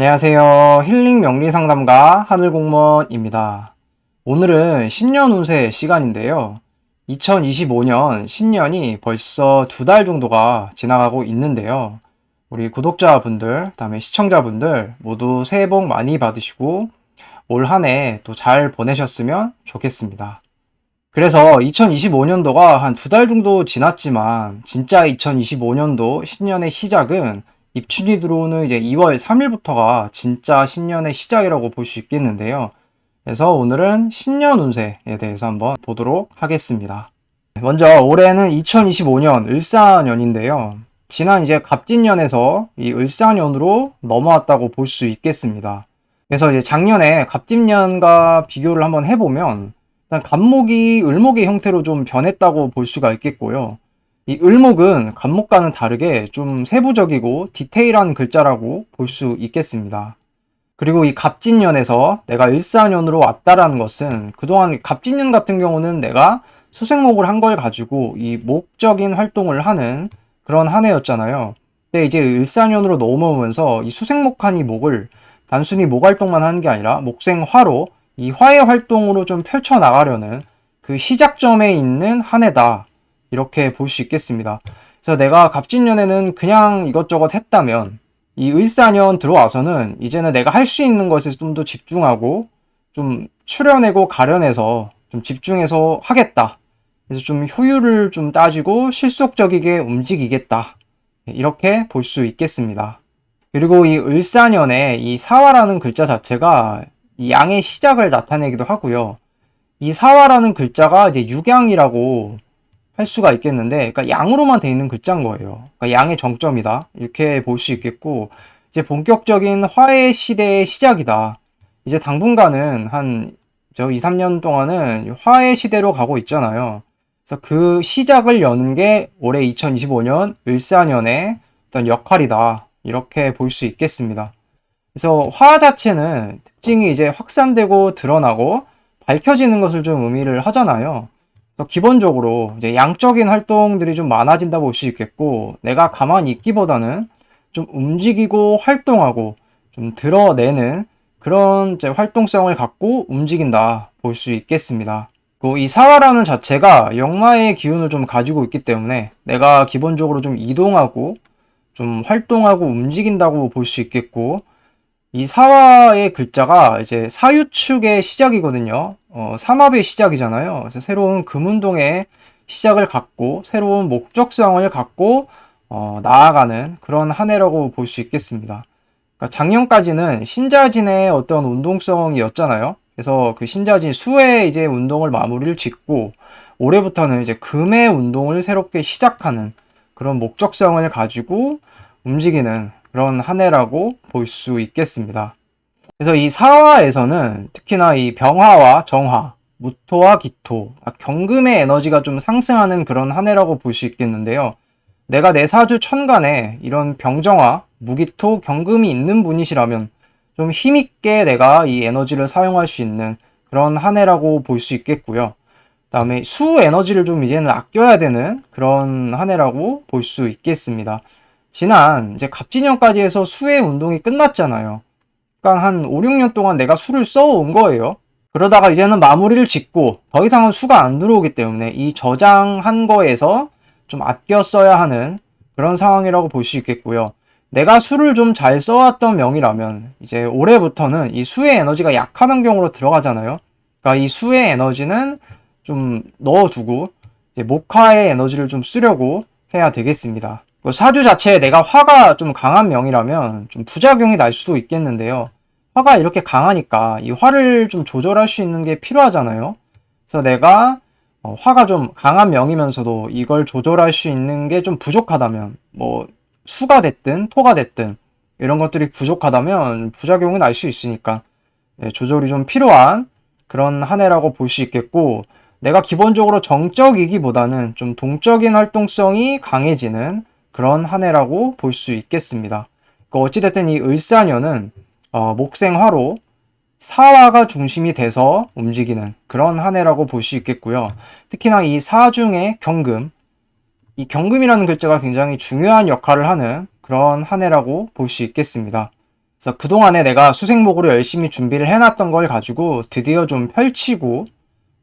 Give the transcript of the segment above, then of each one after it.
안녕하세요. 힐링 명리상담가 하늘공무원입니다. 오늘은 신년 운세 시간인데요. 2025년 신년이 벌써 2달 정도가 지나가고 있는데요. 우리 구독자분들, 다음에 시청자분들 모두 새해 복 많이 받으시고 올 한 해 또 잘 보내셨으면 좋겠습니다. 그래서 2025년도가 한 2달 정도 지났지만 진짜 2025년도 신년의 시작은 입춘이 들어오는 이제 2월 3일부터가 진짜 신년의 시작이라고 볼 수 있겠는데요. 그래서 오늘은 신년 운세에 대해서 한번 보도록 하겠습니다. 먼저 올해는 2025년 을사년인데요. 지난 이제 갑진년에서 이 을사년으로 넘어왔다고 볼 수 있겠습니다. 그래서 이제 작년에 갑진년과 비교를 한번 해보면 일단 갑목이 을목의 형태로 좀 변했다고 볼 수가 있겠고요. 이 을목은 갑목과는 다르게 좀 세부적이고 디테일한 글자라고 볼 수 있겠습니다. 그리고 이 갑진년에서 내가 을사년으로 왔다라는 것은 그동안 갑진년 같은 경우는 내가 수생목을 한 걸 가지고 이 목적인 활동을 하는 그런 한 해였잖아요. 근데 이제 을사년으로 넘어오면서 이 수생목한 이 목을 단순히 목 활동만 하는 게 아니라 목생화로 이 화의 활동으로 좀 펼쳐나가려는 그 시작점에 있는 한 해다. 이렇게 볼 수 있겠습니다. 그래서 내가 갑진년에는 그냥 이것저것 했다면 이 을사년 들어와서는 이제는 내가 할 수 있는 것에 좀 더 집중하고 좀 추려내고 가려내서 좀 집중해서 하겠다. 그래서 좀 효율을 좀 따지고 실속적이게 움직이겠다. 이렇게 볼 수 있겠습니다. 그리고 이 을사년에 이 사화라는 글자 자체가 이 양의 시작을 나타내기도 하고요. 이 사화라는 글자가 이제 육양이라고 할 수가 있겠는데, 그러니까 양으로만 돼 있는 글자인 거예요. 그러니까 양의 정점이다. 이렇게 볼 수 있겠고, 이제 본격적인 화해 시대의 시작이다. 이제 당분간은 한 2, 3년 동안은 화해 시대로 가고 있잖아요. 그래서 그 시작을 여는 게 올해 2025년 을사년의 어떤 역할이다. 이렇게 볼 수 있겠습니다. 그래서 화 자체는 특징이 이제 확산되고 드러나고 밝혀지는 것을 좀 의미를 하잖아요. 그래서 기본적으로 이제 양적인 활동들이 좀 많아진다 볼 수 있겠고, 내가 가만히 있기보다는 좀 움직이고 활동하고 좀 드러내는 그런 이제 활동성을 갖고 움직인다 볼 수 있겠습니다. 그리고 이 사화라는 자체가 역마의 기운을 좀 가지고 있기 때문에 내가 기본적으로 좀 이동하고 좀 활동하고 움직인다고 볼 수 있겠고, 이 사화의 글자가 이제 사유축의 시작이거든요. 삼합의 시작이잖아요. 그래서 새로운 금운동의 시작을 갖고 새로운 목적성을 갖고 나아가는 그런 한 해라고 볼 수 있겠습니다. 그러니까 작년까지는 신자진의 어떤 운동성이었잖아요. 그래서 그 신자진 수의 이제 운동을 마무리를 짓고 올해부터는 이제 금의 운동을 새롭게 시작하는 그런 목적성을 가지고 움직이는 그런 한 해라고 볼 수 있겠습니다. 그래서 이 사화에서는 특히나 이 병화와 정화, 무토와 기토, 경금의 에너지가 좀 상승하는 그런 한 해라고 볼 수 있겠는데요. 내가 내 사주 천간에 이런 병정화, 무기토, 경금이 있는 분이시라면 좀 힘있게 내가 이 에너지를 사용할 수 있는 그런 한 해라고 볼 수 있겠고요. 그다음에 수 에너지를 좀 이제는 아껴야 되는 그런 한 해라고 볼 수 있겠습니다. 지난 이제 갑진년까지 해서 수의 운동이 끝났잖아요. 그러니까 한 5, 6년 동안 내가 수를 써온 거예요. 그러다가 이제는 마무리를 짓고 더 이상은 수가 안 들어오기 때문에 이 저장한 거에서 좀 아껴 써야 하는 그런 상황이라고 볼 수 있겠고요. 내가 수를 좀 잘 써왔던 명이라면 이제 올해부터는 이 수의 에너지가 약한 환경으로 들어가잖아요. 그러니까 이 수의 에너지는 좀 넣어두고 이제 목화의 에너지를 좀 쓰려고 해야 되겠습니다. 사주 자체에 내가 화가 좀 강한 명이라면 좀 부작용이 날 수도 있겠는데요. 화가 이렇게 강하니까 이 화를 좀 조절할 수 있는 게 필요하잖아요. 그래서 내가 화가 좀 강한 명이면서도 이걸 조절할 수 있는 게 좀 부족하다면 뭐 수가 됐든 토가 됐든 이런 것들이 부족하다면 부작용이 날 수 있으니까 조절이 좀 필요한 그런 한 해라고 볼 수 있겠고, 내가 기본적으로 정적이기보다는 좀 동적인 활동성이 강해지는 그런 한 해라고 볼 수 있겠습니다. 어찌됐든 이 을사년은 목생화로 사화가 중심이 돼서 움직이는 그런 한 해라고 볼 수 있겠고요. 특히나 이 사 중에 경금, 이 경금이라는 글자가 굉장히 중요한 역할을 하는 그런 한 해라고 볼 수 있겠습니다. 그래서 그동안에 내가 수생목으로 열심히 준비를 해놨던 걸 가지고 드디어 좀 펼치고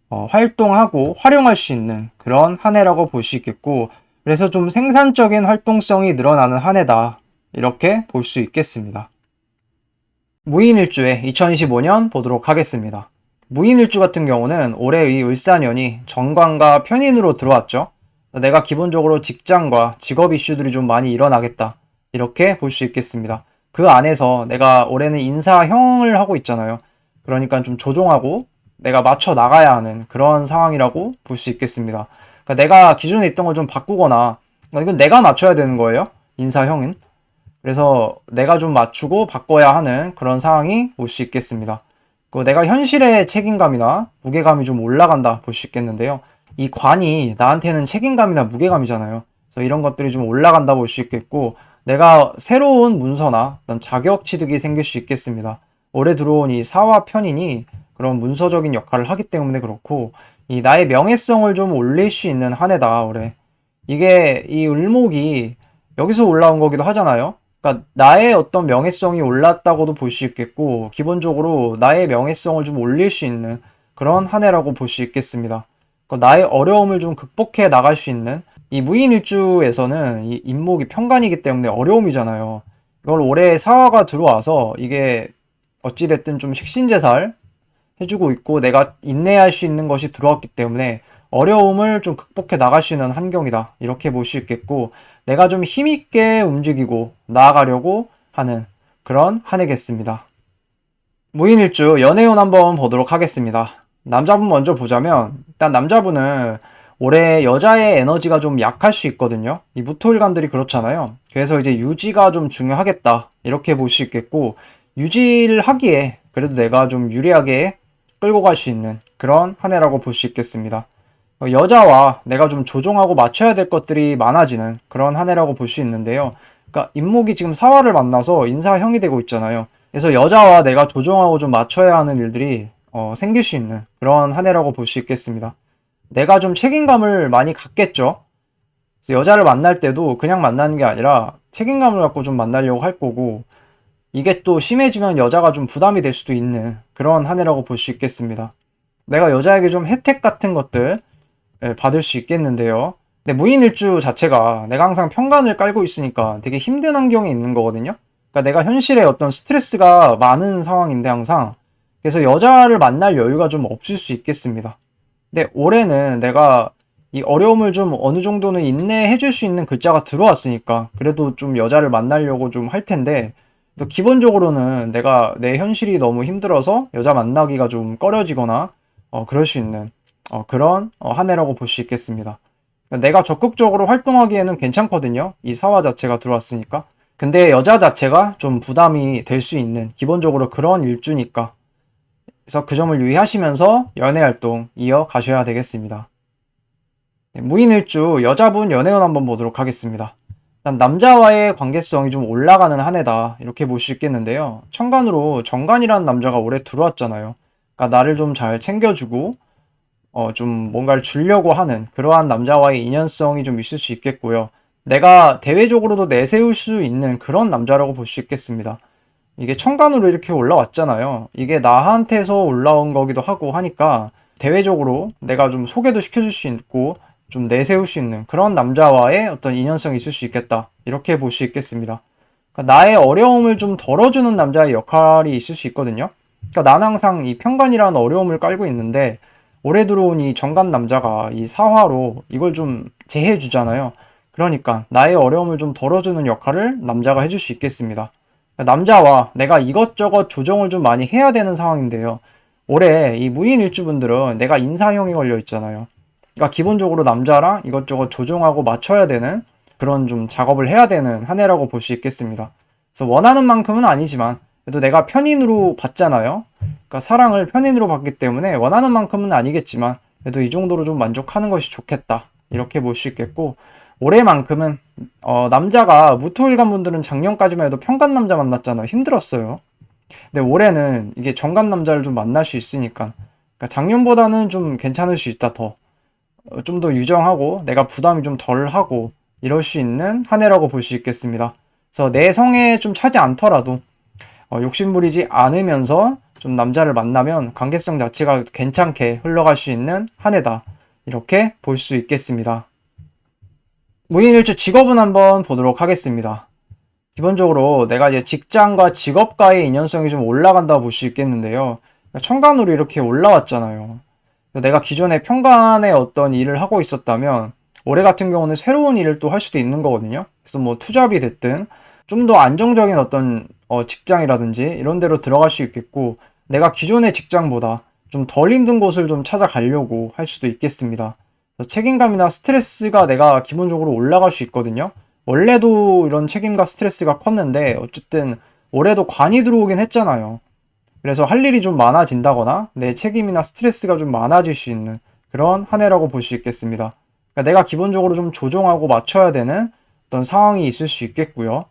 활동하고 활용할 수 있는 그런 한 해라고 볼 수 있겠고, 그래서 좀 생산적인 활동성이 늘어나는 한 해다, 이렇게 볼 수 있겠습니다. 무인일주에 2025년 보도록 하겠습니다. 무인일주 같은 경우는 올해 이 을사년이 정관과 편인으로 들어왔죠. 내가 기본적으로 직장과 직업 이슈들이 좀 많이 일어나겠다, 이렇게 볼 수 있겠습니다. 그 안에서 내가 올해는 인사형을 하고 있잖아요. 그러니까 좀 조종하고 내가 맞춰 나가야 하는 그런 상황이라고 볼 수 있겠습니다. 그러니까 내가 기존에 있던 걸 좀 바꾸거나, 이건 내가 맞춰야 되는 거예요, 인사형은. 그래서 내가 좀 맞추고 바꿔야 하는 그런 상황이 올 수 있겠습니다. 내가 현실의 책임감이나 무게감이 좀 올라간다 볼 수 있겠는데요. 이 관이 나한테는 책임감이나 무게감이잖아요. 그래서 이런 것들이 좀 올라간다 볼 수 있겠고, 내가 새로운 문서나 어떤 자격 취득이 생길 수 있겠습니다. 올해 들어온 이 사와 편인이 그런 문서적인 역할을 하기 때문에 그렇고, 이 나의 명예성을 좀 올릴 수 있는 한 해다, 올해. 이게 이 을목이 여기서 올라온 거기도 하잖아요. 그러니까 나의 어떤 명예성이 올랐다고도 볼 수 있겠고, 기본적으로 나의 명예성을 좀 올릴 수 있는 그런 한 해라고 볼 수 있겠습니다. 그러니까 나의 어려움을 좀 극복해 나갈 수 있는, 이 무인일주에서는 이 인목이 편관이기 때문에 어려움이잖아요. 이걸 올해 사화가 들어와서 이게 어찌됐든 좀 식신제살 해주고 있고, 내가 인내할 수 있는 것이 들어왔기 때문에 어려움을 좀 극복해 나갈 수 있는 환경이다, 이렇게 볼 수 있겠고, 내가 좀 힘있게 움직이고 나아가려고 하는 그런 한 해겠습니다. 무인일주 연애운 한번 보도록 하겠습니다. 남자분 먼저 보자면, 일단 남자분은 올해 여자의 에너지가 좀 약할 수 있거든요. 이 무토일관들이 그렇잖아요. 그래서 이제 유지가 좀 중요하겠다, 이렇게 볼 수 있겠고, 유지를 하기에 그래도 내가 좀 유리하게 끌고 갈 수 있는 그런 한 해라고 볼 수 있겠습니다. 여자와 내가 좀 조종하고 맞춰야 될 것들이 많아지는 그런 한 해라고 볼 수 있는데요. 그러니까 인목이 지금 사화를 만나서 인사형이 되고 있잖아요. 그래서 여자와 내가 조종하고 좀 맞춰야 하는 일들이 생길 수 있는 그런 한 해라고 볼 수 있겠습니다. 내가 좀 책임감을 많이 갖겠죠. 그래서 여자를 만날 때도 그냥 만나는 게 아니라 책임감을 갖고 좀 만나려고 할 거고, 이게 또 심해지면 여자가 좀 부담이 될 수도 있는 그런 한 해라고 볼 수 있겠습니다. 내가 여자에게 좀 혜택 같은 것들 받을 수 있겠는데요. 근데 무인일주 자체가 내가 항상 편관을 깔고 있으니까 되게 힘든 환경에 있는 거거든요. 그러니까 내가 현실에 어떤 스트레스가 많은 상황인데 항상, 그래서 여자를 만날 여유가 좀 없을 수 있겠습니다. 근데 올해는 내가 이 어려움을 좀 어느 정도는 인내해 줄 수 있는 글자가 들어왔으니까 그래도 좀 여자를 만나려고 좀 할 텐데, 또 기본적으로는 내가 내 현실이 너무 힘들어서 여자 만나기가 좀 꺼려지거나 그럴 수 있는 그런 한 해라고 볼 수 있겠습니다. 내가 적극적으로 활동하기에는 괜찮거든요, 이 사화 자체가 들어왔으니까. 근데 여자 자체가 좀 부담이 될 수 있는 기본적으로 그런 일주니까, 그래서 그 점을 유의하시면서 연애 활동 이어가셔야 되겠습니다. 네, 무인일주 여자분 연애운 한번 보도록 하겠습니다. 일단 남자와의 관계성이 좀 올라가는 한 해다, 이렇게 볼 수 있겠는데요. 천간으로 정관이라는 남자가 올해 들어왔잖아요. 그러니까 나를 좀 잘 챙겨주고 좀 뭔가를 주려고 하는 그러한 남자와의 인연성이 좀 있을 수 있겠고요. 내가 대외적으로도 내세울 수 있는 그런 남자라고 볼 수 있겠습니다. 이게 천간으로 이렇게 올라왔잖아요. 이게 나한테서 올라온 거기도 하고 하니까 대외적으로 내가 좀 소개도 시켜줄 수 있고 좀 내세울 수 있는 그런 남자와의 어떤 인연성이 있을 수 있겠다, 이렇게 볼 수 있겠습니다. 그러니까 나의 어려움을 좀 덜어주는 남자의 역할이 있을 수 있거든요. 그러니까 나는 항상 이 편관이라는 어려움을 깔고 있는데, 올해 들어온 이 정관 남자가 이 사화로 이걸 좀 제해 주잖아요. 그러니까 나의 어려움을 좀 덜어주는 역할을 남자가 해줄 수 있겠습니다. 남자와 내가 이것저것 조정을 좀 많이 해야 되는 상황인데요. 올해 이 무인 일주분들은 내가 인사형이 걸려 있잖아요. 그러니까 기본적으로 남자랑 이것저것 조정하고 맞춰야 되는 그런 좀 작업을 해야 되는 한 해라고 볼 수 있겠습니다. 그래서 원하는 만큼은 아니지만 그래도 내가 편인으로 받잖아요. 그러니까 사랑을 편인으로 받기 때문에 원하는 만큼은 아니겠지만 그래도 이 정도로 좀 만족하는 것이 좋겠다, 이렇게 볼 수 있겠고, 올해만큼은 남자가 무토일관 분들은 작년까지만 해도 편관 남자 만났잖아요. 힘들었어요. 근데 올해는 이게 정관 남자를 좀 만날 수 있으니까, 그러니까 작년보다는 좀 괜찮을 수 있다, 더 좀 더 유정하고 내가 부담이 좀 덜하고 이럴 수 있는 한 해라고 볼 수 있겠습니다. 그래서 내 성에 좀 차지 않더라도 욕심부리지 않으면서 좀 남자를 만나면 관계성 자체가 괜찮게 흘러갈 수 있는 한 해다. 이렇게 볼 수 있겠습니다. 무인일주 직업은 한번 보도록 하겠습니다. 기본적으로 내가 이제 직장과 직업과의 인연성이 좀 올라간다고 볼 수 있겠는데요. 천간으로 이렇게 올라왔잖아요. 내가 기존에 평간에 어떤 일을 하고 있었다면 올해 같은 경우는 새로운 일을 또 할 수도 있는 거거든요. 그래서 뭐 투잡이 됐든 좀 더 안정적인 어떤 직장이라든지 이런 데로 들어갈 수 있겠고, 내가 기존의 직장보다 좀 덜 힘든 곳을 좀 찾아가려고 할 수도 있겠습니다. 책임감이나 스트레스가 내가 기본적으로 올라갈 수 있거든요. 원래도 이런 책임과 스트레스가 컸는데 어쨌든 올해도 관이 들어오긴 했잖아요. 그래서 할 일이 좀 많아진다거나 내 책임이나 스트레스가 좀 많아질 수 있는 그런 한 해라고 볼 수 있겠습니다. 그러니까 내가 기본적으로 좀 조정하고 맞춰야 되는 어떤 상황이 있을 수 있겠고요.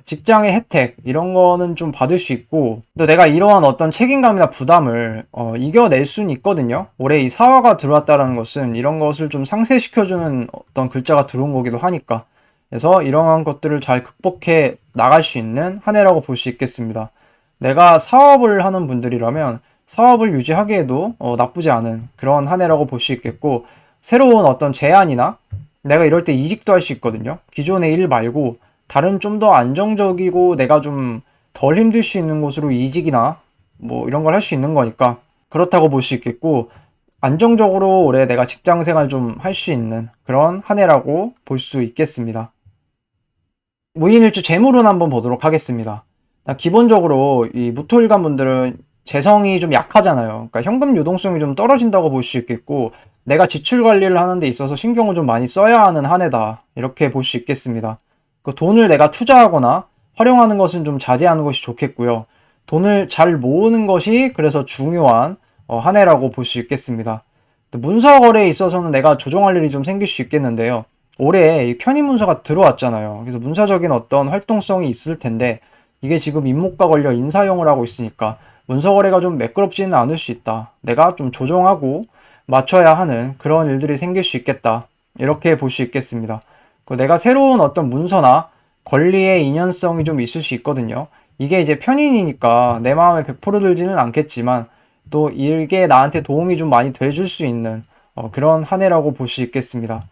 직장의 혜택 이런 거는 좀 받을 수 있고, 또 내가 이러한 어떤 책임감이나 부담을 이겨낼 수는 있거든요. 올해 이 사화가 들어왔다는 것은 이런 것을 좀 상쇄시켜주는 어떤 글자가 들어온 거기도 하니까, 그래서 이러한 것들을 잘 극복해 나갈 수 있는 한 해라고 볼 수 있겠습니다. 내가 사업을 하는 분들이라면 사업을 유지하기에도 나쁘지 않은 그런 한 해라고 볼 수 있겠고, 새로운 어떤 제안이나 내가 이럴 때 이직도 할 수 있거든요. 기존의 일 말고 다른 좀 더 안정적이고 내가 좀 덜 힘들 수 있는 곳으로 이직이나 뭐 이런 걸 할 수 있는 거니까 그렇다고 볼 수 있겠고, 안정적으로 올해 내가 직장 생활 좀 할 수 있는 그런 한 해라고 볼 수 있겠습니다. 무인일주 재물운 한번 보도록 하겠습니다. 기본적으로 이 무토일관 분들은 재성이 좀 약하잖아요. 그러니까 현금 유동성이 좀 떨어진다고 볼 수 있겠고, 내가 지출 관리를 하는 데 있어서 신경을 좀 많이 써야 하는 한 해다. 이렇게 볼 수 있겠습니다. 그 돈을 내가 투자하거나 활용하는 것은 좀 자제하는 것이 좋겠고요. 돈을 잘 모으는 것이 그래서 중요한 한 해라고 볼 수 있겠습니다. 문서 거래에 있어서는 내가 조정할 일이 좀 생길 수 있겠는데요. 올해 이 편입 문서가 들어왔잖아요. 그래서 문서적인 어떤 활동성이 있을 텐데, 이게 지금 임목과 걸려 인사용을 하고 있으니까 문서 거래가 좀 매끄럽지는 않을 수 있다. 내가 좀 조정하고 맞춰야 하는 그런 일들이 생길 수 있겠다. 이렇게 볼 수 있겠습니다. 내가 새로운 어떤 문서나 권리의 인연성이 좀 있을 수 있거든요. 이게 이제 편인이니까 내 마음에 100% 들지는 않겠지만 또 이게 나한테 도움이 좀 많이 돼줄 수 있는 그런 한 해라고 볼 수 있겠습니다.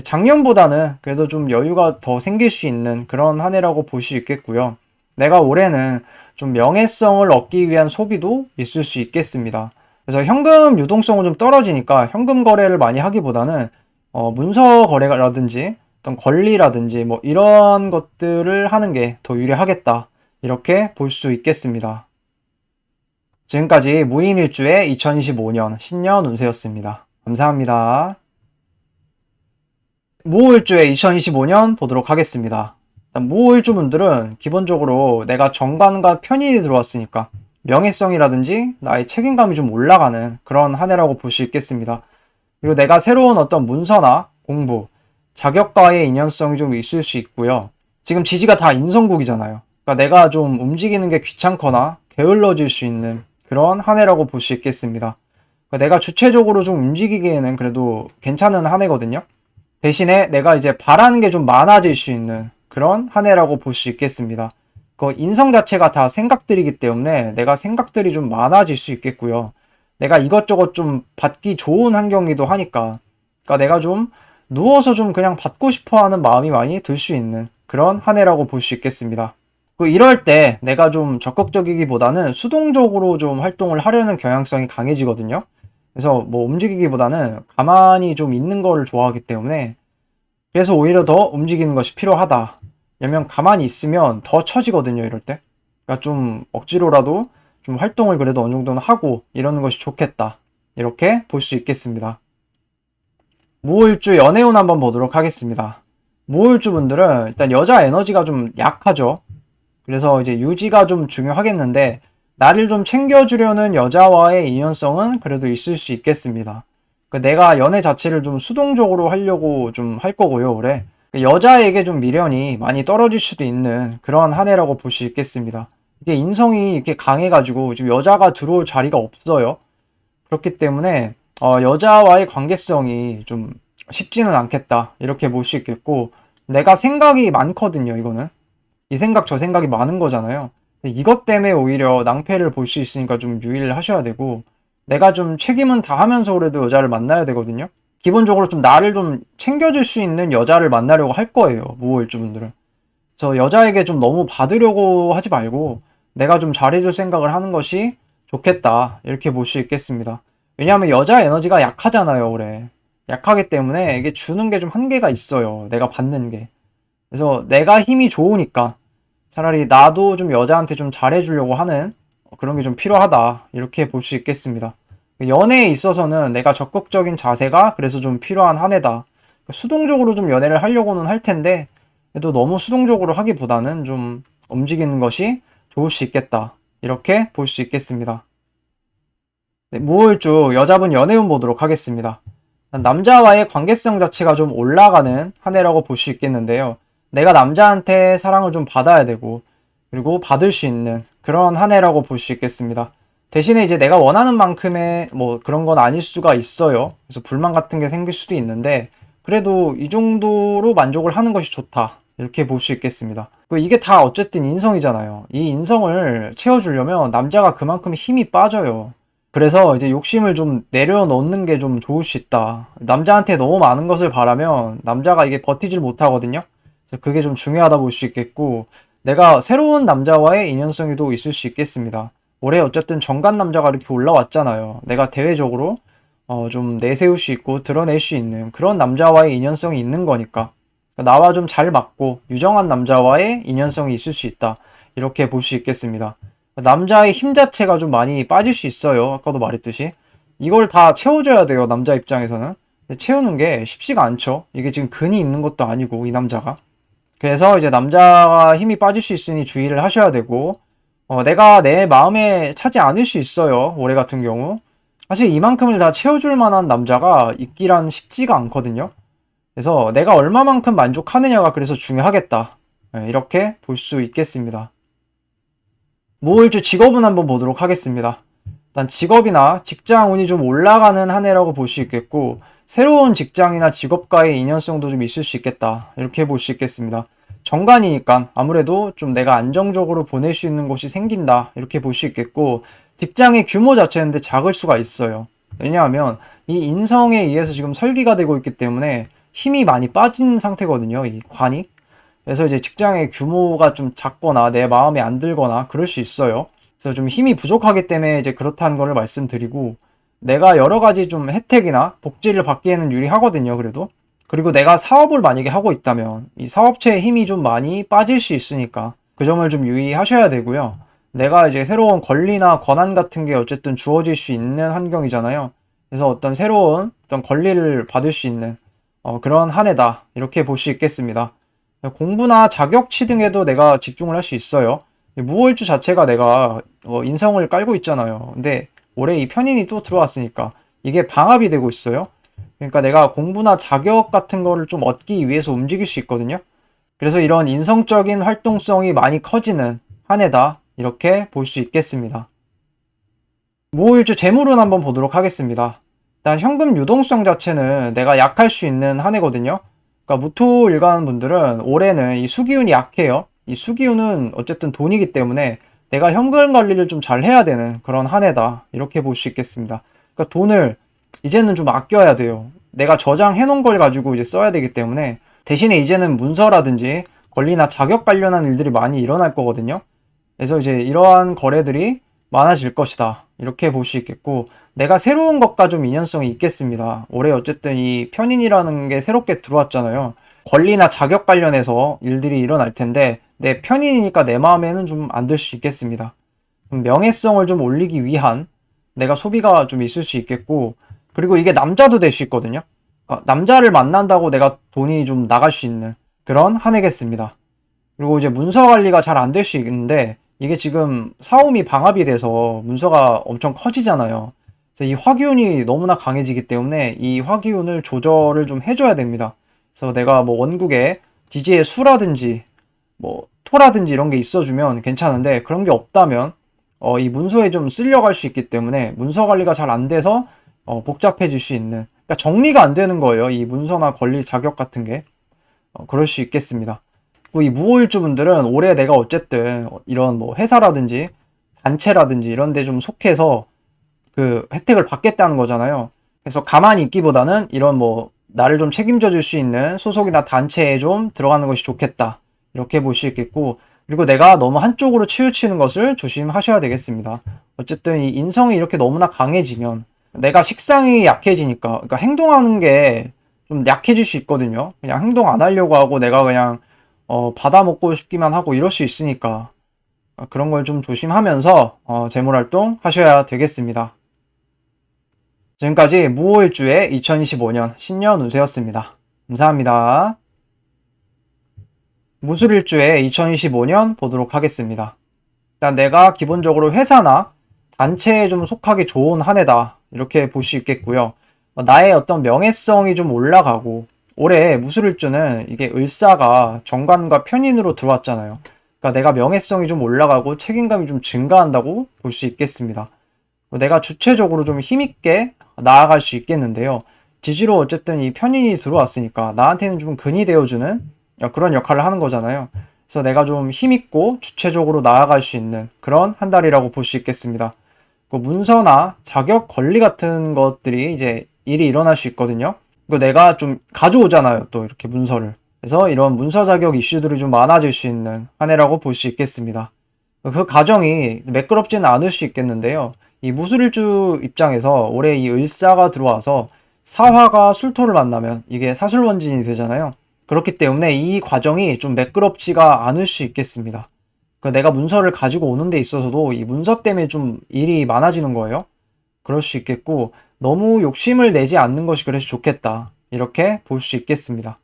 작년보다는 그래도 좀 여유가 더 생길 수 있는 그런 한 해라고 볼 수 있겠고요. 내가 올해는 좀 명예성을 얻기 위한 소비도 있을 수 있겠습니다. 그래서 현금 유동성은 좀 떨어지니까 현금 거래를 많이 하기보다는 문서 거래라든지 어떤 권리라든지 뭐 이런 것들을 하는 게 더 유리하겠다. 이렇게 볼 수 있겠습니다. 지금까지 무인일주의 2025년 신년 운세였습니다. 감사합니다. 무호일주의 2025년 보도록 하겠습니다. 무호일주 분들은 기본적으로 내가 정관과 편인이 들어왔으니까 명예성이라든지 나의 책임감이 좀 올라가는 그런 한 해라고 볼 수 있겠습니다. 그리고 내가 새로운 어떤 문서나 공부, 자격과의 인연성이 좀 있을 수 있고요. 지금 지지가 다 인성국이잖아요. 그러니까 내가 좀 움직이는 게 귀찮거나 게을러질 수 있는 그런 한 해라고 볼 수 있겠습니다. 그러니까 내가 주체적으로 좀 움직이기에는 그래도 괜찮은 한 해거든요. 대신에 내가 이제 바라는 게 좀 많아질 수 있는 그런 한 해라고 볼 수 있겠습니다. 그 인성 자체가 다 생각들이기 때문에 내가 생각들이 좀 많아질 수 있겠고요. 내가 이것저것 좀 받기 좋은 환경이기도 하니까, 그러니까 내가 좀 누워서 좀 그냥 받고 싶어 하는 마음이 많이 들 수 있는 그런 한 해라고 볼 수 있겠습니다. 이럴 때 내가 좀 적극적이기보다는 수동적으로 좀 활동을 하려는 경향성이 강해지거든요. 그래서 뭐 움직이기보다는 가만히 좀 있는 걸 좋아하기 때문에, 그래서 오히려 더 움직이는 것이 필요하다. 왜냐면 가만히 있으면 더 처지거든요, 이럴 때. 그러니까 좀 억지로라도 좀 활동을 그래도 어느 정도는 하고 이러는 것이 좋겠다. 이렇게 볼 수 있겠습니다. 무호일주 연애운 한번 보도록 하겠습니다. 무호일주 분들은 일단 여자 에너지가 좀 약하죠. 그래서 이제 유지가 좀 중요하겠는데, 나를 좀 챙겨주려는 여자와의 인연성은 그래도 있을 수 있겠습니다. 내가 연애 자체를 좀 수동적으로 하려고 좀 할 거고요, 올해. 여자에게 좀 미련이 많이 떨어질 수도 있는 그런 한 해라고 볼 수 있겠습니다. 이게 인성이 이렇게 강해가지고 지금 여자가 들어올 자리가 없어요. 그렇기 때문에 여자와의 관계성이 좀 쉽지는 않겠다. 이렇게 볼 수 있겠고, 내가 생각이 많거든요, 이거는. 이 생각 저 생각이 많은 거잖아요. 이것 때문에 오히려 낭패를 볼 수 있으니까 좀 유의를 하셔야 되고, 내가 좀 책임은 다 하면서 그래도 여자를 만나야 되거든요. 기본적으로 좀 나를 좀 챙겨줄 수 있는 여자를 만나려고 할 거예요, 무호일주분들은. 저 여자에게 좀 너무 받으려고 하지 말고 내가 좀 잘해줄 생각을 하는 것이 좋겠다, 이렇게 볼 수 있겠습니다. 왜냐하면 여자 에너지가 약하잖아요, 올해. 약하기 때문에 이게 주는 게 좀 한계가 있어요, 내가 받는 게. 그래서 내가 힘이 좋으니까 차라리 나도 좀 여자한테 좀 잘해주려고 하는 그런 게 좀 필요하다, 이렇게 볼 수 있겠습니다. 연애에 있어서는 내가 적극적인 자세가 그래서 좀 필요한 한 해다. 수동적으로 좀 연애를 하려고는 할 텐데, 그래도 너무 수동적으로 하기보다는 좀 움직이는 것이 좋을 수 있겠다, 이렇게 볼 수 있겠습니다. 네, 무홀주 여자분 연애운 보도록 하겠습니다. 남자와의 관계성 자체가 좀 올라가는 한 해라고 볼 수 있겠는데요. 내가 남자한테 사랑을 좀 받아야 되고, 그리고 받을 수 있는 그런 한 해라고 볼 수 있겠습니다. 대신에 이제 내가 원하는 만큼의 뭐 그런 건 아닐 수가 있어요. 그래서 불만 같은 게 생길 수도 있는데, 그래도 이 정도로 만족을 하는 것이 좋다, 이렇게 볼 수 있겠습니다. 이게 다 어쨌든 인성이잖아요. 이 인성을 채워주려면 남자가 그만큼 힘이 빠져요. 그래서 이제 욕심을 좀 내려놓는 게 좀 좋을 수 있다. 남자한테 너무 많은 것을 바라면 남자가 이게 버티질 못하거든요. 그래서 그게 좀 중요하다 볼 수 있겠고, 내가 새로운 남자와의 인연성이도 있을 수 있겠습니다. 올해 어쨌든 정관 남자가 이렇게 올라왔잖아요. 내가 대외적으로 좀 내세울 수 있고 드러낼 수 있는 그런 남자와의 인연성이 있는 거니까, 나와 좀 잘 맞고 유정한 남자와의 인연성이 있을 수 있다, 이렇게 볼 수 있겠습니다. 남자의 힘 자체가 좀 많이 빠질 수 있어요. 아까도 말했듯이. 이걸 다 채워줘야 돼요, 남자 입장에서는. 근데 채우는 게 쉽지가 않죠. 이게 지금 근이 있는 것도 아니고, 이 남자가. 그래서 이제 남자가 힘이 빠질 수 있으니 주의를 하셔야 되고, 내가 내 마음에 차지 않을 수 있어요, 올해 같은 경우. 사실 이만큼을 다 채워줄 만한 남자가 있기란 쉽지가 않거든요. 그래서 내가 얼마만큼 만족하느냐가 그래서 중요하겠다, 이렇게 볼 수 있겠습니다. 무홀주 직업은 한번 보도록 하겠습니다. 일단 직업이나 직장 운이 좀 올라가는 한 해라고 볼 수 있겠고, 새로운 직장이나 직업과의 인연성도 좀 있을 수 있겠다, 이렇게 볼 수 있겠습니다. 정관이니까 아무래도 좀 내가 안정적으로 보낼 수 있는 곳이 생긴다, 이렇게 볼 수 있겠고, 직장의 규모 자체는 작을 수가 있어요. 왜냐하면 이 인성에 의해서 지금 설계가 되고 있기 때문에 힘이 많이 빠진 상태거든요, 이 관이. 그래서 이제 직장의 규모가 좀 작거나 내 마음에 안 들거나 그럴 수 있어요. 그래서 좀 힘이 부족하기 때문에 이제 그렇다는 거를 말씀드리고, 내가 여러 가지 좀 혜택이나 복지를 받기에는 유리하거든요, 그래도. 그리고 내가 사업을 만약에 하고 있다면 이 사업체의 힘이 좀 많이 빠질 수 있으니까 그 점을 좀 유의하셔야 되고요. 내가 이제 새로운 권리나 권한 같은 게 어쨌든 주어질 수 있는 환경이잖아요. 그래서 어떤 새로운 어떤 권리를 받을 수 있는 그런 한 해다, 이렇게 볼 수 있겠습니다. 공부나 자격치 등에도 내가 집중을 할 수 있어요. 무월주 자체가 내가 인성을 깔고 있잖아요. 근데 올해 이 편인이 또 들어왔으니까 이게 방합이 되고 있어요. 그러니까 내가 공부나 자격 같은 거를 좀 얻기 위해서 움직일 수 있거든요. 그래서 이런 인성적인 활동성이 많이 커지는 한 해다, 이렇게 볼 수 있겠습니다. 무호일주 재물운 한번 보도록 하겠습니다. 일단 현금 유동성 자체는 내가 약할 수 있는 한 해거든요. 그러니까 무토 일간 분들은 올해는 이 수기운이 약해요. 이 수기운은 어쨌든 돈이기 때문에 내가 현금 관리를 좀 잘 해야 되는 그런 한 해다, 이렇게 볼 수 있겠습니다. 그러니까 돈을 이제는 좀 아껴야 돼요. 내가 저장해 놓은 걸 가지고 이제 써야 되기 때문에, 대신에 이제는 문서라든지 권리나 자격 관련한 일들이 많이 일어날 거거든요. 그래서 이제 이러한 거래들이 많아질 것이다, 이렇게 볼 수 있겠고, 내가 새로운 것과 좀 인연성이 있겠습니다. 올해 어쨌든 이 편인이라는 게 새롭게 들어왔잖아요. 권리나 자격 관련해서 일들이 일어날 텐데, 내 편인이니까 내 마음에는 좀 안 들 수 있겠습니다. 명예성을 좀 올리기 위한 내가 소비가 좀 있을 수 있겠고, 그리고 이게 남자도 될 수 있거든요. 남자를 만난다고 내가 돈이 좀 나갈 수 있는 그런 한 해겠습니다. 그리고 이제 문서 관리가 잘 안 될 수 있는데, 이게 지금 사움이 방합이 돼서 문서가 엄청 커지잖아요. 그래서 이 화기운이 너무나 강해지기 때문에 이 화기운을 조절을 좀 해줘야 됩니다. 그래서 내가 뭐 원국에 지지의 수라든지 뭐 토라든지 이런 게 있어주면 괜찮은데, 그런 게 없다면 이 문서에 좀 쓸려갈 수 있기 때문에 문서 관리가 잘 안 돼서 복잡해질 수 있는, 그러니까 정리가 안 되는 거예요, 이 문서나 권리 자격 같은 게. 그럴 수 있겠습니다. 이 무호일주 분들은 올해 내가 어쨌든 이런 뭐 회사라든지 단체라든지 이런 데 좀 속해서 그 혜택을 받겠다는 거잖아요. 그래서 가만히 있기보다는 이런 뭐 나를 좀 책임져 줄 수 있는 소속이나 단체에 좀 들어가는 것이 좋겠다. 이렇게 볼 수 있겠고, 그리고 내가 너무 한쪽으로 치우치는 것을 조심하셔야 되겠습니다. 어쨌든 이 인성이 이렇게 너무나 강해지면 내가 식상이 약해지니까, 그러니까 행동하는 게 좀 약해질 수 있거든요. 그냥 행동 안 하려고 하고 내가 그냥 받아 먹고 싶기만 하고 이럴 수 있으니까 그런 걸 좀 조심하면서 재물활동 하셔야 되겠습니다. 지금까지 무오일주의 2025년 신년 운세였습니다. 감사합니다. 무술일주의 2025년 보도록 하겠습니다. 일단 내가 기본적으로 회사나 단체에 좀 속하기 좋은 한 해다. 이렇게 볼 수 있겠고요. 나의 어떤 명예성이 좀 올라가고, 올해 무술일주는 이게 을사가 정관과 편인으로 들어왔잖아요. 그러니까 내가 명예성이 좀 올라가고 책임감이 좀 증가한다고 볼 수 있겠습니다. 내가 주체적으로 좀 힘있게 나아갈 수 있겠는데요. 지지로 어쨌든 이 편인이 들어왔으니까 나한테는 좀 근이 되어주는 그런 역할을 하는 거잖아요. 그래서 내가 좀 힘있고 주체적으로 나아갈 수 있는 그런 한 달이라고 볼 수 있겠습니다. 그 문서나 자격 권리 같은 것들이 이제 일이 일어날 수 있거든요. 그리고 내가 좀 가져오잖아요. 또 이렇게 문서를. 그래서 이런 문서 자격 이슈들이 좀 많아질 수 있는 한 해라고 볼 수 있겠습니다. 그 과정이 매끄럽지는 않을 수 있겠는데요. 이 무술일주 입장에서 올해 이 을사가 들어와서 사화가 술토를 만나면 이게 사술원진이 되잖아요. 그렇기 때문에 이 과정이 좀 매끄럽지가 않을 수 있겠습니다. 내가 문서를 가지고 오는 데 있어서도 이 문서 때문에 좀 일이 많아지는 거예요. 그럴 수 있겠고, 너무 욕심을 내지 않는 것이 그래서 좋겠다. 이렇게 볼 수 있겠습니다.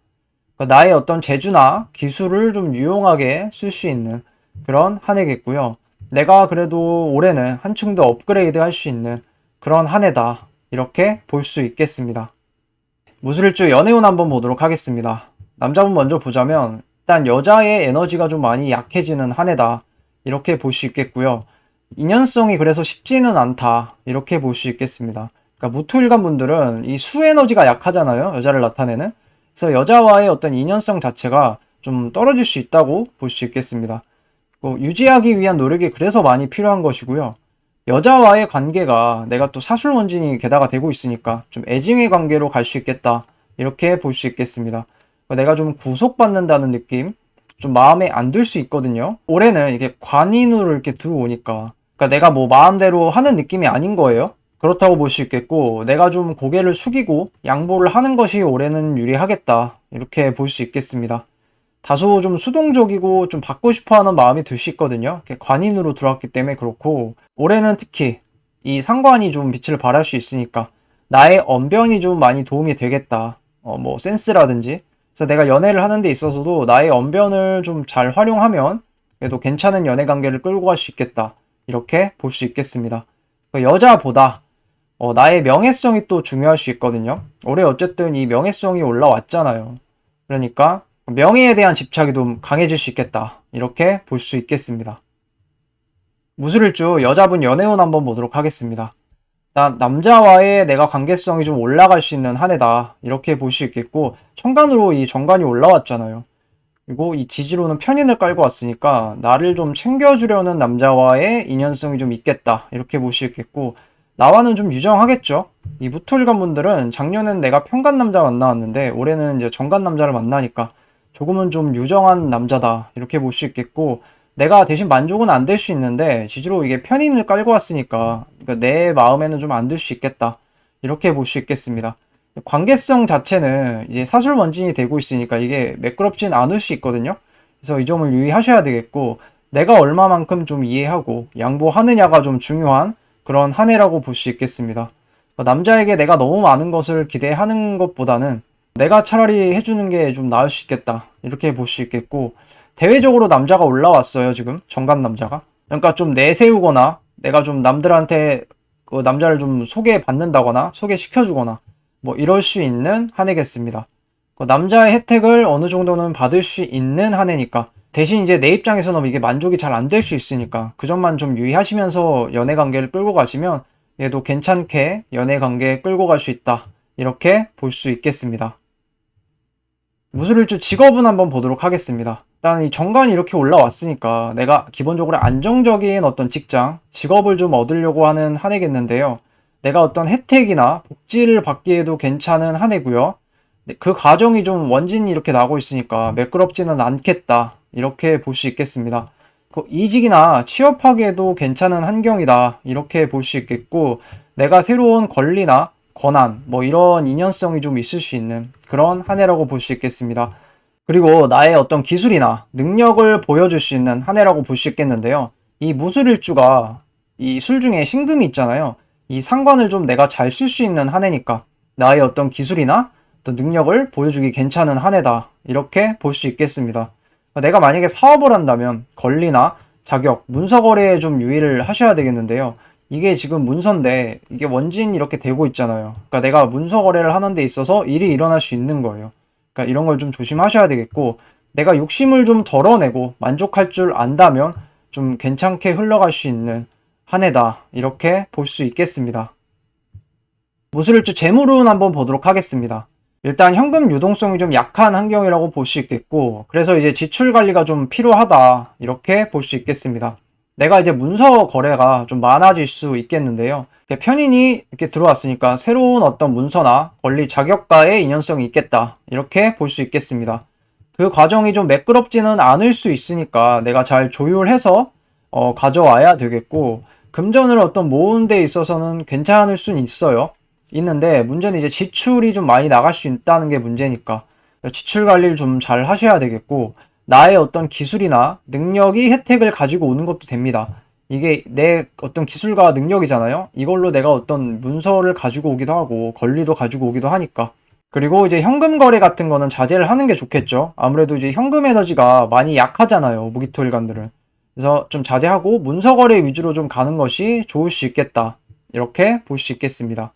나의 어떤 재주나 기술을 좀 유용하게 쓸 수 있는 그런 한 해겠고요. 내가 그래도 올해는 한층 더 업그레이드 할 수 있는 그런 한 해다. 이렇게 볼 수 있겠습니다. 무술일주 연애운 한번 보도록 하겠습니다. 남자분 먼저 보자면 일단 여자의 에너지가 좀 많이 약해지는 한 해다. 이렇게 볼 수 있겠고요. 인연성이 그래서 쉽지는 않다. 이렇게 볼 수 있겠습니다. 그러니까 무토일간 분들은 이 수 에너지가 약하잖아요. 여자를 나타내는. 그래서 여자와의 어떤 인연성 자체가 좀 떨어질 수 있다고 볼 수 있겠습니다. 유지하기 위한 노력이 그래서 많이 필요한 것이고요. 여자와의 관계가 내가 또 사술원진이 게다가 되고 있으니까 좀 애증의 관계로 갈 수 있겠다. 이렇게 볼 수 있겠습니다. 내가 좀 구속받는다는 느낌, 좀 마음에 안 들 수 있거든요. 올해는 이게 관인으로 이렇게 들어오니까, 그러니까 내가 뭐 마음대로 하는 느낌이 아닌 거예요. 그렇다고 볼 수 있겠고, 내가 좀 고개를 숙이고 양보를 하는 것이 올해는 유리하겠다. 이렇게 볼 수 있겠습니다. 다소 좀 수동적이고 좀 받고 싶어 하는 마음이 들 수 있거든요. 관인으로 들어왔기 때문에 그렇고, 올해는 특히 이 상관이 좀 빛을 발할 수 있으니까 나의 언변이 좀 많이 도움이 되겠다. 뭐 센스라든지. 그래서 내가 연애를 하는 데 있어서도 나의 언변을 좀 잘 활용하면 그래도 괜찮은 연애 관계를 끌고 갈 수 있겠다. 이렇게 볼 수 있겠습니다. 여자보다 나의 명예성이 또 중요할 수 있거든요. 올해 어쨌든 이 명예성이 올라왔잖아요. 그러니까 명예에 대한 집착이 좀 강해질 수 있겠다. 이렇게 볼 수 있겠습니다. 무술일주 여자분 연애운 한번 보도록 하겠습니다. 일단 남자와의 내가 관계성이 좀 올라갈 수 있는 한 해다. 이렇게 볼 수 있겠고, 천간으로 이 정관이 올라왔잖아요. 그리고 이 지지로는 편인을 깔고 왔으니까 나를 좀 챙겨주려는 남자와의 인연성이 좀 있겠다. 이렇게 볼 수 있겠고, 나와는 좀 유정하겠죠. 이 무토일간 분들은 작년엔 내가 편간 남자 만나왔는데 올해는 이제 정간 남자를 만나니까 조금은 좀 유정한 남자다. 이렇게 볼 수 있겠고, 내가 대신 만족은 안 될 수 있는데 지지로 이게 편인을 깔고 왔으니까 그러니까 내 마음에는 좀 안 들 수 있겠다. 이렇게 볼 수 있겠습니다. 관계성 자체는 이제 사술원진이 되고 있으니까 이게 매끄럽진 않을 수 있거든요. 그래서 이 점을 유의하셔야 되겠고, 내가 얼마만큼 좀 이해하고 양보하느냐가 좀 중요한 그런 한 해라고 볼 수 있겠습니다. 남자에게 내가 너무 많은 것을 기대하는 것보다는 내가 차라리 해주는 게 좀 나을 수 있겠다. 이렇게 볼 수 있겠고, 대외적으로 남자가 올라왔어요, 지금. 정관 남자가. 그러니까 좀 내세우거나, 내가 좀 남들한테 그 남자를 좀 소개받는다거나, 소개시켜주거나, 뭐 이럴 수 있는 한 해겠습니다. 남자의 혜택을 어느 정도는 받을 수 있는 한 해니까. 대신 이제 내 입장에서는 이게 만족이 잘 안 될 수 있으니까 그 점만 좀 유의하시면서 연애 관계를 끌고 가시면 얘도 괜찮게 연애 관계에 끌고 갈 수 있다. 이렇게 볼 수 있겠습니다. 무술일주 직업은 한번 보도록 하겠습니다. 일단 이 정관이 이렇게 올라왔으니까 내가 기본적으로 안정적인 어떤 직장, 직업을 좀 얻으려고 하는 한 해겠는데요. 내가 어떤 혜택이나 복지를 받기에도 괜찮은 한 해고요. 그 과정이 좀 원진이 이렇게 나고 있으니까 매끄럽지는 않겠다. 이렇게 볼 수 있겠습니다. 이직이나 취업하기에도 괜찮은 환경이다. 이렇게 볼 수 있겠고, 내가 새로운 권리나 권한, 뭐 이런 인연성이 좀 있을 수 있는 그런 한 해라고 볼 수 있겠습니다. 그리고 나의 어떤 기술이나 능력을 보여줄 수 있는 한 해라고 볼 수 있겠는데요. 이 무술일주가 이 술 중에 신금이 있잖아요. 이 상관을 좀 내가 잘 쓸 수 있는 한 해니까 나의 어떤 기술이나 어떤 능력을 보여주기 괜찮은 한 해다. 이렇게 볼 수 있겠습니다. 내가 만약에 사업을 한다면 권리나 자격, 문서 거래에 좀 유의를 하셔야 되겠는데요. 이게 지금 문서인데 이게 원진 이렇게 되고 있잖아요. 그러니까 내가 문서 거래를 하는 데 있어서 일이 일어날 수 있는 거예요. 그러니까 이런 걸 좀 조심하셔야 되겠고, 내가 욕심을 좀 덜어내고 만족할 줄 안다면 좀 괜찮게 흘러갈 수 있는 한 해다. 이렇게 볼 수 있겠습니다. 무술일주 재물운 한번 보도록 하겠습니다. 일단 현금 유동성이 좀 약한 환경이라고 볼 수 있겠고, 그래서 이제 지출 관리가 좀 필요하다. 이렇게 볼 수 있겠습니다. 내가 이제 문서 거래가 좀 많아질 수 있겠는데요. 편인이 이렇게 들어왔으니까 새로운 어떤 문서나 권리 자격과의 인연성이 있겠다. 이렇게 볼 수 있겠습니다. 그 과정이 좀 매끄럽지는 않을 수 있으니까 내가 잘 조율해서 가져와야 되겠고, 금전을 어떤 모으는 데 있어서는 괜찮을 수는 있어요. 있는데 문제는 이제 지출이 좀 많이 나갈 수 있다는 게 문제니까 지출 관리를 좀 잘 하셔야 되겠고, 나의 어떤 기술이나 능력이 혜택을 가지고 오는 것도 됩니다. 이게 내 어떤 기술과 능력이잖아요. 이걸로 내가 어떤 문서를 가지고 오기도 하고 권리도 가지고 오기도 하니까. 그리고 이제 현금 거래 같은 거는 자제를 하는 게 좋겠죠. 아무래도 이제 현금 에너지가 많이 약하잖아요, 무기토일관들은. 그래서 좀 자제하고 문서 거래 위주로 좀 가는 것이 좋을 수 있겠다. 이렇게 볼 수 있겠습니다.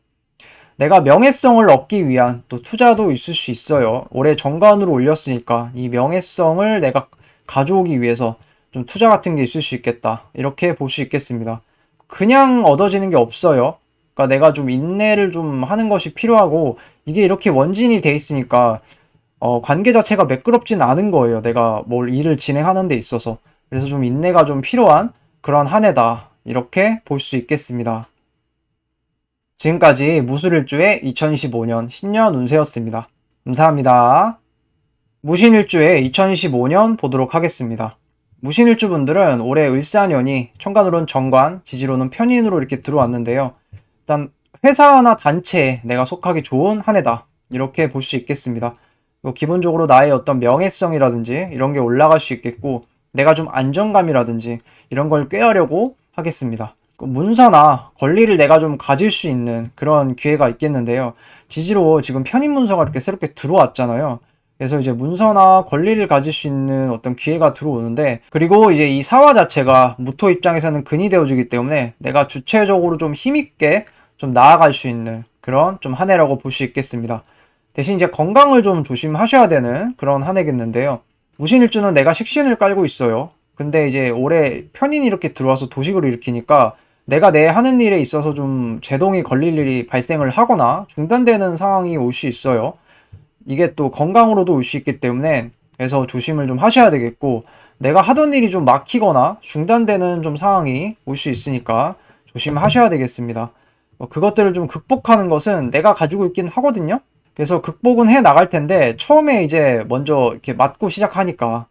내가 명예성을 얻기 위한 또 투자도 있을 수 있어요. 올해 정관으로 올렸으니까 이 명예성을 내가 가져오기 위해서 좀 투자 같은 게 있을 수 있겠다. 이렇게 볼 수 있겠습니다. 그냥 얻어지는 게 없어요. 그러니까 내가 좀 인내를 좀 하는 것이 필요하고, 이게 이렇게 원진이 돼 있으니까 관계 자체가 매끄럽진 않은 거예요. 내가 뭘 일을 진행하는 데 있어서. 그래서 좀 인내가 좀 필요한 그런 한 해다. 이렇게 볼 수 있겠습니다. 지금까지 무술일주의 2025년 신년 운세였습니다. 감사합니다. 무신일주의 2025년 보도록 하겠습니다. 무신일주 분들은 올해 을사년이 천간으로는 정관, 지지로는 편인으로 이렇게 들어왔는데요. 일단 회사나 단체에 내가 속하기 좋은 한 해다. 이렇게 볼 수 있겠습니다. 기본적으로 나의 어떤 명예성이라든지 이런 게 올라갈 수 있겠고, 내가 좀 안정감이라든지 이런 걸 꾀하려고 하겠습니다. 문서나 권리를 내가 좀 가질 수 있는 그런 기회가 있겠는데요. 지지로 지금 편입 문서가 이렇게 새롭게 들어왔잖아요. 그래서 이제 문서나 권리를 가질 수 있는 어떤 기회가 들어오는데, 그리고 이제 이 사화 자체가 무토 입장에서는 근이 되어주기 때문에 내가 주체적으로 좀 힘있게 좀 나아갈 수 있는 그런 좀 한 해라고 볼 수 있겠습니다. 대신 이제 건강을 좀 조심하셔야 되는 그런 한 해겠는데요. 무신일주는 내가 식신을 깔고 있어요. 근데 이제 올해 편인이 이렇게 들어와서 도식을 일으키니까 내가 내 하는 일에 있어서 좀 제동이 걸릴 일이 발생을 하거나 중단되는 상황이 올 수 있어요. 이게 또 건강으로도 올 수 있기 때문에 그래서 조심을 좀 하셔야 되겠고, 내가 하던 일이 좀 막히거나 중단되는 좀 상황이 올 수 있으니까 조심하셔야 되겠습니다. 그것들을 좀 극복하는 것은 내가 가지고 있긴 하거든요. 그래서 극복은 해 나갈 텐데 처음에 이제 먼저 이렇게 맞고 시작하니까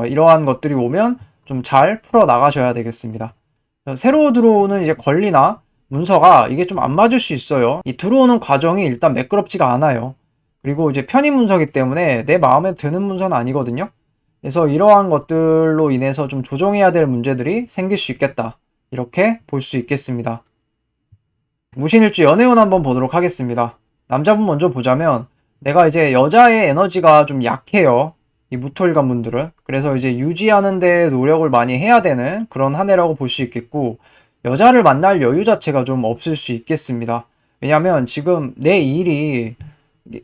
이러한 것들이 오면 좀 잘 풀어 나가셔야 되겠습니다. 새로 들어오는 이제 권리나 문서가 이게 좀 안 맞을 수 있어요. 이 들어오는 과정이 일단 매끄럽지가 않아요. 그리고 이제 편의 문서기 때문에 내 마음에 드는 문서는 아니거든요. 그래서 이러한 것들로 인해서 좀 조정해야 될 문제들이 생길 수 있겠다. 이렇게 볼 수 있겠습니다. 무신일주 연애운 한번 보도록 하겠습니다. 남자분 먼저 보자면 내가 이제 여자의 에너지가 좀 약해요. 이 무토일관 분들은. 그래서 이제 유지하는 데 노력을 많이 해야 되는 그런 한 해라고 볼 수 있겠고, 여자를 만날 여유 자체가 좀 없을 수 있겠습니다. 왜냐면 지금 내 일이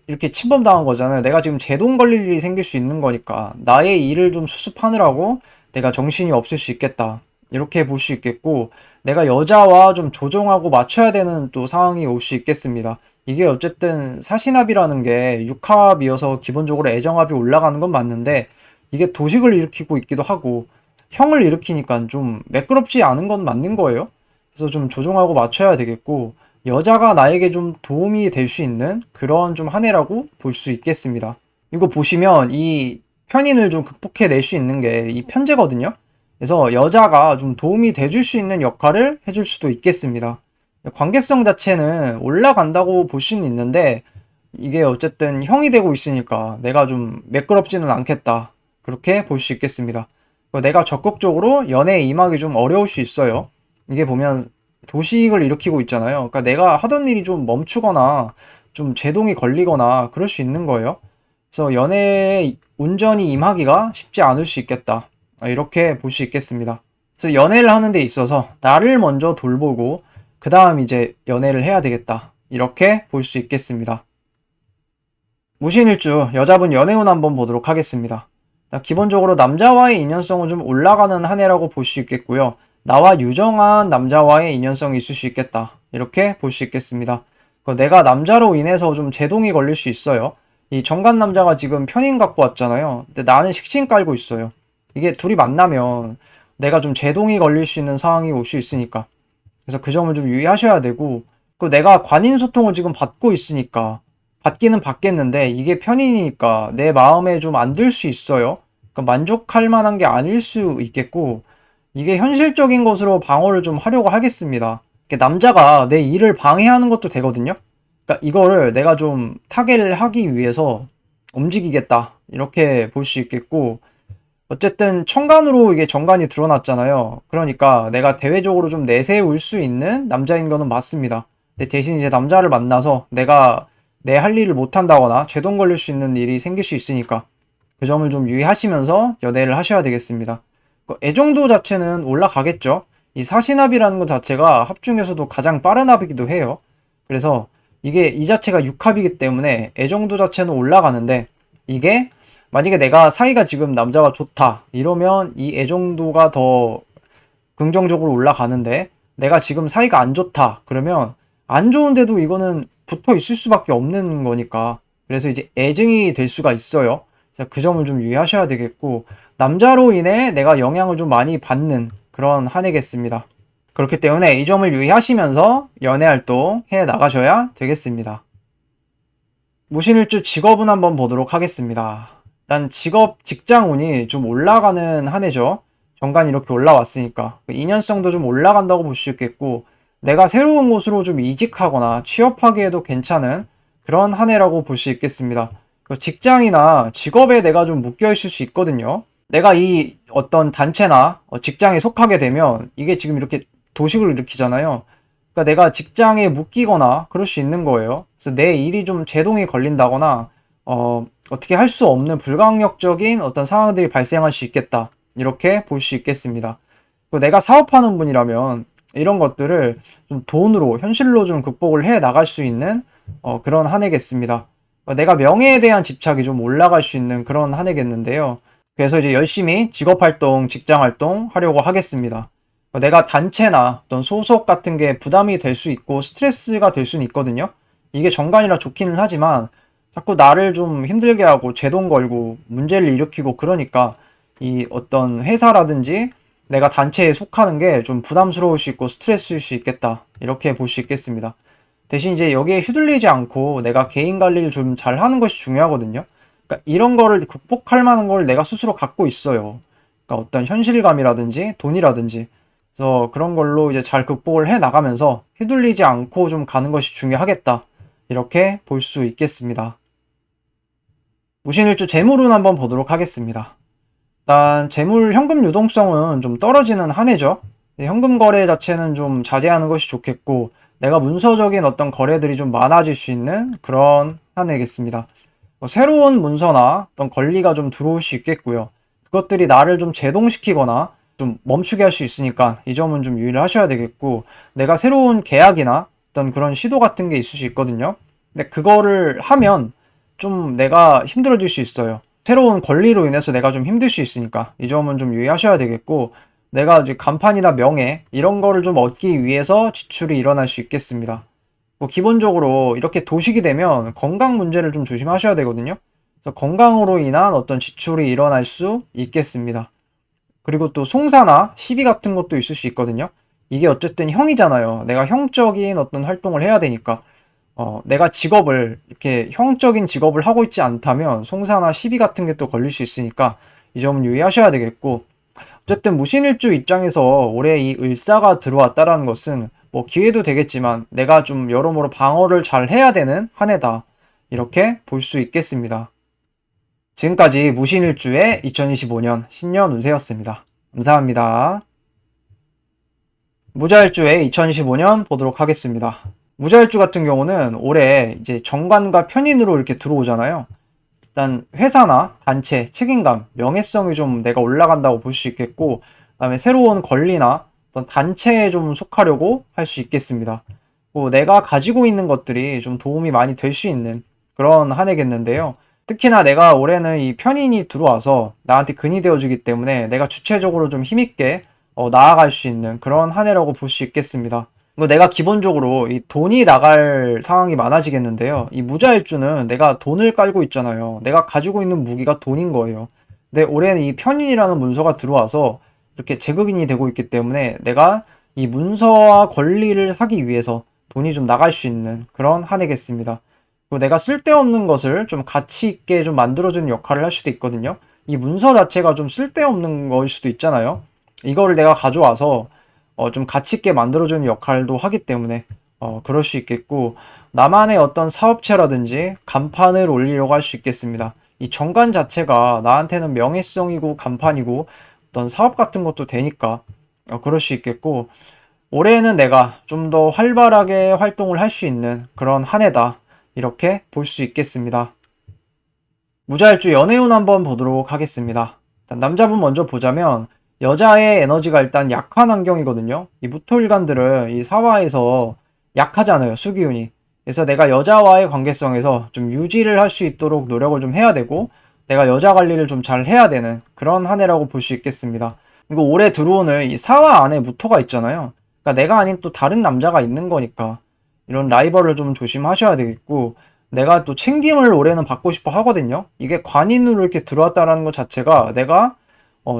이렇게 침범당한 거잖아요. 내가 지금 제동 걸릴 일이 생길 수 있는 거니까 나의 일을 좀 수습하느라고 내가 정신이 없을 수 있겠다. 이렇게 볼 수 있겠고, 내가 여자와 좀 조정하고 맞춰야 되는 또 상황이 올 수 있겠습니다. 이게 어쨌든 사신합이라는 게 육합이어서 기본적으로 애정합이 올라가는 건 맞는데, 이게 도식을 일으키고 있기도 하고 형을 일으키니까 좀 매끄럽지 않은 건 맞는 거예요. 그래서 좀 조정하고 맞춰야 되겠고 여자가 나에게 좀 도움이 될 수 있는 그런 좀 한 해라고 볼 수 있겠습니다. 이거 보시면 이 편인을 좀 극복해낼 수 있는 게 이 편제거든요. 그래서 여자가 좀 도움이 돼줄 수 있는 역할을 해줄 수도 있겠습니다. 관계성 자체는 올라간다고 볼 수는 있는데 이게 어쨌든 형이 되고 있으니까 내가 좀 매끄럽지는 않겠다. 그렇게 볼 수 있겠습니다. 내가 적극적으로 연애에 임하기 좀 어려울 수 있어요. 이게 보면 도식을 일으키고 있잖아요. 그러니까 내가 하던 일이 좀 멈추거나 좀 제동이 걸리거나 그럴 수 있는 거예요. 그래서 연애에 온전히 임하기가 쉽지 않을 수 있겠다. 이렇게 볼 수 있겠습니다. 그래서 연애를 하는 데 있어서 나를 먼저 돌보고 그 다음 이제 연애를 해야 되겠다. 이렇게 볼 수 있겠습니다. 무신일주 여자분 연애운 한번 보도록 하겠습니다. 기본적으로 남자와의 인연성은 좀 올라가는 한 해라고 볼 수 있겠고요. 나와 유정한 남자와의 인연성이 있을 수 있겠다. 이렇게 볼 수 있겠습니다. 내가 남자로 인해서 좀 제동이 걸릴 수 있어요. 이 정관 남자가 지금 편인 갖고 왔잖아요. 근데 나는 식신 깔고 있어요. 이게 둘이 만나면 내가 좀 제동이 걸릴 수 있는 상황이 올 수 있으니까. 그래서 그 점을 좀 유의하셔야 되고, 내가 관인 소통을 지금 받고 있으니까 받기는 받겠는데 이게 편인이니까 내 마음에 좀 안 들 수 있어요. 그러니까 만족할 만한 게 아닐 수 있겠고 이게 현실적인 것으로 방어를 좀 하려고 하겠습니다. 남자가 내 일을 방해하는 것도 되거든요. 그러니까 이거를 내가 좀 타개를 하기 위해서 움직이겠다. 이렇게 볼 수 있겠고 어쨌든 천간으로 이게 정관이 드러났잖아요. 그러니까 내가 대외적으로 좀 내세울 수 있는 남자인 거는 맞습니다. 근데 대신 이제 남자를 만나서 내가 내 할 일을 못한다거나 제동 걸릴 수 있는 일이 생길 수 있으니까 그 점을 좀 유의하시면서 연애를 하셔야 되겠습니다. 애정도 자체는 올라가겠죠. 이 사신합이라는 것 자체가 합 중에서도 가장 빠른 합이기도 해요. 그래서 이게 이 자체가 육합이기 때문에 애정도 자체는 올라가는데 이게 만약에 내가 사이가 지금 남자가 좋다 이러면 이 애정도가 더 긍정적으로 올라가는데 내가 지금 사이가 안 좋다 그러면 안 좋은데도 이거는 붙어 있을 수밖에 없는 거니까 그래서 이제 애증이 될 수가 있어요. 그래서 그 점을 좀 유의하셔야 되겠고 남자로 인해 내가 영향을 좀 많이 받는 그런 한 해겠습니다. 그렇기 때문에 이 점을 유의하시면서 연애 활동 해 나가셔야 되겠습니다. 무신일주 직업은 한번 보도록 하겠습니다. 일단 직장 운이 좀 올라가는 한 해죠. 정관이 이렇게 올라왔으니까 인연성도 좀 올라간다고 볼 수 있겠고 내가 새로운 곳으로 좀 이직하거나 취업하기에도 괜찮은 그런 한 해라고 볼 수 있겠습니다. 직장이나 직업에 내가 좀 묶여 있을 수 있거든요. 내가 이 어떤 단체나 직장에 속하게 되면 이게 지금 이렇게 도식을 일으키잖아요. 그러니까 내가 직장에 묶이거나 그럴 수 있는 거예요. 그래서 내 일이 좀 제동이 걸린다거나 어떻게 할 수 없는 불가항력적인 어떤 상황들이 발생할 수 있겠다. 이렇게 볼 수 있겠습니다. 내가 사업하는 분이라면 이런 것들을 좀 돈으로 현실로 좀 극복을 해 나갈 수 있는 그런 한 해겠습니다. 내가 명예에 대한 집착이 좀 올라갈 수 있는 그런 한 해겠는데요. 그래서 이제 열심히 직업활동, 직장활동 하려고 하겠습니다. 내가 단체나 어떤 소속 같은 게 부담이 될 수 있고 스트레스가 될 수는 있거든요. 이게 정관이라 좋기는 하지만 자꾸 나를 좀 힘들게 하고 제동 걸고 문제를 일으키고 그러니까 이 어떤 회사라든지 내가 단체에 속하는 게 좀 부담스러울 수 있고 스트레스일 수 있겠다. 이렇게 볼 수 있겠습니다. 대신 이제 여기에 휘둘리지 않고 내가 개인 관리를 좀 잘 하는 것이 중요하거든요. 그러니까 이런 거를 극복할 만한 걸 내가 스스로 갖고 있어요. 그러니까 어떤 현실감이라든지 돈이라든지. 그래서 그런 걸로 이제 잘 극복을 해 나가면서 휘둘리지 않고 좀 가는 것이 중요하겠다. 이렇게 볼 수 있겠습니다. 무신일주 재물운 한번 보도록 하겠습니다. 일단 재물 현금 유동성은 좀 떨어지는 한 해죠. 현금 거래 자체는 좀 자제하는 것이 좋겠고 내가 문서적인 어떤 거래들이 좀 많아질 수 있는 그런 한 해겠습니다. 새로운 문서나 어떤 권리가 좀 들어올 수 있겠고요. 그것들이 나를 좀 제동시키거나 좀 멈추게 할 수 있으니까 이 점은 좀 유의를 하셔야 되겠고 내가 새로운 계약이나 어떤 그런 시도 같은 게 있을 수 있거든요. 근데 그거를 하면 좀 내가 힘들어질 수 있어요. 새로운 권리로 인해서 내가 좀 힘들 수 있으니까 이 점은 좀 유의하셔야 되겠고 내가 이제 간판이나 명예 이런 거를 좀 얻기 위해서 지출이 일어날 수 있겠습니다. 기본적으로 이렇게 도식이 되면 건강 문제를 좀 조심하셔야 되거든요. 그래서 건강으로 인한 어떤 지출이 일어날 수 있겠습니다. 그리고 또 송사나 시비 같은 것도 있을 수 있거든요. 이게 어쨌든 형이잖아요. 내가 형적인 어떤 활동을 해야 되니까. 내가 직업을, 이렇게 형적인 직업을 하고 있지 않다면 송사나 시비 같은 게 또 걸릴 수 있으니까 이 점은 유의하셔야 되겠고, 어쨌든 무신일주 입장에서 올해 이 을사가 들어왔다라는 것은 뭐 기회도 되겠지만 내가 좀 여러모로 방어를 잘 해야 되는 한 해다. 이렇게 볼 수 있겠습니다. 지금까지 무신일주의 2025년 신년 운세였습니다. 감사합니다. 무자일주의 2025년 보도록 하겠습니다. 무자일주 같은 경우는 올해 이제 정관과 편인으로 이렇게 들어오잖아요. 일단 회사나 단체, 책임감, 명예성이 좀 내가 올라간다고 볼 수 있겠고, 그다음에 새로운 권리나 어떤 단체에 좀 속하려고 할 수 있겠습니다. 내가 가지고 있는 것들이 좀 도움이 많이 될 수 있는 그런 한 해겠는데요. 특히나 내가 올해는 이 편인이 들어와서 나한테 근이 되어주기 때문에 내가 주체적으로 좀 힘있게 나아갈 수 있는 그런 한 해라고 볼 수 있겠습니다. 내가 기본적으로 이 돈이 나갈 상황이 많아지겠는데요. 이 무자일주는 내가 돈을 깔고 있잖아요. 내가 가지고 있는 무기가 돈인 거예요. 근데 올해는 이 편인이라는 문서가 들어와서 이렇게 제극인이 되고 있기 때문에 내가 이 문서와 권리를 사기 위해서 돈이 좀 나갈 수 있는 그런 한 해겠습니다. 그리고 내가 쓸데없는 것을 좀 가치 있게 좀 만들어주는 역할을 할 수도 있거든요. 이 문서 자체가 좀 쓸데없는 거일 수도 있잖아요. 이거를 내가 가져와서 좀 가치 있게 만들어주는 역할도 하기 때문에 그럴 수 있겠고, 나만의 어떤 사업체라든지 간판을 올리려고 할 수 있겠습니다. 이 정관 자체가 나한테는 명예성이고 간판이고 어떤 사업 같은 것도 되니까 그럴 수 있겠고, 올해는 내가 좀 더 활발하게 활동을 할 수 있는 그런 한 해다. 이렇게 볼 수 있겠습니다. 무자일주 연애운 한번 보도록 하겠습니다. 일단 남자분 먼저 보자면 여자의 에너지가 일단 약한 환경이거든요. 이 무토일간들은 이 사화에서 약하잖아요, 수기운이. 그래서 내가 여자와의 관계성에서 좀 유지를 할 수 있도록 노력을 좀 해야 되고, 내가 여자 관리를 좀 잘 해야 되는 그런 한 해라고 볼 수 있겠습니다. 그리고 올해 들어오는 이 사화 안에 무토가 있잖아요. 그러니까 내가 아닌 또 다른 남자가 있는 거니까 이런 라이벌을 좀 조심하셔야 되겠고, 내가 또 챙김을 올해는 받고 싶어 하거든요. 이게 관인으로 이렇게 들어왔다라는 것 자체가 내가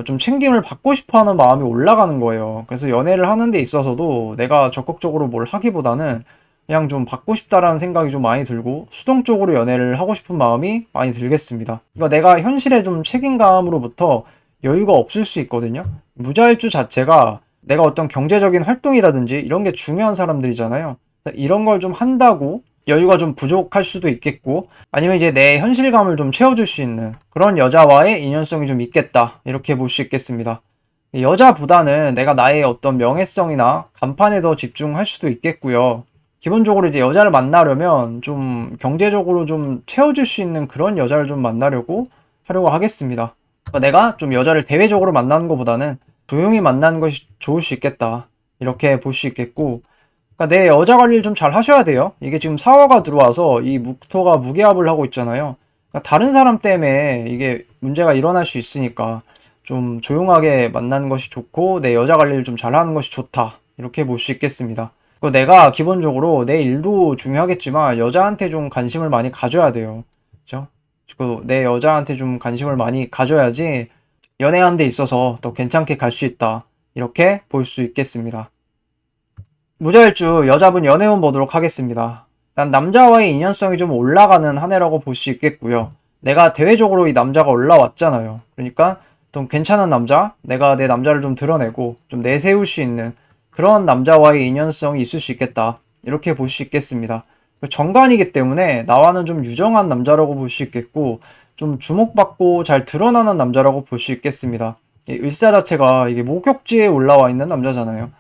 좀 챙김을 받고 싶어 하는 마음이 올라가는 거예요. 그래서 연애를 하는 데 있어서도 내가 적극적으로 뭘 하기보다는 그냥 좀 받고 싶다라는 생각이 좀 많이 들고 수동적으로 연애를 하고 싶은 마음이 많이 들겠습니다. 그러니까 내가 현실에 좀 책임감으로부터 여유가 없을 수 있거든요. 무자일주 자체가 내가 어떤 경제적인 활동이라든지 이런 게 중요한 사람들이잖아요. 그래서 이런 걸 좀 한다고 여유가 좀 부족할 수도 있겠고, 아니면 이제 내 현실감을 좀 채워줄 수 있는 그런 여자와의 인연성이 좀 있겠다. 이렇게 볼 수 있겠습니다. 여자보다는 내가 나의 어떤 명예성이나 간판에 더 집중할 수도 있겠고요. 기본적으로 이제 여자를 만나려면 좀 경제적으로 좀 채워줄 수 있는 그런 여자를 좀 만나려고 하려고 하겠습니다. 내가 좀 여자를 대외적으로 만나는 것보다는 조용히 만나는 것이 좋을 수 있겠다. 이렇게 볼 수 있겠고, 그러니까 내 여자 관리를 좀 잘 하셔야 돼요. 이게 지금 사화가 들어와서 이 묵토가 무게합을 하고 있잖아요. 그러니까 다른 사람 때문에 이게 문제가 일어날 수 있으니까 좀 조용하게 만나는 것이 좋고 내 여자 관리를 좀 잘하는 것이 좋다. 이렇게 볼 수 있겠습니다. 내가 기본적으로 내 일도 중요하겠지만 여자한테 좀 관심을 많이 가져야 돼요. 그죠? 내 여자한테 좀 관심을 많이 가져야지 연애하는 데 있어서 더 괜찮게 갈 수 있다. 이렇게 볼 수 있겠습니다. 무자일주 여자분 연애운 보도록 하겠습니다. 일단 남자와의 인연성이 좀 올라가는 한 해라고 볼 수 있겠고요. 내가 대외적으로 이 남자가 올라왔잖아요. 그러니까 좀 괜찮은 남자, 내가 내 남자를 좀 드러내고 좀 내세울 수 있는 그런 남자와의 인연성이 있을 수 있겠다. 이렇게 볼 수 있겠습니다. 정관이기 때문에 나와는 좀 유정한 남자라고 볼 수 있겠고, 좀 주목받고 잘 드러나는 남자라고 볼 수 있겠습니다. 일사 자체가 이게 목욕지에 올라와 있는 남자잖아요.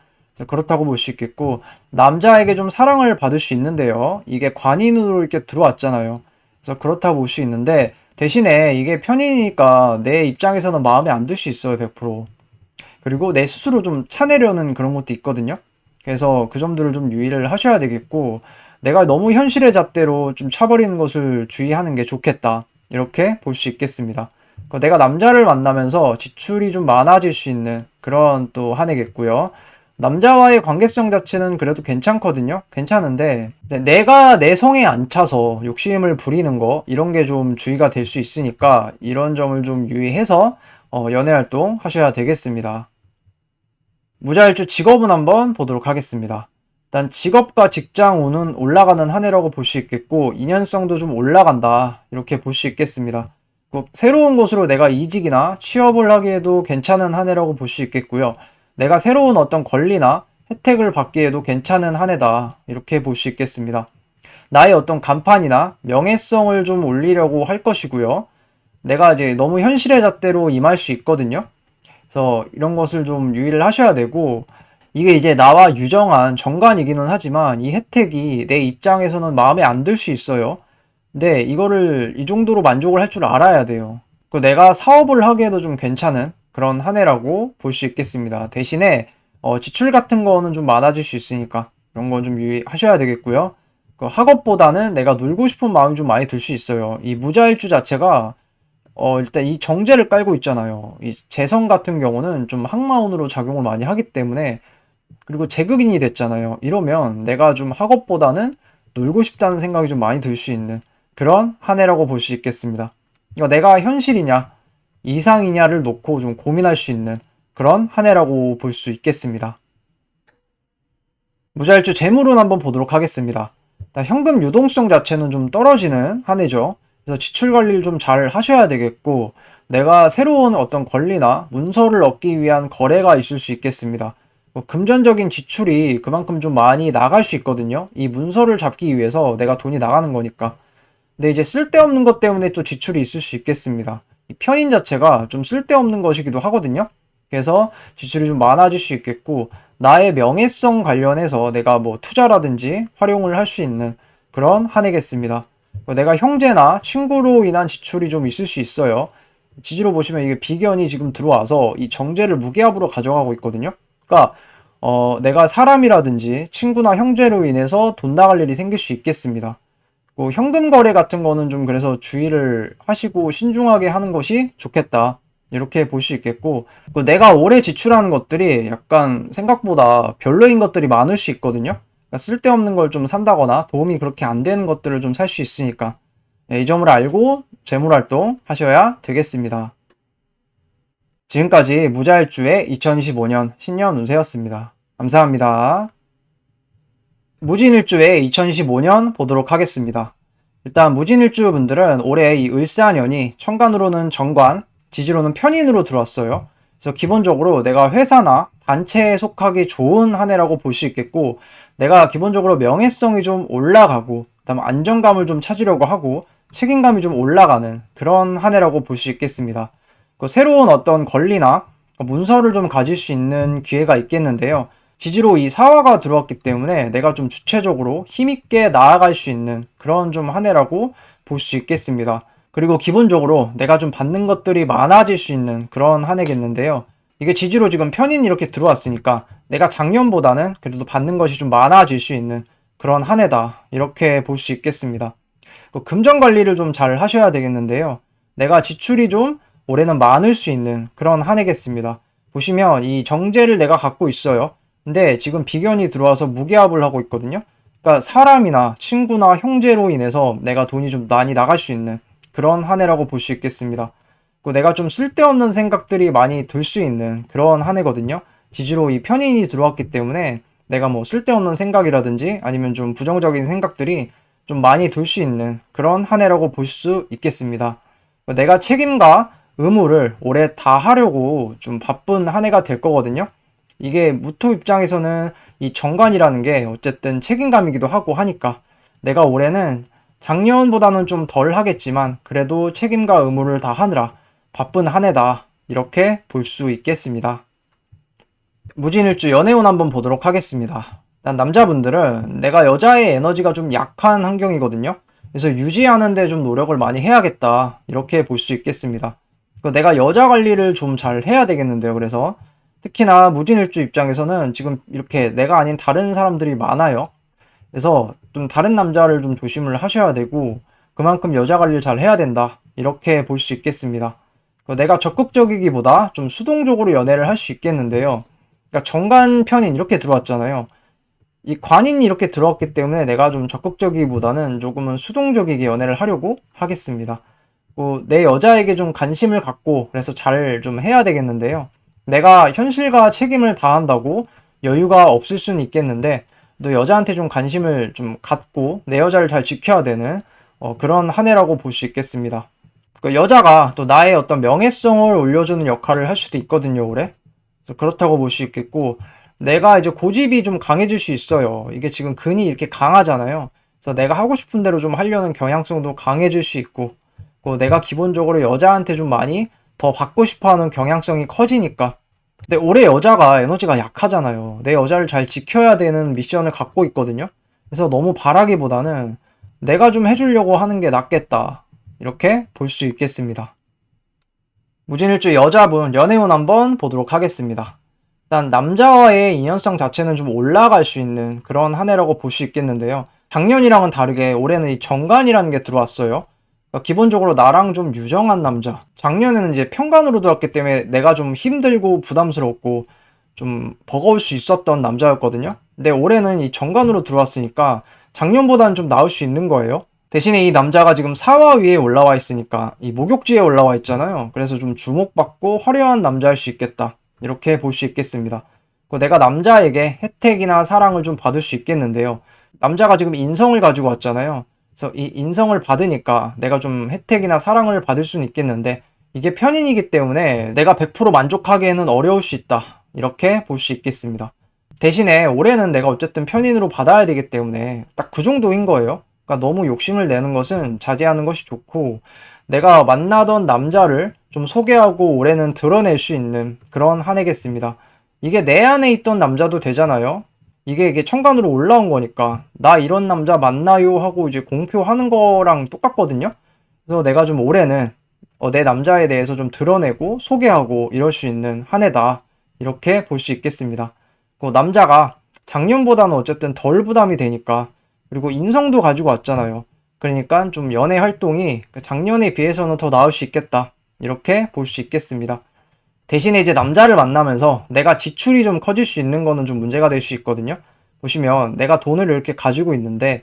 그렇다고 볼 수 있겠고, 남자에게 좀 사랑을 받을 수 있는데요. 이게 관인으로 이렇게 들어왔잖아요. 그래서 그렇다고 볼 수 있는데, 대신에 이게 편인이니까 내 입장에서는 마음에 안 들 수 있어요, 100%. 그리고 내 스스로 좀 차내려는 그런 것도 있거든요. 그래서 그 점들을 좀 유의를 하셔야 되겠고, 내가 너무 현실의 잣대로 좀 차버리는 것을 주의하는 게 좋겠다. 이렇게 볼 수 있겠습니다. 내가 남자를 만나면서 지출이 좀 많아질 수 있는 그런 또 한 해겠고요. 남자와의 관계성 자체는 그래도 괜찮거든요. 괜찮은데 내가 내 성에 안 차서 욕심을 부리는 거 이런 게 좀 주의가 될 수 있으니까 이런 점을 좀 유의해서 연애 활동 하셔야 되겠습니다. 무자일주 직업은 한번 보도록 하겠습니다. 일단 직업과 직장 운은 올라가는 한 해라고 볼 수 있겠고 인연성도 좀 올라간다 이렇게 볼 수 있겠습니다. 새로운 곳으로 내가 이직이나 취업을 하기에도 괜찮은 한 해라고 볼 수 있겠고요. 내가 새로운 어떤 권리나 혜택을 받기에도 괜찮은 한 해다 이렇게 볼 수 있겠습니다. 나의 어떤 간판이나 명예성을 좀 올리려고 할 것이고요. 내가 이제 너무 현실의 잣대로 임할 수 있거든요. 그래서 이런 것을 좀 유의를 하셔야 되고 이게 이제 나와 유정한 정관이기는 하지만 이 혜택이 내 입장에서는 마음에 안 들 수 있어요. 근데 이거를 이 정도로 만족을 할 줄 알아야 돼요. 내가 사업을 하기에도 좀 괜찮은 그런 한 해라고 볼 수 있겠습니다. 대신에 지출 같은 거는 좀 많아질 수 있으니까 이런 건 좀 유의하셔야 되겠고요. 학업보다는 내가 놀고 싶은 마음이 좀 많이 들 수 있어요. 이 무자일주 자체가 일단 이 정제를 깔고 있잖아요. 이 재성 같은 경우는 좀 항마운으로 작용을 많이 하기 때문에 그리고 제극인이 됐잖아요. 이러면 내가 좀 학업보다는 놀고 싶다는 생각이 좀 많이 들 수 있는 그런 한 해라고 볼 수 있겠습니다. 그러니까 내가 현실이냐 이상이냐를 놓고 좀 고민할 수 있는 그런 한 해라고 볼 수 있겠습니다. 무자일주 재물운 한번 보도록 하겠습니다. 일단 현금 유동성 자체는 좀 떨어지는 한 해죠. 그래서 지출 관리를 좀 잘 하셔야 되겠고 내가 새로운 어떤 권리나 문서를 얻기 위한 거래가 있을 수 있겠습니다. 금전적인 지출이 그만큼 좀 많이 나갈 수 있거든요. 이 문서를 잡기 위해서 내가 돈이 나가는 거니까. 근데 이제 쓸데없는 것 때문에 또 지출이 있을 수 있겠습니다. 이 편인 자체가 좀 쓸데없는 것이기도 하거든요. 그래서 지출이 좀 많아질 수 있겠고 나의 명예성 관련해서 내가 뭐 투자라든지 활용을 할 수 있는 그런 한 해겠습니다. 내가 형제나 친구로 인한 지출이 좀 있을 수 있어요. 지지로 보시면 이게 비견이 지금 들어와서 이 정제를 무게압으로 가져가고 있거든요. 그러니까 내가 사람이라든지 친구나 형제로 인해서 돈 나갈 일이 생길 수 있겠습니다. 현금 거래 같은 거는 좀 그래서 주의를 하시고 신중하게 하는 것이 좋겠다. 이렇게 볼 수 있겠고 내가 올해 지출하는 것들이 약간 생각보다 별로인 것들이 많을 수 있거든요. 그러니까 쓸데없는 걸 좀 산다거나 도움이 그렇게 안 되는 것들을 좀 살 수 있으니까 이 점을 알고 재물활동 하셔야 되겠습니다. 지금까지 무자일주의 2025년 신년 운세였습니다. 감사합니다. 무진일주의 2025년 보도록 하겠습니다. 일단 무진일주 분들은 올해 이 을사년이 천간으로는 정관, 지지로는 편인으로 들어왔어요. 그래서 기본적으로 내가 회사나 단체에 속하기 좋은 한 해라고 볼 수 있겠고 내가 기본적으로 명예성이 좀 올라가고 그다음 안정감을 좀 찾으려고 하고 책임감이 좀 올라가는 그런 한 해라고 볼 수 있겠습니다. 새로운 어떤 권리나 문서를 좀 가질 수 있는 기회가 있겠는데요. 지지로 이 사화가 들어왔기 때문에 내가 좀 주체적으로 힘있게 나아갈 수 있는 그런 좀 한 해라고 볼 수 있겠습니다. 그리고 기본적으로 내가 좀 받는 것들이 많아질 수 있는 그런 한 해겠는데요. 이게 지지로 지금 편인이 이렇게 들어왔으니까 내가 작년보다는 그래도 받는 것이 좀 많아질 수 있는 그런 한 해다. 이렇게 볼 수 있겠습니다. 금전 관리를 좀 잘 하셔야 되겠는데요. 내가 지출이 좀 올해는 많을 수 있는 그런 한 해겠습니다. 보시면 이 정제를 내가 갖고 있어요. 근데 지금 비견이 들어와서 무게압을 하고 있거든요. 그러니까 사람이나 친구나 형제로 인해서 내가 돈이 좀 많이 나갈 수 있는 그런 한 해라고 볼 수 있겠습니다. 내가 좀 쓸데없는 생각들이 많이 들 수 있는 그런 한 해거든요. 지지로 이 편인이 들어왔기 때문에 내가 뭐 쓸데없는 생각이라든지 아니면 좀 부정적인 생각들이 좀 많이 들 수 있는 그런 한 해라고 볼 수 있겠습니다. 내가 책임과 의무를 올해 다 하려고 좀 바쁜 한 해가 될 거거든요. 이게 무토 입장에서는 이 정관이라는 게 어쨌든 책임감이기도 하고 하니까 내가 올해는 작년보다는 좀 덜 하겠지만 그래도 책임과 의무를 다 하느라 바쁜 한 해다 이렇게 볼 수 있겠습니다. 무진일주 연애운 한번 보도록 하겠습니다. 일단 남자분들은 내가 여자의 에너지가 좀 약한 환경이거든요. 그래서 유지하는데 좀 노력을 많이 해야겠다 이렇게 볼 수 있겠습니다. 내가 여자 관리를 좀 잘 해야 되겠는데요. 그래서 특히나 무진일주 입장에서는 지금 이렇게 내가 아닌 다른 사람들이 많아요. 그래서 좀 다른 남자를 좀 조심을 하셔야 되고 그만큼 여자 관리를 잘 해야 된다 이렇게 볼 수 있겠습니다. 내가 적극적이기보다 좀 수동적으로 연애를 할 수 있겠는데요. 그러니까 정관 편인 이렇게 들어왔잖아요. 이 관인이 이렇게 들어왔기 때문에 내가 좀 적극적이기보다는 조금은 수동적이게 연애를 하려고 하겠습니다. 내 여자에게 좀 관심을 갖고 그래서 잘 좀 해야 되겠는데요. 내가 현실과 책임을 다한다고 여유가 없을 수는 있겠는데 또 여자한테 좀 관심을 좀 갖고 내 여자를 잘 지켜야 되는 그런 한 해라고 볼 수 있겠습니다. 여자가 또 나의 어떤 명예성을 올려주는 역할을 할 수도 있거든요, 올해. 그렇다고 볼 수 있겠고, 내가 이제 고집이 좀 강해질 수 있어요. 이게 지금 근이 이렇게 강하잖아요. 그래서 내가 하고 싶은 대로 좀 하려는 경향성도 강해질 수 있고, 내가 기본적으로 여자한테 좀 많이 더 받고 싶어 하는 경향성이 커지니까. 근데 올해 여자가 에너지가 약하잖아요. 내 여자를 잘 지켜야 되는 미션을 갖고 있거든요. 그래서 너무 바라기보다는 내가 좀 해주려고 하는 게 낫겠다. 이렇게 볼 수 있겠습니다. 무진일주 여자분 연애운 한번 보도록 하겠습니다. 일단 남자와의 인연성 자체는 좀 올라갈 수 있는 그런 한 해라고 볼 수 있겠는데요. 작년이랑은 다르게 올해는 이 정관이라는 게 들어왔어요. 그러니까 기본적으로 나랑 좀 유정한 남자. 작년에는 이제 평관으로 들어왔기 때문에 내가 좀 힘들고 부담스럽고 좀 버거울 수 있었던 남자였거든요. 근데 올해는 이 정관으로 들어왔으니까 작년보다는 좀 나을 수 있는 거예요. 대신에 이 남자가 지금 사화 위에 올라와 있으니까 이 목욕지에 올라와 있잖아요. 그래서 좀 주목받고 화려한 남자일 수 있겠다. 이렇게 볼 수 있겠습니다. 내가 남자에게 혜택이나 사랑을 좀 받을 수 있겠는데요. 남자가 지금 인성을 가지고 왔잖아요. 그래서 이 인성을 받으니까 내가 좀 혜택이나 사랑을 받을 수는 있겠는데 이게 편인이기 때문에 내가 100% 만족하기에는 어려울 수 있다. 이렇게 볼 수 있겠습니다. 대신에 올해는 내가 어쨌든 편인으로 받아야 되기 때문에 딱 그 정도인 거예요. 그러니까 너무 욕심을 내는 것은 자제하는 것이 좋고 내가 만나던 남자를 좀 소개하고 올해는 드러낼 수 있는 그런 한 해겠습니다. 이게 내 안에 있던 남자도 되잖아요. 이게 천간으로 올라온 거니까 나 이런 남자 만나요 하고 이제 공표하는 거랑 똑같거든요. 그래서 내가 좀 올해는 내 남자에 대해서 좀 드러내고 소개하고 이럴 수 있는 한 해다. 이렇게 볼 수 있겠습니다. 남자가 작년보다는 어쨌든 덜 부담이 되니까 그리고 인성도 가지고 왔잖아요. 그러니까 좀 연애 활동이 작년에 비해서는 더 나을 수 있겠다. 이렇게 볼 수 있겠습니다. 대신에 이제 남자를 만나면서 내가 지출이 좀 커질 수 있는 거는 좀 문제가 될 수 있거든요. 보시면 내가 돈을 이렇게 가지고 있는데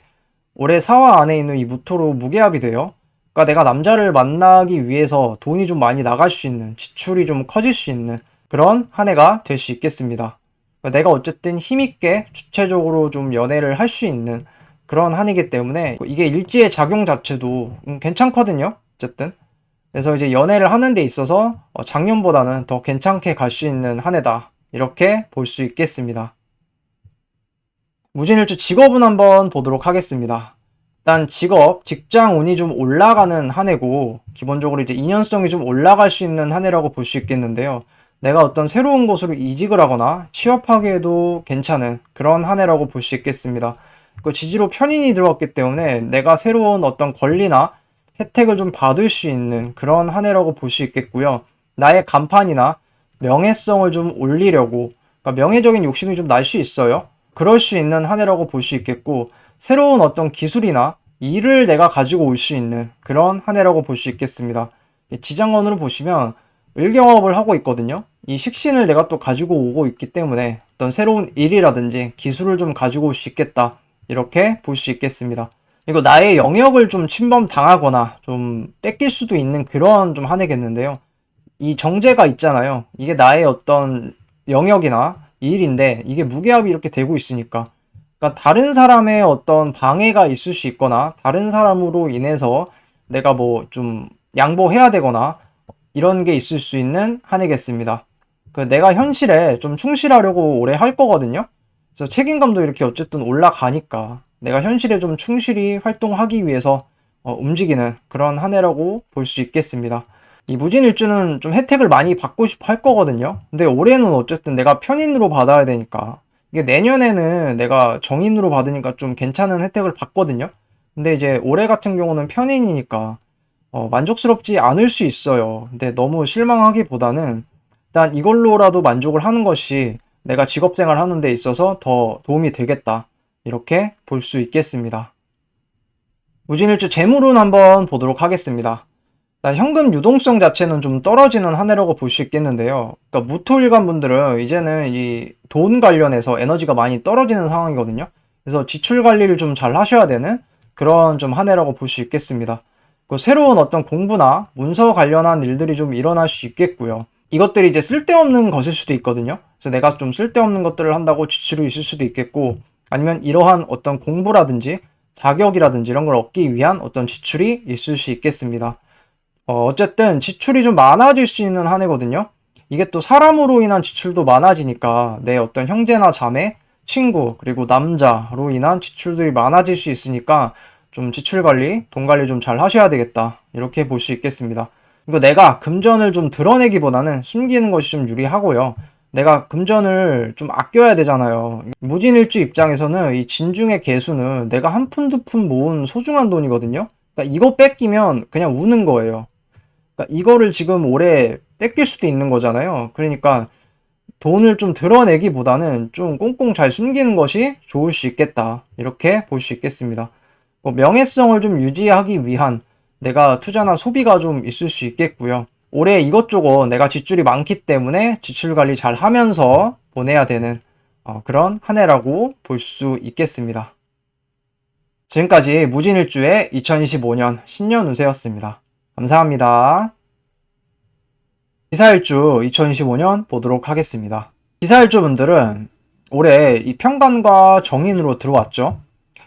올해 사화 안에 있는 이 무토로 무게합이 돼요. 그러니까 내가 남자를 만나기 위해서 돈이 좀 많이 나갈 수 있는, 지출이 좀 커질 수 있는 그런 한 해가 될 수 있겠습니다. 그러니까 내가 어쨌든 힘있게 주체적으로 좀 연애를 할 수 있는 그런 한이기 때문에 이게 일지의 작용 자체도 괜찮거든요. 어쨌든. 그래서 이제 연애를 하는 데 있어서 작년보다는 더 괜찮게 갈 수 있는 한 해다. 이렇게 볼 수 있겠습니다. 무진일주 직업은 한번 보도록 하겠습니다. 일단 직장 운이 좀 올라가는 한 해고 기본적으로 이제 인연성이 좀 올라갈 수 있는 한 해라고 볼 수 있겠는데요. 내가 어떤 새로운 곳으로 이직을 하거나 취업하기에도 괜찮은 그런 한 해라고 볼 수 있겠습니다. 지지로 편인이 들어왔기 때문에 내가 새로운 어떤 권리나 혜택을 좀 받을 수 있는 그런 한 해라고 볼 수 있겠고요. 나의 간판이나 명예성을 좀 올리려고, 그러니까 명예적인 욕심이 좀 날 수 있어요. 그럴 수 있는 한 해라고 볼 수 있겠고, 새로운 어떤 기술이나 일을 내가 가지고 올 수 있는 그런 한 해라고 볼 수 있겠습니다. 지장원으로 보시면 을경업을 하고 있거든요. 이 식신을 내가 또 가지고 오고 있기 때문에 어떤 새로운 일이라든지 기술을 좀 가지고 올 수 있겠다. 이렇게 볼 수 있겠습니다. 그리고 나의 영역을 좀 침범당하거나 좀 뺏길 수도 있는 그런 좀 한 해겠는데요. 이 정제가 있잖아요. 이게 나의 어떤 영역이나 일인데 이게 무게합이 이렇게 되고 있으니까 그러니까 다른 사람의 어떤 방해가 있을 수 있거나 다른 사람으로 인해서 내가 뭐 좀 양보해야 되거나 이런 게 있을 수 있는 한 해겠습니다. 내가 현실에 좀 충실하려고 오래 할 거거든요. 그래서 책임감도 이렇게 어쨌든 올라가니까 내가 현실에 좀 충실히 활동하기 위해서 움직이는 그런 한 해라고 볼 수 있겠습니다. 이 무진일주는 좀 혜택을 많이 받고 싶어 할 거거든요. 근데 올해는 어쨌든 내가 편인으로 받아야 되니까 이게 내년에는 내가 정인으로 받으니까 좀 괜찮은 혜택을 받거든요. 근데 이제 올해 같은 경우는 편인이니까 만족스럽지 않을 수 있어요. 근데 너무 실망하기보다는 일단 이걸로라도 만족을 하는 것이 내가 직업생활 하는 데 있어서 더 도움이 되겠다. 이렇게 볼 수 있겠습니다. 무진일주 재물운 한번 보도록 하겠습니다. 일단 현금 유동성 자체는 좀 떨어지는 한 해라고 볼 수 있겠는데요. 그러니까 무토일관 분들은 이제는 이 돈 관련해서 에너지가 많이 떨어지는 상황이거든요. 그래서 지출 관리를 좀 잘 하셔야 되는 그런 좀 한 해라고 볼 수 있겠습니다. 그 새로운 어떤 공부나 문서 관련한 일들이 좀 일어날 수 있겠고요. 이것들이 이제 쓸데없는 것일 수도 있거든요. 그래서 내가 좀 쓸데없는 것들을 한다고 지출이 있을 수도 있겠고, 아니면 이러한 어떤 공부라든지 자격이라든지 이런 걸 얻기 위한 어떤 지출이 있을 수 있겠습니다. 어쨌든 지출이 좀 많아질 수 있는 한 해거든요. 이게 또 사람으로 인한 지출도 많아지니까 내 어떤 형제나 자매, 친구, 그리고 남자로 인한 지출들이 많아질 수 있으니까 좀 지출 관리, 돈 관리 좀 잘 하셔야 되겠다. 이렇게 볼 수 있겠습니다. 이거 내가 금전을 좀 드러내기보다는 숨기는 것이 좀 유리하고요. 내가 금전을 좀 아껴야 되잖아요. 무진일주 입장에서는 이 진중의 개수는 내가 한 푼 두 푼 모은 소중한 돈이거든요. 그러니까 이거 뺏기면 그냥 우는 거예요. 그러니까 이거를 지금 올해 뺏길 수도 있는 거잖아요. 그러니까 돈을 좀 드러내기보다는 좀 꽁꽁 잘 숨기는 것이 좋을 수 있겠다. 이렇게 볼 수 있겠습니다. 명예성을 좀 유지하기 위한 내가 투자나 소비가 좀 있을 수 있겠고요. 올해 이것저것 내가 지출이 많기 때문에 지출 관리 잘 하면서 보내야 되는 그런 한 해라고 볼 수 있겠습니다. 지금까지 무진일주의 2025년 신년 운세였습니다. 감사합니다. 기사일주 2025년 보도록 하겠습니다. 기사일주 분들은 올해 이 평관과 정인으로 들어왔죠.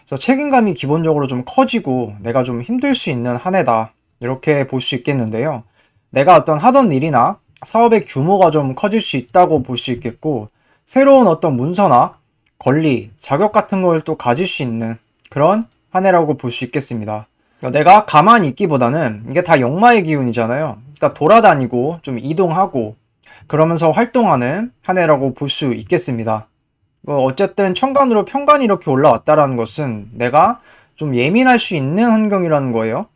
그래서 책임감이 기본적으로 좀 커지고 내가 좀 힘들 수 있는 한 해다. 이렇게 볼 수 있겠는데요. 내가 어떤 하던 일이나 사업의 규모가 좀 커질 수 있다고 볼 수 있겠고, 새로운 어떤 문서나 권리, 자격 같은 걸 또 가질 수 있는 그런 한 해라고 볼 수 있겠습니다. 내가 가만히 있기보다는 이게 다 역마의 기운이잖아요. 그러니까 돌아다니고 좀 이동하고 그러면서 활동하는 한 해라고 볼 수 있겠습니다. 어쨌든 천간으로 평간이 이렇게 올라왔다라는 것은 내가 좀 예민할 수 있는 환경이라는 거예요.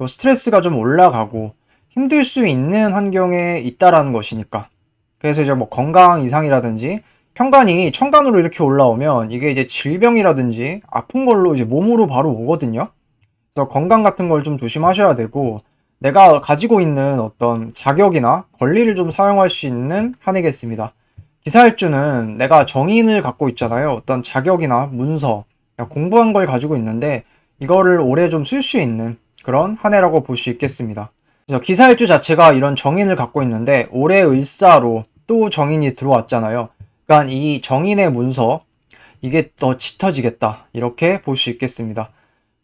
스트레스가 좀 올라가고 힘들 수 있는 환경에 있다라는 것이니까. 그래서 이제 뭐 건강 이상이라든지 평간이 천간으로 이렇게 올라오면 이게 이제 질병이라든지 아픈 걸로 이제 몸으로 바로 오거든요. 그래서 건강 같은 걸 좀 조심하셔야 되고, 내가 가지고 있는 어떤 자격이나 권리를 좀 사용할 수 있는 한 해겠습니다. 기사일주는 내가 정인을 갖고 있잖아요. 어떤 자격이나 문서, 공부한 걸 가지고 있는데 이거를 올해 좀 쓸 수 있는 그런 한 해라고 볼 수 있겠습니다. 그래서 기사일주 자체가 이런 정인을 갖고 있는데 올해 을사로 또 정인이 들어왔잖아요. 그러니까 이 정인의 문서, 이게 더 짙어지겠다. 이렇게 볼 수 있겠습니다.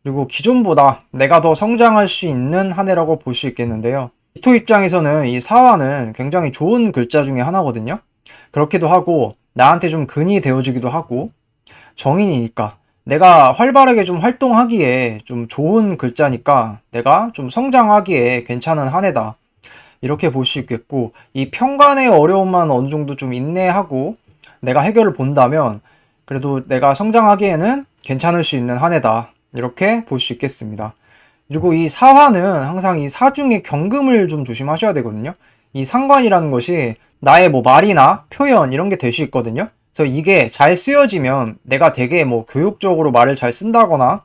그리고 기존보다 내가 더 성장할 수 있는 한 해라고 볼 수 있겠는데요. 기토 입장에서는 이 사화는 굉장히 좋은 글자 중에 하나거든요. 그렇기도 하고 나한테 좀 근이 되어주기도 하고, 정인이니까 내가 활발하게 좀 활동하기에 좀 좋은 글자니까 내가 좀 성장하기에 괜찮은 한 해다. 이렇게 볼 수 있겠고, 이 평간의 어려움만 어느 정도 좀 인내하고 내가 해결을 본다면 그래도 내가 성장하기에는 괜찮을 수 있는 한 해다. 이렇게 볼 수 있겠습니다. 그리고 이 사화는 항상 이 사중의 경금을 좀 조심하셔야 되거든요. 이 상관이라는 것이 나의 뭐 말이나 표현 이런 게 될 수 있거든요. 그래서 이게 잘 쓰여지면 내가 되게 뭐 교육적으로 말을 잘 쓴다거나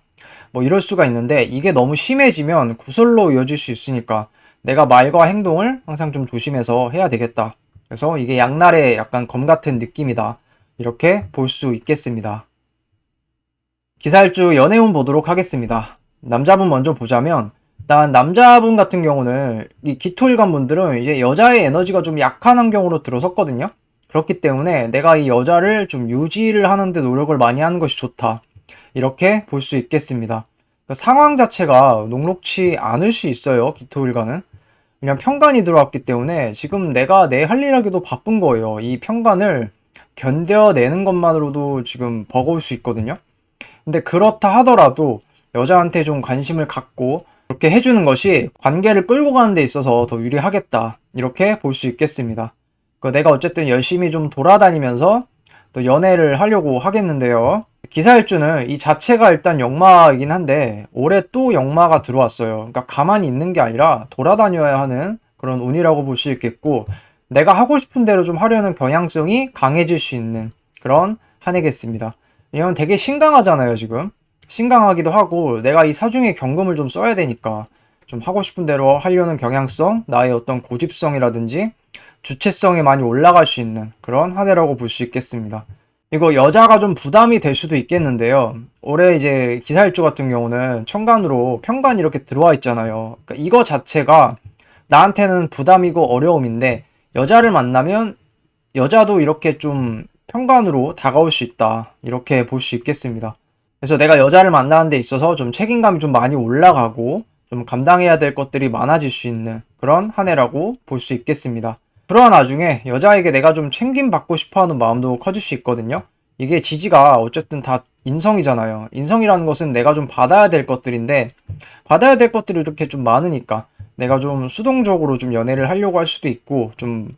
뭐 이럴 수가 있는데, 이게 너무 심해지면 구설로 이어질 수 있으니까 내가 말과 행동을 항상 좀 조심해서 해야 되겠다. 그래서 이게 양날의 약간 검 같은 느낌이다. 이렇게 볼 수 있겠습니다. 기사일주 연애운 보도록 하겠습니다. 남자분 먼저 보자면, 일단 남자분 같은 경우는 이 기토일관 분들은 이제 여자의 에너지가 좀 약한 환경으로 들어섰거든요. 그렇기 때문에 내가 이 여자를 좀 유지를 하는데 노력을 많이 하는 것이 좋다. 이렇게 볼 수 있겠습니다. 그러니까 상황 자체가 녹록치 않을 수 있어요. 기토일관은. 그냥 평간이 들어왔기 때문에 지금 내가 내 할 일 하기도 바쁜 거예요. 이 평간을 견뎌내는 것만으로도 지금 버거울 수 있거든요. 근데 그렇다 하더라도 여자한테 좀 관심을 갖고 그렇게 해주는 것이 관계를 끌고 가는 데 있어서 더 유리하겠다. 이렇게 볼 수 있겠습니다. 내가 어쨌든 열심히 좀 돌아다니면서 또 연애를 하려고 하겠는데요. 기사일주는 이 자체가 일단 역마이긴 한데 올해 또 역마가 들어왔어요. 그러니까 가만히 있는 게 아니라 돌아다녀야 하는 그런 운이라고 볼 수 있겠고, 내가 하고 싶은 대로 좀 하려는 경향성이 강해질 수 있는 그런 한 해겠습니다. 이건 되게 신강하잖아요, 지금. 신강하기도 하고 내가 이 사중에 경금을 좀 써야 되니까 좀 하고 싶은 대로 하려는 경향성, 나의 어떤 고집성이라든지 주체성이 많이 올라갈 수 있는 그런 한 해라고 볼 수 있겠습니다. 이거 여자가 좀 부담이 될 수도 있겠는데요. 올해 이제 기사일주 같은 경우는 천간으로 편간이 이렇게 들어와 있잖아요. 그러니까 이거 자체가 나한테는 부담이고 어려움인데 여자를 만나면 여자도 이렇게 좀 편간으로 다가올 수 있다. 이렇게 볼 수 있겠습니다. 그래서 내가 여자를 만나는 데 있어서 좀 책임감이 좀 많이 올라가고 좀 감당해야 될 것들이 많아질 수 있는 그런 한 해라고 볼 수 있겠습니다. 그러나 나중에 여자에게 내가 좀 챙김받고 싶어 하는 마음도 커질 수 있거든요. 이게 지지가 어쨌든 다 인성이잖아요. 인성이라는 것은 내가 좀 받아야 될 것들인데 받아야 될 것들이 이렇게 좀 많으니까 내가 좀 수동적으로 좀 연애를 하려고 할 수도 있고 좀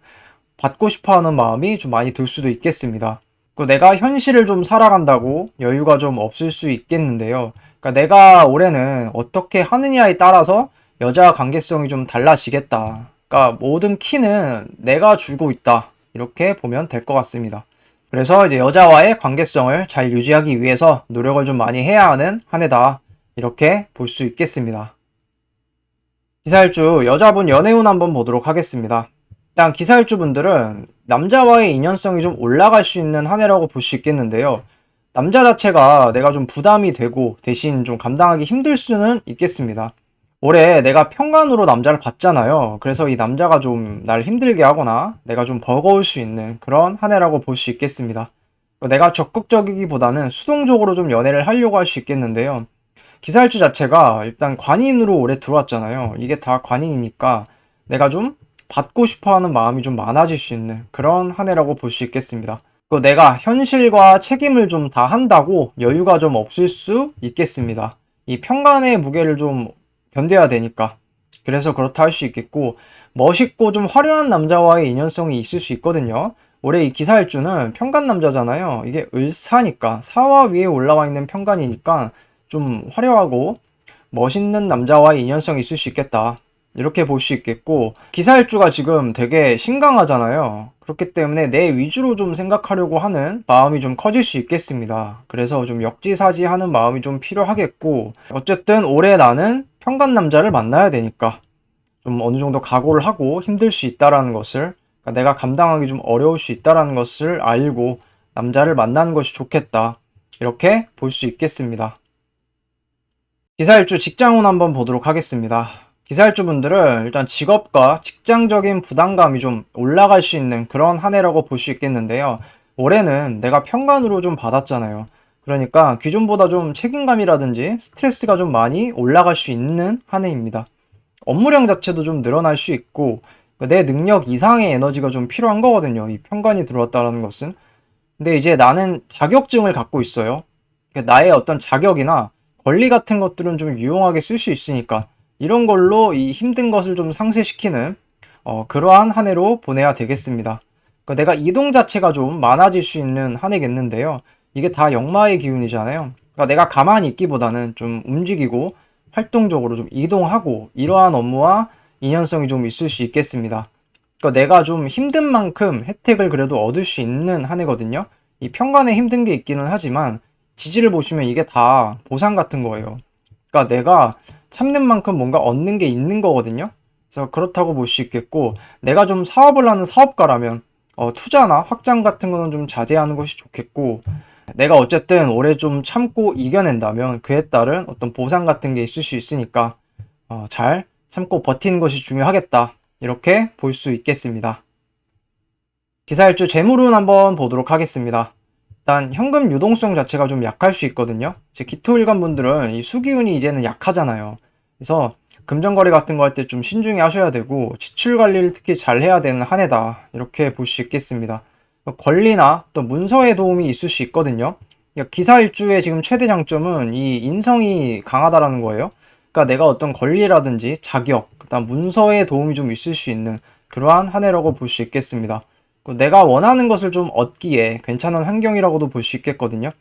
받고 싶어 하는 마음이 좀 많이 들 수도 있겠습니다. 내가 현실을 좀 살아간다고 여유가 좀 없을 수 있겠는데요. 그러니까 내가 올해는 어떻게 하느냐에 따라서 여자 관계성이 좀 달라지겠다. 그러니까 모든 키는 내가 주고 있다. 이렇게 보면 될 것 같습니다. 그래서 이제 여자와의 관계성을 잘 유지하기 위해서 노력을 좀 많이 해야 하는 한 해다. 이렇게 볼 수 있겠습니다. 기사일주 여자분 연애운 한번 보도록 하겠습니다. 일단 기사일주 분들은 남자와의 인연성이 좀 올라갈 수 있는 한 해라고 볼 수 있겠는데요. 남자 자체가 내가 좀 부담이 되고 대신 좀 감당하기 힘들 수는 있겠습니다. 올해 내가 편간으로 남자를 봤잖아요. 그래서 이 남자가 좀 날 힘들게 하거나 내가 좀 버거울 수 있는 그런 한 해라고 볼 수 있겠습니다. 내가 적극적이기보다는 수동적으로 좀 연애를 하려고 할 수 있겠는데요. 기사일주 자체가 일단 관인으로 올해 들어왔잖아요. 이게 다 관인이니까 내가 좀 받고 싶어 하는 마음이 좀 많아질 수 있는 그런 한 해라고 볼 수 있겠습니다. 내가 현실과 책임을 좀 다 한다고 여유가 좀 없을 수 있겠습니다. 이 편간의 무게를 좀 견뎌야 되니까. 그래서 그렇다 할 수 있겠고, 멋있고 좀 화려한 남자와의 인연성이 있을 수 있거든요. 올해 이 기사일주는 편간 남자잖아요. 이게 을사니까, 사화 위에 올라와 있는 편간이니까 좀 화려하고 멋있는 남자와의 인연성이 있을 수 있겠다. 이렇게 볼 수 있겠고, 기사일주가 지금 되게 신강하잖아요. 그렇기 때문에 내 위주로 좀 생각하려고 하는 마음이 좀 커질 수 있겠습니다. 그래서 좀 역지사지하는 마음이 좀 필요하겠고, 어쨌든 올해 나는 편간 남자를 만나야 되니까 좀 어느 정도 각오를 하고 힘들 수 있다라는 것을, 그러니까 내가 감당하기 좀 어려울 수 있다라는 것을 알고 남자를 만나는 것이 좋겠다. 이렇게 볼 수 있겠습니다. 기사일주 직장운 한번 보도록 하겠습니다. 기사일주 분들은 일단 직업과 직장적인 부담감이 좀 올라갈 수 있는 그런 한 해라고 볼 수 있겠는데요. 올해는 내가 편간으로 좀 받았잖아요. 그러니까 기존보다 좀 책임감이라든지 스트레스가 좀 많이 올라갈 수 있는 한 해입니다. 업무량 자체도 좀 늘어날 수 있고 내 능력 이상의 에너지가 좀 필요한 거거든요. 이 편관이 들어왔다는 것은. 근데 이제 나는 자격증을 갖고 있어요. 나의 어떤 자격이나 권리 같은 것들은 좀 유용하게 쓸 수 있으니까 이런 걸로 이 힘든 것을 좀 상쇄시키는 그러한 한 해로 보내야 되겠습니다. 내가 이동 자체가 좀 많아질 수 있는 한 해겠는데요. 이게 다 역마의 기운이잖아요. 그러니까 내가 가만히 있기보다는 좀 움직이고 활동적으로 좀 이동하고 이러한 업무와 인연성이 좀 있을 수 있겠습니다. 내가 좀 힘든 만큼 혜택을 그래도 얻을 수 있는 한 해거든요. 이 편간에 힘든 게 있기는 하지만 지지를 보시면 이게 다 보상 같은 거예요. 그러니까 내가 참는 만큼 뭔가 얻는 게 있는 거거든요. 그래서 그렇다고 볼 수 있겠고, 내가 좀 사업을 하는 사업가라면 투자나 확장 같은 거는 좀 자제하는 것이 좋겠고, 내가 어쨌든 올해 좀 참고 이겨낸다면 그에 따른 어떤 보상 같은 게 있을 수 있으니까 잘 참고 버티는 것이 중요하겠다. 이렇게 볼 수 있겠습니다. 기사일주 재물운 한번 보도록 하겠습니다. 일단 현금 유동성 자체가 좀 약할 수 있거든요. 기토일관 분들은 이 수기운이 이제는 약하잖아요. 그래서 금전거래 같은 거 할 때 좀 신중히 하셔야 되고 지출 관리를 특히 잘 해야 되는 한 해다. 이렇게 볼 수 있겠습니다. 권리나 또 문서의 도움이 있을 수 있거든요. 기사일주의 지금 최대 장점은 이 인성이 강하다라는 거예요. 그러니까 내가 어떤 권리라든지 자격, 그다음 문서의 도움이 좀 있을 수 있는 그러한 한 해라고 볼 수 있겠습니다. 내가 원하는 것을 좀 얻기에 괜찮은 환경이라고도 볼 수 있겠거든요.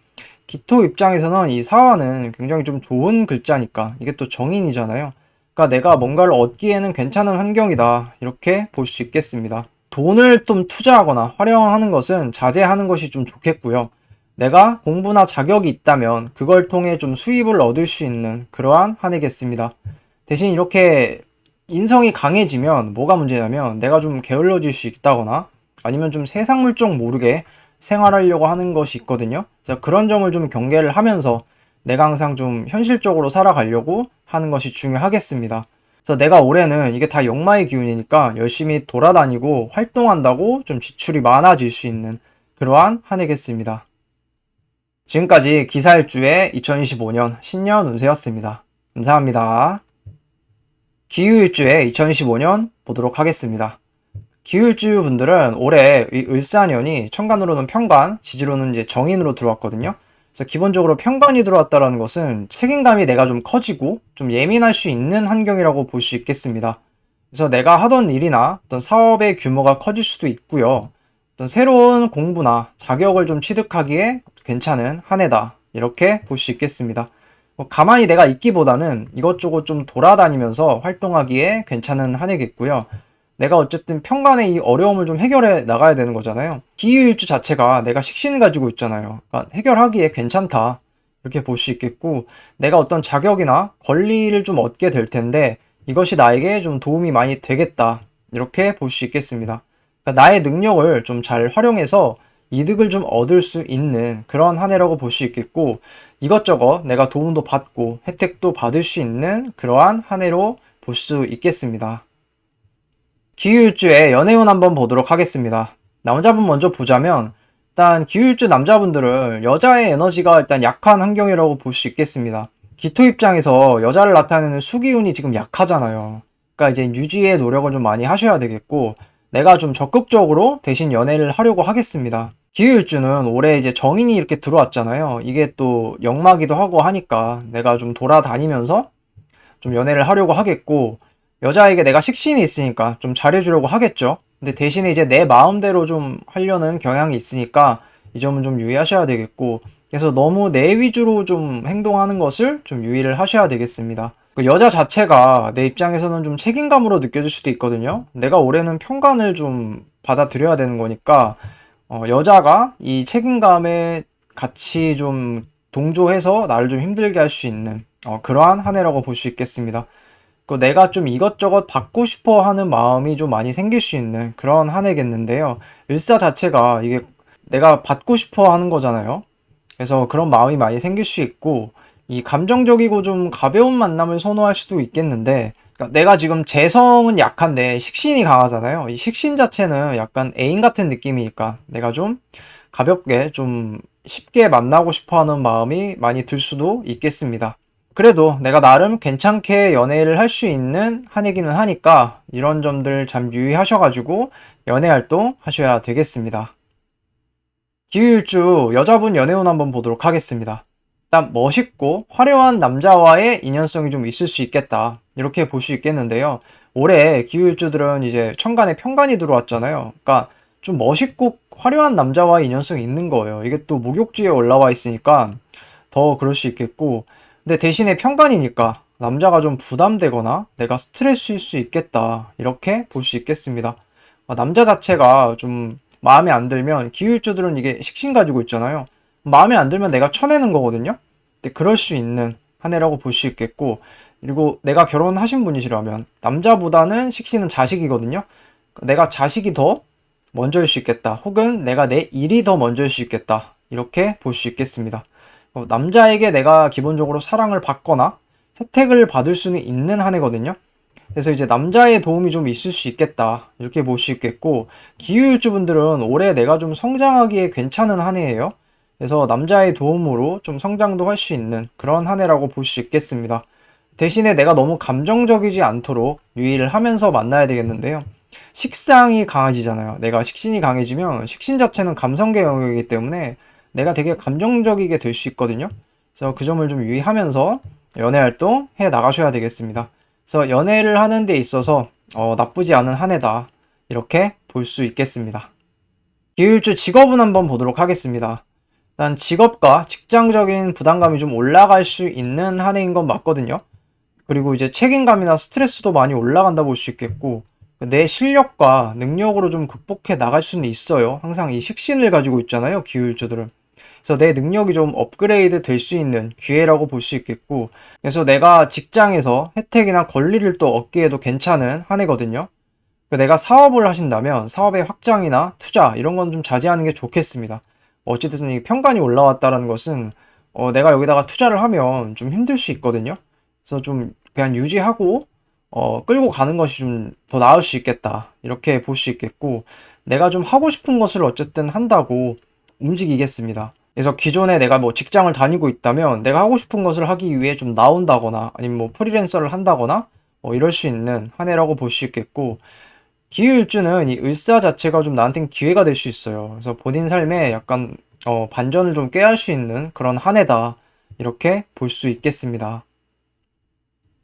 기토 입장에서는 이 사화는 굉장히 좀 좋은 글자니까 이게 또 정인이잖아요. 그러니까 내가 뭔가를 얻기에는 괜찮은 환경이다. 이렇게 볼 수 있겠습니다. 돈을 좀 투자하거나 활용하는 것은 자제하는 것이 좀 좋겠고요. 내가 공부나 자격이 있다면 그걸 통해 좀 수입을 얻을 수 있는 그러한 한 해겠습니다. 대신 이렇게 인성이 강해지면 뭐가 문제냐면 내가 좀 게을러질 수 있다거나 아니면 좀 세상 물정 모르게 생활하려고 하는 것이 있거든요. 그래서 그런 점을 좀 경계를 하면서 내가 항상 좀 현실적으로 살아가려고 하는 것이 중요하겠습니다. 그래서 내가 올해는 이게 다 역마의 기운이니까 열심히 돌아다니고 활동한다고 좀 지출이 많아질 수 있는 그러한 한 해겠습니다. 지금까지 기사일주의 2025년 신년 운세였습니다. 감사합니다. 기후일주의 2025년 보도록 하겠습니다. 기후일주 분들은 올해 이 을사년이 천간으로는 평관, 지지로는 이제 정인으로 들어왔거든요. 그래서 기본적으로 평관이 들어왔다는 것은 책임감이 내가 좀 커지고 좀 예민할 수 있는 환경이라고 볼 수 있겠습니다. 그래서 내가 하던 일이나 어떤 사업의 규모가 커질 수도 있고요. 어떤 새로운 공부나 자격을 좀 취득하기에 괜찮은 한 해다. 이렇게 볼 수 있겠습니다. 가만히 내가 있기보다는 이것저것 좀 돌아다니면서 활동하기에 괜찮은 한 해겠고요. 내가 어쨌든 평간의 이 어려움을 좀 해결해 나가야 되는 거잖아요. 기후일주 자체가 내가 식신을 가지고 있잖아요. 그러니까 해결하기에 괜찮다. 이렇게 볼 수 있겠고, 내가 어떤 자격이나 권리를 좀 얻게 될 텐데 이것이 나에게 좀 도움이 많이 되겠다. 이렇게 볼 수 있겠습니다. 그러니까 나의 능력을 좀 잘 활용해서 이득을 좀 얻을 수 있는 그런 한 해라고 볼 수 있겠고, 이것저것 내가 도움도 받고 혜택도 받을 수 있는 그러한 한 해로 볼 수 있겠습니다. 기후일주의 연애운 한번 보도록 하겠습니다. 남자분 먼저 보자면 일단 기후일주 남자분들은 여자의 에너지가 일단 약한 환경이라고 볼 수 있겠습니다. 기토 입장에서 여자를 나타내는 수기운이 지금 약하잖아요. 그러니까 이제 유지의 노력을 좀 많이 하셔야 되겠고, 내가 좀 적극적으로 대신 연애를 하려고 하겠습니다. 기후일주는 올해 이제 정인이 이렇게 들어왔잖아요. 이게 또 역마기도 하고 하니까 내가 좀 돌아다니면서 좀 연애를 하려고 하겠고, 여자에게 내가 식신이 있으니까 좀 잘해주려고 하겠죠. 근데 대신에 이제 내 마음대로 좀 하려는 경향이 있으니까 이 점은 좀 유의하셔야 되겠고, 그래서 너무 내 위주로 좀 행동하는 것을 좀 유의를 하셔야 되겠습니다. 그 여자 자체가 내 입장에서는 좀 책임감으로 느껴질 수도 있거든요. 내가 올해는 평간을 좀 받아들여야 되는 거니까 여자가 이 책임감에 같이 좀 동조해서 나를 좀 힘들게 할 수 있는 그러한 한 해라고 볼 수 있겠습니다. 내가 좀 이것저것 받고 싶어 하는 마음이 좀 많이 생길 수 있는 그런 한 해겠는데요. 일사 자체가 이게 내가 받고 싶어 하는 거잖아요. 그래서 그런 마음이 많이 생길 수 있고, 이 감정적이고 좀 가벼운 만남을 선호할 수도 있겠는데, 그러니까 내가 지금 재성은 약한데 식신이 강하잖아요. 이 식신 자체는 약간 애인 같은 느낌이니까 내가 좀 가볍게 좀 쉽게 만나고 싶어 하는 마음이 많이 들 수도 있겠습니다. 그래도 내가 나름 괜찮게 연애를 할 수 있는 한 해기는 하니까 이런 점들 참 유의하셔가지고 연애 활동 하셔야 되겠습니다. 기후일주 여자분 연애운 한번 보도록 하겠습니다. 일단 멋있고 화려한 남자와의 인연성이 좀 있을 수 있겠다. 이렇게 볼 수 있겠는데요. 올해 기후일주들은 이제 천간에 평간이 들어왔잖아요. 그러니까 좀 멋있고 화려한 남자와의 인연성이 있는 거예요. 이게 또 목욕지에 올라와 있으니까 더 그럴 수 있겠고, 근데 대신에 평간이니까 남자가 좀 부담되거나 내가 스트레스일 수 있겠다. 이렇게 볼 수 있겠습니다. 남자 자체가 좀 마음에 안 들면, 기후일주들은 이게 식신 가지고 있잖아요. 마음에 안 들면 내가 쳐내는 거거든요. 근데 그럴 수 있는 한 해라고 볼 수 있겠고, 그리고 내가 결혼하신 분이시라면 남자보다는 식신은 자식이거든요. 내가 자식이 더 먼저일 수 있겠다. 혹은 내가 내 일이 더 먼저일 수 있겠다. 이렇게 볼 수 있겠습니다. 남자에게 내가 기본적으로 사랑을 받거나 혜택을 받을 수는 있는 한 해거든요. 그래서 이제 남자의 도움이 좀 있을 수 있겠다. 이렇게 볼 수 있겠고, 기후일주분들은 올해 내가 좀 성장하기에 괜찮은 한 해예요. 그래서 남자의 도움으로 좀 성장도 할 수 있는 그런 한 해라고 볼 수 있겠습니다. 대신에 내가 너무 감정적이지 않도록 유의를 하면서 만나야 되겠는데요. 식상이 강해지잖아요. 내가 식신이 강해지면 식신 자체는 감성계 영역이기 때문에 내가 되게 감정적이게 될 수 있거든요. 그래서 그 점을 좀 유의하면서 연애 활동 해 나가셔야 되겠습니다. 그래서 연애를 하는 데 있어서 나쁘지 않은 한 해다. 이렇게 볼 수 있겠습니다. 기울주 직업은 한번 보도록 하겠습니다. 일단 직업과 직장적인 부담감이 좀 올라갈 수 있는 한 해인 건 맞거든요. 그리고 이제 책임감이나 스트레스도 많이 올라간다 볼 수 있겠고, 내 실력과 능력으로 좀 극복해 나갈 수는 있어요. 항상 이 식신을 가지고 있잖아요, 기울주들은. 그래서 내 능력이 좀 업그레이드 될 수 있는 기회라고 볼 수 있겠고, 그래서 내가 직장에서 혜택이나 권리를 또 얻기에도 괜찮은 한 해거든요. 내가 사업을 하신다면 사업의 확장이나 투자 이런 건 좀 자제하는 게 좋겠습니다. 어찌됐든 이 평간이 올라왔다는 것은 내가 여기다가 투자를 하면 좀 힘들 수 있거든요. 그래서 좀 그냥 유지하고 끌고 가는 것이 좀 더 나을 수 있겠다. 이렇게 볼 수 있겠고, 내가 좀 하고 싶은 것을 어쨌든 한다고 움직이겠습니다. 그래서 기존에 내가 뭐 직장을 다니고 있다면 내가 하고 싶은 것을 하기 위해 좀 나온다거나 아니면 뭐 프리랜서를 한다거나 이럴 수 있는 한 해라고 볼 수 있겠고, 기후일주는 이 을사 자체가 좀 나한테는 기회가 될 수 있어요. 그래서 본인 삶에 약간 반전을 좀 깨할 수 있는 그런 한 해다. 이렇게 볼 수 있겠습니다.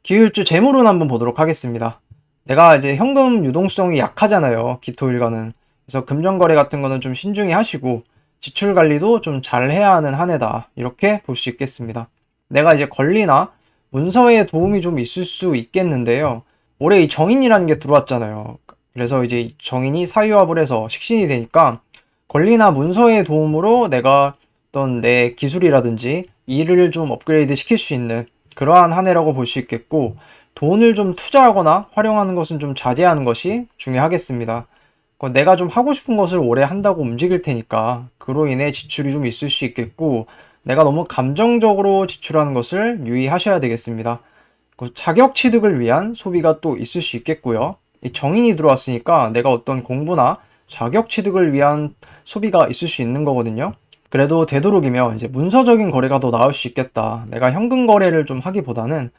기후일주 재물운 한번 보도록 하겠습니다. 내가 이제 현금 유동성이 약하잖아요. 기토일간은. 그래서 금전거래 같은 거는 좀 신중히 하시고 지출 관리도 좀 잘 해야 하는 한 해다. 이렇게 볼 수 있겠습니다. 내가 이제 권리나 문서에 도움이 좀 있을 수 있겠는데요. 올해 이 정인이라는 게 들어왔잖아요. 그래서 이제 이 정인이 사유합을 해서 식신이 되니까 권리나 문서의 도움으로 내가 어떤 내 기술이라든지 일을 좀 업그레이드 시킬 수 있는 그러한 한 해라고 볼 수 있겠고, 돈을 좀 투자하거나 활용하는 것은 좀 자제하는 것이 중요하겠습니다. 내가 좀 하고 싶은 것을 오래 한다고 움직일 테니까 그로 인해 지출이 좀 있을 수 있겠고, 내가 너무 감정적으로 지출하는 것을 유의하셔야 되겠습니다. 자격 취득을 위한 소비가 또 있을 수 있겠고요. 이 정인이 들어왔으니까 내가 어떤 공부나 자격 취득을 위한 소비가 있을 수 있는 거거든요. 그래도 되도록이면 이제 문서적인 거래가 더 나을 수 있겠다. 내가 현금 거래를 좀 하기보다는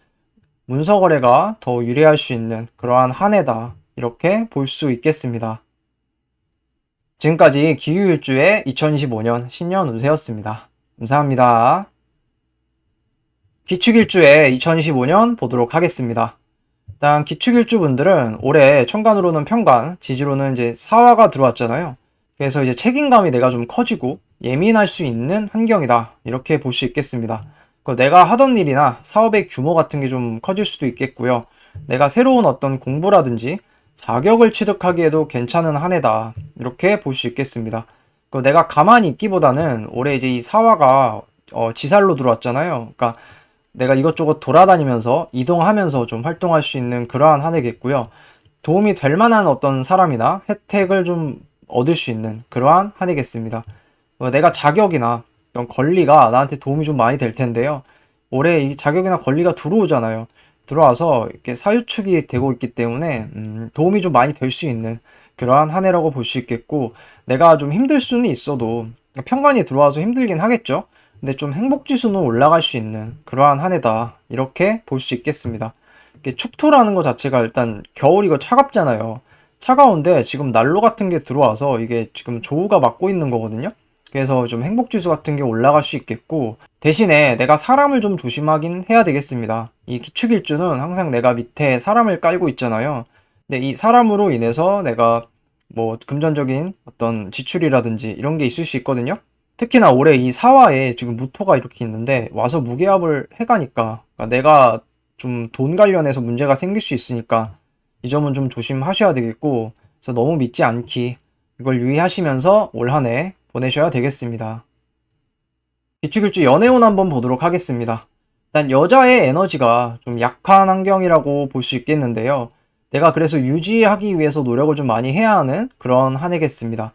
문서 거래가 더 유리할 수 있는 그러한 한 해다. 이렇게 볼 수 있겠습니다. 지금까지 기후일주의 2025년 신년 운세였습니다. 감사합니다. 기축일주의 2025년 보도록 하겠습니다. 일단 기축일주 분들은 올해 천간으로는 평간, 지지로는 이제 사화가 들어왔잖아요. 그래서 이제 책임감이 내가 좀 커지고 예민할 수 있는 환경이다. 이렇게 볼 수 있겠습니다. 내가 하던 일이나 사업의 규모 같은 게 좀 커질 수도 있겠고요. 내가 새로운 어떤 공부라든지 자격을 취득하기에도 괜찮은 한 해다. 이렇게 볼 수 있겠습니다. 내가 가만히 있기보다는 올해 이제 이 사화가 지살로 들어왔잖아요. 그러니까 내가 이것저것 돌아다니면서 이동하면서 좀 활동할 수 있는 그러한 한 해겠고요. 도움이 될 만한 어떤 사람이나 혜택을 좀 얻을 수 있는 그러한 한 해겠습니다. 내가 자격이나 어떤 권리가 나한테 도움이 좀 많이 될 텐데요. 올해 이 자격이나 권리가 들어오잖아요. 들어와서 이렇게 사유축이 되고 있기 때문에 도움이 좀 많이 될 수 있는 그러한 한 해라고 볼 수 있겠고, 내가 좀 힘들 수는 있어도 편관이 들어와서 힘들긴 하겠죠. 근데 좀 행복지수는 올라갈 수 있는 그러한 한 해다. 이렇게 볼 수 있겠습니다. 축토라는 것 자체가 일단 겨울 이거 차갑잖아요. 차가운데 지금 난로 같은 게 들어와서 이게 지금 조우가 맞고 있는 거거든요. 그래서 좀 행복지수 같은 게 올라갈 수 있겠고, 대신에 내가 사람을 좀 조심하긴 해야 되겠습니다. 이 기축일주는 항상 내가 밑에 사람을 깔고 있잖아요. 근데 이 사람으로 인해서 내가 뭐 금전적인 어떤 지출이라든지 이런 게 있을 수 있거든요. 특히나 올해 이 사화에 지금 무토가 이렇게 있는데 와서 무게합을 해가니까, 그러니까 내가 좀 돈 관련해서 문제가 생길 수 있으니까 이 점은 좀 조심하셔야 되겠고, 그래서 너무 믿지 않기 이걸 유의하시면서 올 한 해 보내셔야 되겠습니다. 기축일주 연애운 한번 보도록 하겠습니다. 일단 여자의 에너지가 좀 약한 환경이라고 볼 수 있겠는데요. 내가 그래서 유지하기 위해서 노력을 좀 많이 해야 하는 그런 한 해겠습니다.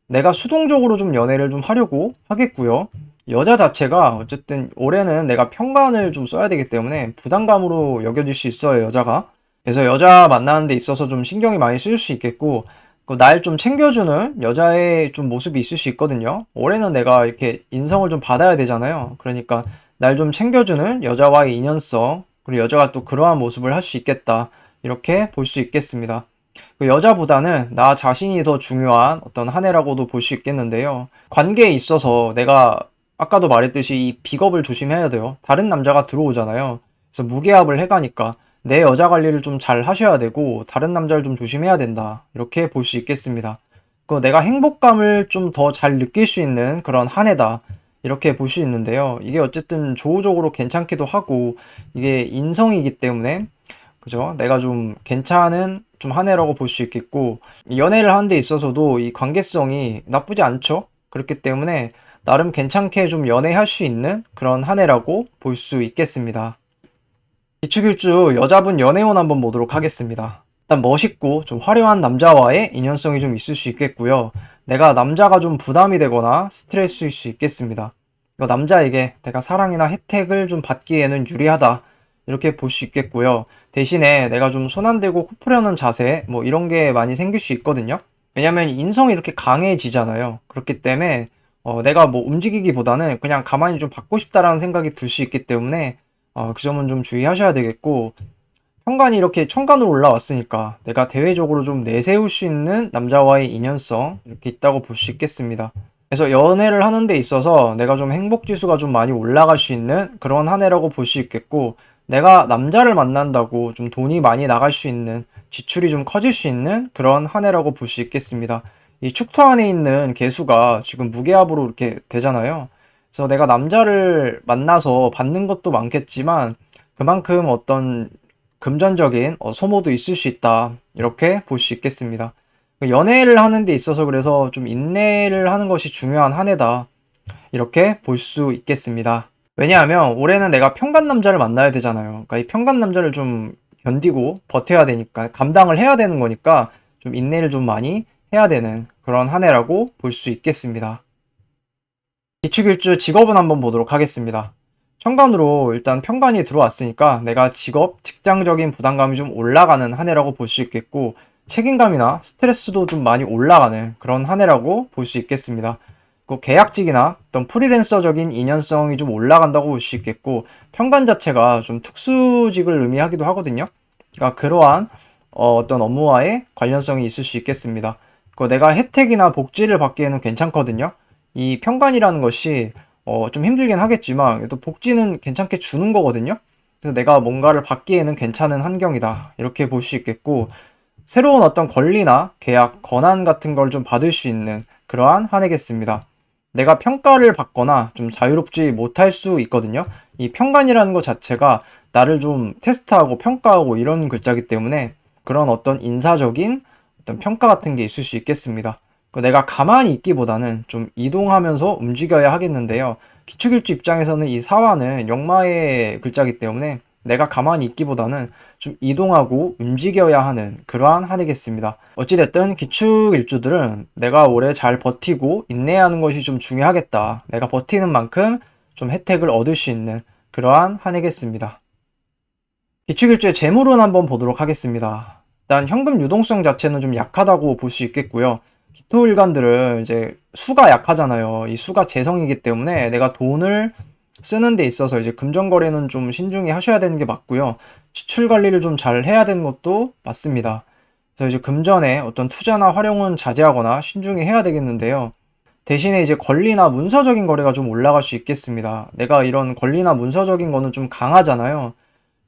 내가 수동적으로 좀 연애를 좀 하려고 하겠고요. 여자 자체가 어쨌든 올해는 내가 평간을 좀 써야 되기 때문에 부담감으로 여겨질 수 있어요, 여자가. 그래서 여자 만나는 데 있어서 좀 신경이 많이 쓰일 수 있겠고, 날 좀 챙겨주는 여자의 좀 모습이 있을 수 있거든요. 올해는 내가 이렇게 인성을 좀 받아야 되잖아요. 그러니까 날 좀 챙겨주는 여자와의 인연성, 그리고 여자가 또 그러한 모습을 할 수 있겠다. 이렇게 볼 수 있겠습니다. 여자보다는 나 자신이 더 중요한 어떤 한 해라고도 볼 수 있겠는데요. 관계에 있어서 내가 아까도 말했듯이 이 비겁을 조심해야 돼요. 다른 남자가 들어오잖아요. 그래서 무계합을 해가니까 내 여자 관리를 좀 잘 하셔야 되고 다른 남자를 좀 조심해야 된다. 이렇게 볼 수 있겠습니다. 내가 행복감을 좀 더 잘 느낄 수 있는 그런 한 해다. 이렇게 볼 수 있는데요. 이게 어쨌든 조우적으로 괜찮기도 하고 이게 인성이기 때문에 그죠? 내가 좀 괜찮은 좀 한 해라고 볼 수 있겠고, 연애를 하는 데 있어서도 이 관계성이 나쁘지 않죠? 그렇기 때문에 나름 괜찮게 좀 연애할 수 있는 그런 한 해라고 볼 수 있겠습니다. 기축일주 여자분 연애운 한번 보도록 하겠습니다. 일단 멋있고 좀 화려한 남자와의 인연성이 좀 있을 수 있겠고요. 내가 남자가 좀 부담이 되거나 스트레스일 수 있겠습니다. 남자에게 내가 사랑이나 혜택을 좀 받기에는 유리하다. 이렇게 볼 수 있겠고요. 대신에 내가 좀 손 안 대고 코 풀려는 자세 뭐 이런 게 많이 생길 수 있거든요. 왜냐면 인성이 이렇게 강해지잖아요. 그렇기 때문에 내가 뭐 움직이기보다는 그냥 가만히 좀 받고 싶다라는 생각이 들 수 있기 때문에 그 점은 좀 주의하셔야 되겠고, 현관이 이렇게 천간으로 올라왔으니까 내가 대외적으로 좀 내세울 수 있는 남자와의 인연성 이렇게 있다고 볼 수 있겠습니다. 그래서 연애를 하는 데 있어서 내가 좀 행복 지수가 좀 많이 올라갈 수 있는 그런 한 해라고 볼 수 있겠고, 내가 남자를 만난다고 좀 돈이 많이 나갈 수 있는, 지출이 좀 커질 수 있는 그런 한 해라고 볼 수 있겠습니다. 이 축토 안에 있는 개수가 지금 무게합으로 이렇게 되잖아요. 그래서 내가 남자를 만나서 받는 것도 많겠지만 그만큼 어떤 금전적인 소모도 있을 수 있다. 이렇게 볼 수 있겠습니다. 연애를 하는 데 있어서 그래서 좀 인내를 하는 것이 중요한 한 해다. 이렇게 볼 수 있겠습니다. 왜냐하면 올해는 내가 평간 남자를 만나야 되잖아요. 그러니까 이 평간 남자를 좀 견디고 버텨야 되니까, 감당을 해야 되는 거니까 좀 인내를 좀 많이 해야 되는 그런 한 해라고 볼 수 있겠습니다. 기축일주 직업은 한번 보도록 하겠습니다. 천간으로 일단 평간이 들어왔으니까 내가 직장적인 부담감이 좀 올라가는 한 해라고 볼 수 있겠고, 책임감이나 스트레스도 좀 많이 올라가는 그런 한 해라고 볼 수 있겠습니다. 계약직이나 어떤 프리랜서적인 인연성이 좀 올라간다고 볼 수 있겠고, 평간 자체가 좀 특수직을 의미하기도 하거든요. 그러니까 그러한 어떤 업무와의 관련성이 있을 수 있겠습니다. 내가 혜택이나 복지를 받기에는 괜찮거든요. 이 평간이라는 것이 좀 힘들긴 하겠지만 또 복지는 괜찮게 주는 거거든요. 그래서 내가 뭔가를 받기에는 괜찮은 환경이다. 이렇게 볼 수 있겠고, 새로운 어떤 권리나 계약, 권한 같은 걸 좀 받을 수 있는 그러한 한 해겠습니다. 내가 평가를 받거나 좀 자유롭지 못할 수 있거든요. 이 평간이라는 것 자체가 나를 좀 테스트하고 평가하고 이런 글자이기 때문에 그런 어떤 인사적인 어떤 평가 같은 게 있을 수 있겠습니다. 내가 가만히 있기보다는 좀 이동하면서 움직여야 하겠는데요. 기축일주 입장에서는 이 사화는 역마의 글자이기 때문에 내가 가만히 있기보다는 좀 이동하고 움직여야 하는 그러한 한 해겠습니다. 어찌됐든 기축일주들은 내가 올해 잘 버티고 인내하는 것이 좀 중요하겠다. 내가 버티는 만큼 좀 혜택을 얻을 수 있는 그러한 한 해겠습니다. 기축일주의 재물운 한번 보도록 하겠습니다. 일단 현금 유동성 자체는 좀 약하다고 볼 수 있겠고요. 기토일간들은 이제 수가 약하잖아요. 이 수가 재성이기 때문에 내가 돈을 쓰는 데 있어서 이제 금전거래는 좀 신중히 하셔야 되는 게 맞고요. 지출 관리를 좀 잘 해야 되는 것도 맞습니다. 그래서 이제 금전에 어떤 투자나 활용은 자제하거나 신중히 해야 되겠는데요. 대신에 이제 권리나 문서적인 거래가 좀 올라갈 수 있겠습니다. 내가 이런 권리나 문서적인 거는 좀 강하잖아요.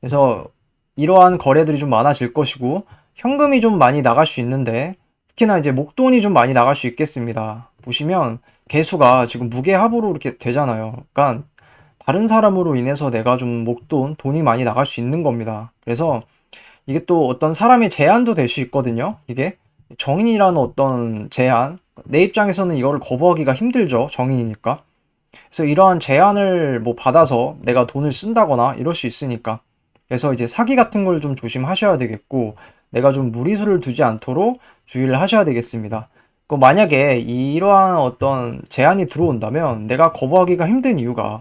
그래서 이러한 거래들이 좀 많아질 것이고, 현금이 좀 많이 나갈 수 있는데, 특히나 이제 목돈이 좀 많이 나갈 수 있겠습니다. 보시면 개수가 지금 무게합으로 이렇게 되잖아요. 그러니까 다른 사람으로 인해서 내가 좀 돈이 많이 나갈 수 있는 겁니다. 그래서 이게 또 어떤 사람의 제한도 될 수 있거든요. 이게 정인이라는 어떤 제한, 내 입장에서는 이거를 거부하기가 힘들죠. 정인이니까. 그래서 이러한 제한을 뭐 받아서 내가 돈을 쓴다거나 이럴 수 있으니까. 그래서 이제 사기 같은 걸 좀 조심하셔야 되겠고, 내가 좀 무리수를 두지 않도록 주의를 하셔야 되겠습니다. 만약에 이러한 어떤 제한이 들어온다면 내가 거부하기가 힘든 이유가,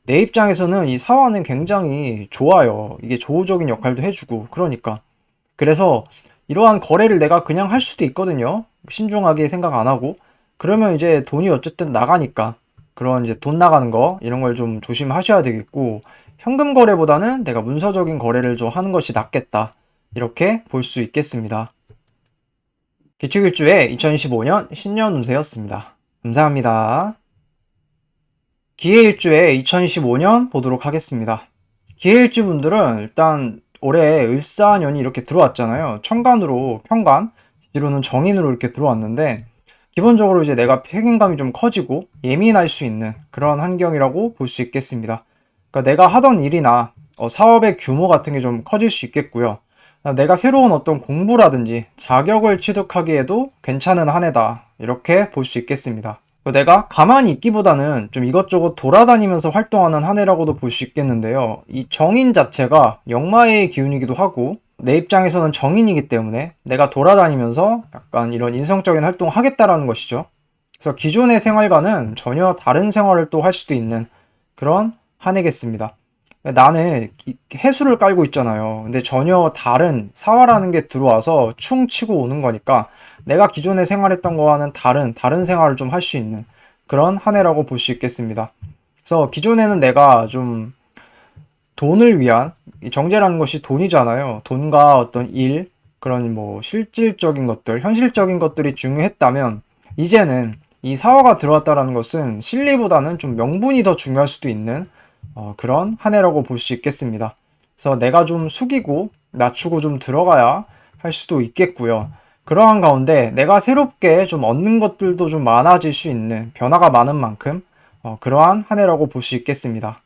내 입장에서는 이 사화는 굉장히 좋아요. 이게 조우적인 역할도 해주고, 그러니까. 그래서 이러한 거래를 내가 그냥 할 수도 있거든요. 신중하게 생각 안 하고. 그러면 이제 돈이 어쨌든 나가니까. 그런 이제 돈 나가는 거, 이런 걸 좀 조심하셔야 되겠고, 현금 거래보다는 내가 문서적인 거래를 좀 하는 것이 낫겠다. 이렇게 볼 수 있겠습니다. 기축일주의 2025년 신년 운세였습니다. 감사합니다. 기해일주의 2025년 보도록 하겠습니다. 기해일주 분들은 일단 올해 을사년이 이렇게 들어왔잖아요. 천간으로 평간, 지지로는 정인으로 이렇게 들어왔는데, 기본적으로 이제 내가 책임감이 좀 커지고 예민할 수 있는 그런 환경이라고 볼 수 있겠습니다. 그러니까 내가 하던 일이나 사업의 규모 같은 게 좀 커질 수 있겠고요. 내가 새로운 어떤 공부라든지 자격을 취득하기에도 괜찮은 한 해다. 이렇게 볼 수 있겠습니다. 내가 가만히 있기보다는 좀 이것저것 돌아다니면서 활동하는 한 해라고도 볼 수 있겠는데요. 이 정인 자체가 역마의 기운이기도 하고 내 입장에서는 정인이기 때문에 내가 돌아다니면서 약간 이런 인성적인 활동을 하겠다라는 것이죠. 그래서 기존의 생활과는 전혀 다른 생활을 또 할 수도 있는 그런 한 해겠습니다. 나는 해수를 깔고 있잖아요. 근데 전혀 다른 사화라는 게 들어와서 충 치고 오는 거니까 내가 기존에 생활했던 거와는 다른 생활을 좀 할 수 있는 그런 한 해라고 볼 수 있겠습니다. 그래서 기존에는 내가 좀 돈을 위한 정제라는 것이 돈이잖아요. 돈과 어떤 일, 그런 뭐 실질적인 것들, 현실적인 것들이 중요했다면 이제는 이 사화가 들어왔다라는 것은 실리보다는 좀 명분이 더 중요할 수도 있는 그런 한 해라고 볼 수 있겠습니다. 그래서 내가 좀 숙이고 낮추고 좀 들어가야 할 수도 있겠고요. 그러한 가운데 내가 새롭게 좀 얻는 것들도 좀 많아질 수 있는 변화가 많은 만큼 그러한 한 해라고 볼 수 있겠습니다.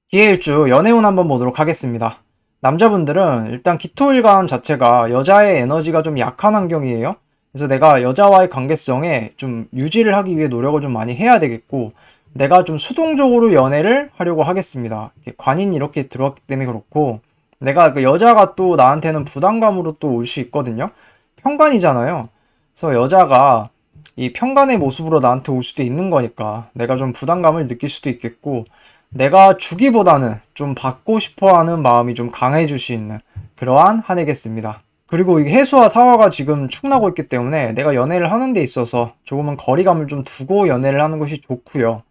기해일주 연애운 한번 보도록 하겠습니다. 남자분들은 일단 기토일간 자체가 여자의 에너지가 좀 약한 환경이에요. 그래서 내가 여자와의 관계성에 좀 유지를 하기 위해 노력을 좀 많이 해야 되겠고, 내가 좀 수동적으로 연애를 하려고 하겠습니다. 관인이 이렇게 들어왔기 때문에 그렇고, 내가 그 여자가 또 나한테는 부담감으로 또 올 수 있거든요. 편관이잖아요. 그래서 여자가 이 편관의 모습으로 나한테 올 수도 있는 거니까 내가 좀 부담감을 느낄 수도 있겠고, 내가 주기보다는 좀 받고 싶어 하는 마음이 좀 강해질 수 있는 그러한 한 해겠습니다. 그리고 이 해수와 사화가 지금 축나고 있기 때문에 내가 연애를 하는 데 있어서 조금은 거리감을 좀 두고 연애를 하는 것이 좋고요.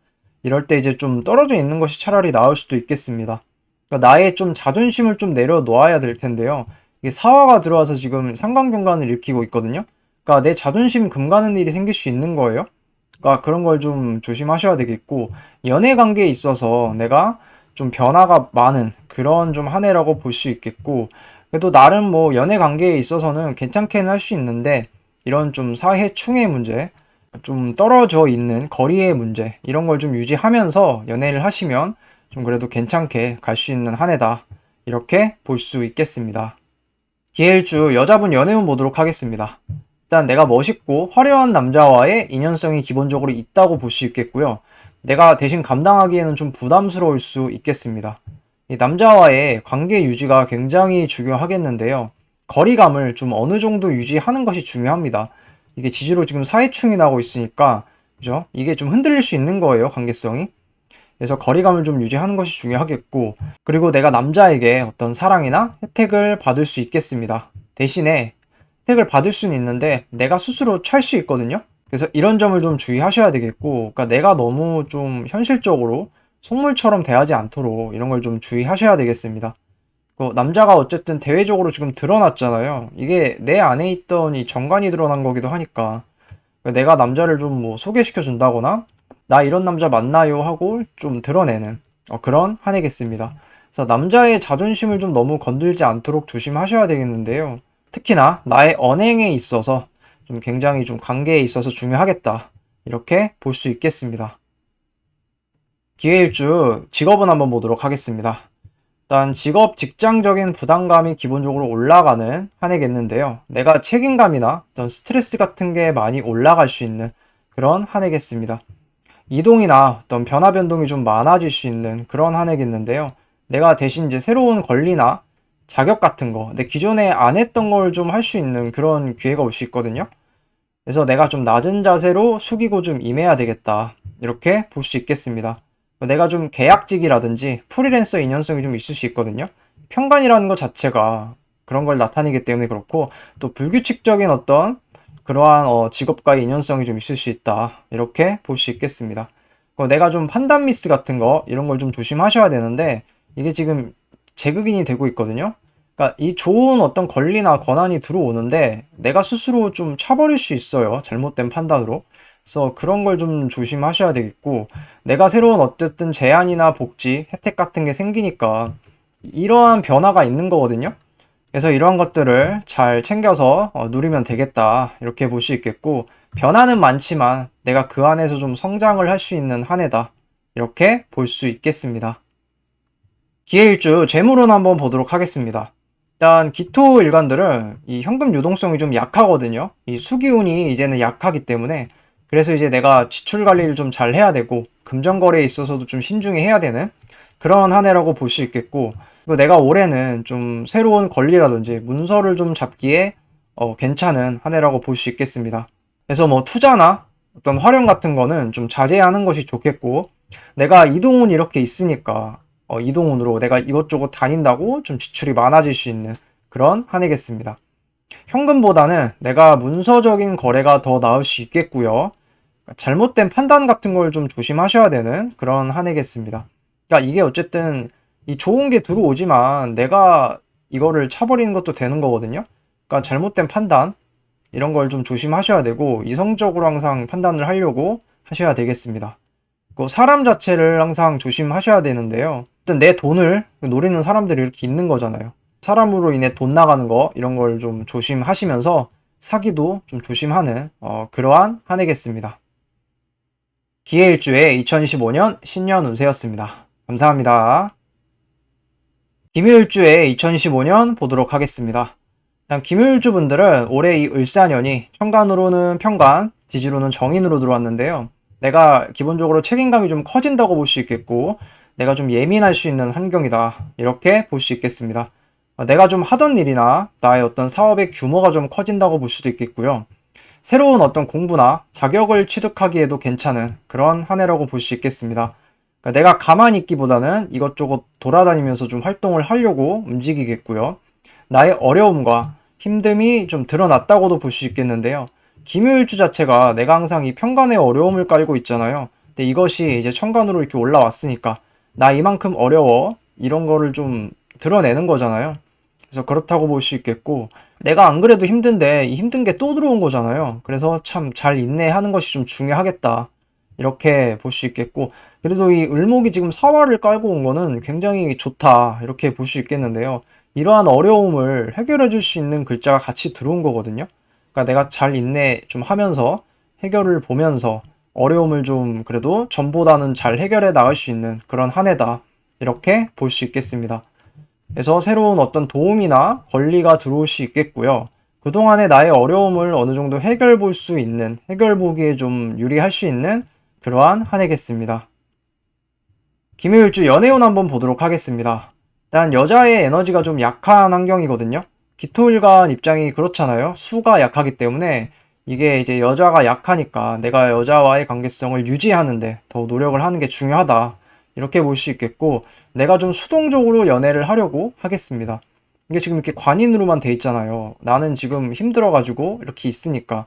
이럴 때 이제 좀 떨어져 있는 것이 차라리 나을 수도 있겠습니다. 그러니까 나의 좀 자존심을 좀 내려놓아야 될 텐데요. 이게 사화가 들어와서 지금 상관경관을 일으키고 있거든요. 그러니까 내 자존심 금가는 일이 생길 수 있는 거예요. 그러니까 그런 걸 좀 조심하셔야 되겠고, 연애 관계에 있어서 내가 좀 변화가 많은 그런 좀 한 해라고 볼 수 있겠고, 그래도 나름 뭐 연애 관계에 있어서는 괜찮게는 할 수 있는데, 이런 좀 사회 충의 문제, 좀 떨어져 있는 거리의 문제, 이런 걸 좀 유지하면서 연애를 하시면 좀 그래도 괜찮게 갈 수 있는 한 해다. 이렇게 볼 수 있겠습니다. 기해일주 여자분 연애운 보도록 하겠습니다. 일단 내가 멋있고 화려한 남자와의 인연성이 기본적으로 있다고 볼 수 있겠고요. 내가 대신 감당하기에는 좀 부담스러울 수 있겠습니다. 이 남자와의 관계 유지가 굉장히 중요하겠는데요. 거리감을 좀 어느 정도 유지하는 것이 중요합니다. 이게 지지로 지금 사회충이 나고 있으니까, 그죠? 이게 좀 흔들릴 수 있는 거예요, 관계성이. 그래서 거리감을 좀 유지하는 것이 중요하겠고, 그리고 내가 남자에게 어떤 사랑이나 혜택을 받을 수 있겠습니다. 대신에 혜택을 받을 수는 있는데 내가 스스로 찰 수 있거든요. 그래서 이런 점을 좀 주의하셔야 되겠고, 그러니까 내가 너무 좀 현실적으로 속물처럼 대하지 않도록 이런 걸 좀 주의하셔야 되겠습니다. 남자가 어쨌든 대외적으로 지금 드러났잖아요. 이게 내 안에 있던 이 정관이 드러난 거기도 하니까, 내가 남자를 좀 뭐 소개시켜 준다거나 나 이런 남자 만나요 하고 좀 드러내는 그런 한 해겠습니다. 그래서 남자의 자존심을 좀 너무 건들지 않도록 조심하셔야 되겠는데요. 특히나 나의 언행에 있어서 좀 굉장히 좀 관계에 있어서 중요하겠다. 이렇게 볼 수 있겠습니다. 기회일주 직업은 한번 보도록 하겠습니다. 일단 직업 직장적인 부담감이 기본적으로 올라가는 한 해겠는데요. 내가 책임감이나 어떤 스트레스 같은 게 많이 올라갈 수 있는 그런 한 해겠습니다. 이동이나 어떤 변화 변동이 좀 많아질 수 있는 그런 한 해겠는데요. 내가 대신 이제 새로운 권리나 자격 같은 거, 내 기존에 안 했던 걸 좀 할 수 있는 그런 기회가 올 수 있거든요. 그래서 내가 좀 낮은 자세로 숙이고 좀 임해야 되겠다. 이렇게 볼 수 있겠습니다. 내가 좀 계약직이라든지 프리랜서 인연성이 좀 있을 수 있거든요. 평간이라는 것 자체가 그런 걸 나타내기 때문에 그렇고, 또 불규칙적인 어떤 그러한 직업과의 인연성이 좀 있을 수 있다. 이렇게 볼 수 있겠습니다. 내가 좀 판단 미스 같은 거 이런 걸 좀 조심하셔야 되는데, 이게 지금 재극인이 되고 있거든요. 그러니까 이 좋은 어떤 권리나 권한이 들어오는데 내가 스스로 좀 차버릴 수 있어요. 잘못된 판단으로. 그래서 그런 걸 좀 조심하셔야 되겠고, 내가 새로운 어쨌든 제안이나 복지, 혜택 같은 게 생기니까 이러한 변화가 있는 거거든요. 그래서 이러한 것들을 잘 챙겨서 누리면 되겠다. 이렇게 볼 수 있겠고, 변화는 많지만 내가 그 안에서 좀 성장을 할 수 있는 한 해다. 이렇게 볼 수 있겠습니다. 기해일주 재물운 한번 보도록 하겠습니다. 일단 기토 일간들은 이 현금 유동성이 좀 약하거든요. 이 수기운이 이제는 약하기 때문에 그래서 이제 내가 지출 관리를 좀 잘 해야 되고 금전 거래에 있어서도 좀 신중히 해야 되는 그런 한 해라고 볼 수 있겠고, 그리고 내가 올해는 좀 새로운 권리라든지 문서를 좀 잡기에 괜찮은 한 해라고 볼 수 있겠습니다. 그래서 뭐 투자나 어떤 활용 같은 거는 좀 자제하는 것이 좋겠고, 내가 이동운이 이렇게 있으니까 이동운으로 내가 이것저것 다닌다고 좀 지출이 많아질 수 있는 그런 한 해겠습니다. 현금보다는 내가 문서적인 거래가 더 나을 수 있겠고요. 잘못된 판단 같은 걸 좀 조심하셔야 되는 그런 한 해겠습니다. 그러니까 이게 어쨌든 이 좋은 게 들어오지만 내가 이거를 차버리는 것도 되는 거거든요. 그러니까 잘못된 판단 이런 걸 좀 조심하셔야 되고, 이성적으로 항상 판단을 하려고 하셔야 되겠습니다. 그 사람 자체를 항상 조심하셔야 되는데요. 어떤 내 돈을 노리는 사람들이 이렇게 있는 거잖아요. 사람으로 인해 돈 나가는 거 이런 걸 좀 조심하시면서 사기도 좀 조심하는 그러한 한 해겠습니다. 기해일주의 2025년 신년 운세였습니다. 감사합니다. 김해일주의 2025년 보도록 하겠습니다. 김해일주 분들은 올해 이 을사년이 천간으로는 평간, 지지로는 정인으로 들어왔는데요. 내가 기본적으로 책임감이 좀 커진다고 볼 수 있겠고, 내가 좀 예민할 수 있는 환경이다, 이렇게 볼 수 있겠습니다. 내가 좀 하던 일이나 나의 어떤 사업의 규모가 좀 커진다고 볼 수도 있겠고요. 새로운 어떤 공부나 자격을 취득하기에도 괜찮은 그런 한 해라고 볼 수 있겠습니다. 그러니까 내가 가만히 있기보다는 이것저것 돌아다니면서 좀 활동을 하려고 움직이겠고요. 나의 어려움과 힘듦이 좀 드러났다고도 볼 수 있겠는데요. 김요일주 자체가 내가 항상 이 편간의 어려움을 깔고 있잖아요. 근데 이것이 이제 천간으로 이렇게 올라왔으니까 나 이만큼 어려워, 이런 거를 좀 드러내는 거잖아요. 그래서 그렇다고 볼 수 있겠고, 내가 안 그래도 힘든데 이 힘든 게 또 들어온 거잖아요. 그래서 참 잘 인내하는 것이 좀 중요하겠다, 이렇게 볼 수 있겠고, 그래도 이 을목이 지금 사화를 깔고 온 거는 굉장히 좋다, 이렇게 볼 수 있겠는데요. 이러한 어려움을 해결해 줄 수 있는 글자가 같이 들어온 거거든요. 그러니까 내가 잘 인내 좀 하면서 해결을 보면서 어려움을 좀 그래도 전보다는 잘 해결해 나갈 수 있는 그런 한 해다, 이렇게 볼 수 있겠습니다. 그래서 새로운 어떤 도움이나 권리가 들어올 수 있겠고요. 그동안의 나의 어려움을 어느 정도 해결 볼 수 있는, 해결 보기에 좀 유리할 수 있는 그러한 한 해겠습니다. 김해일주 연애운 한번 보도록 하겠습니다. 일단 여자의 에너지가 좀 약한 환경이거든요. 기토일간 입장이 그렇잖아요. 수가 약하기 때문에 이게 이제 여자가 약하니까 내가 여자와의 관계성을 유지하는데 더 노력을 하는 게 중요하다, 이렇게 볼 수 있겠고, 내가 좀 수동적으로 연애를 하려고 하겠습니다. 이게 지금 이렇게 관인으로만 돼 있잖아요. 나는 지금 힘들어가지고 이렇게 있으니까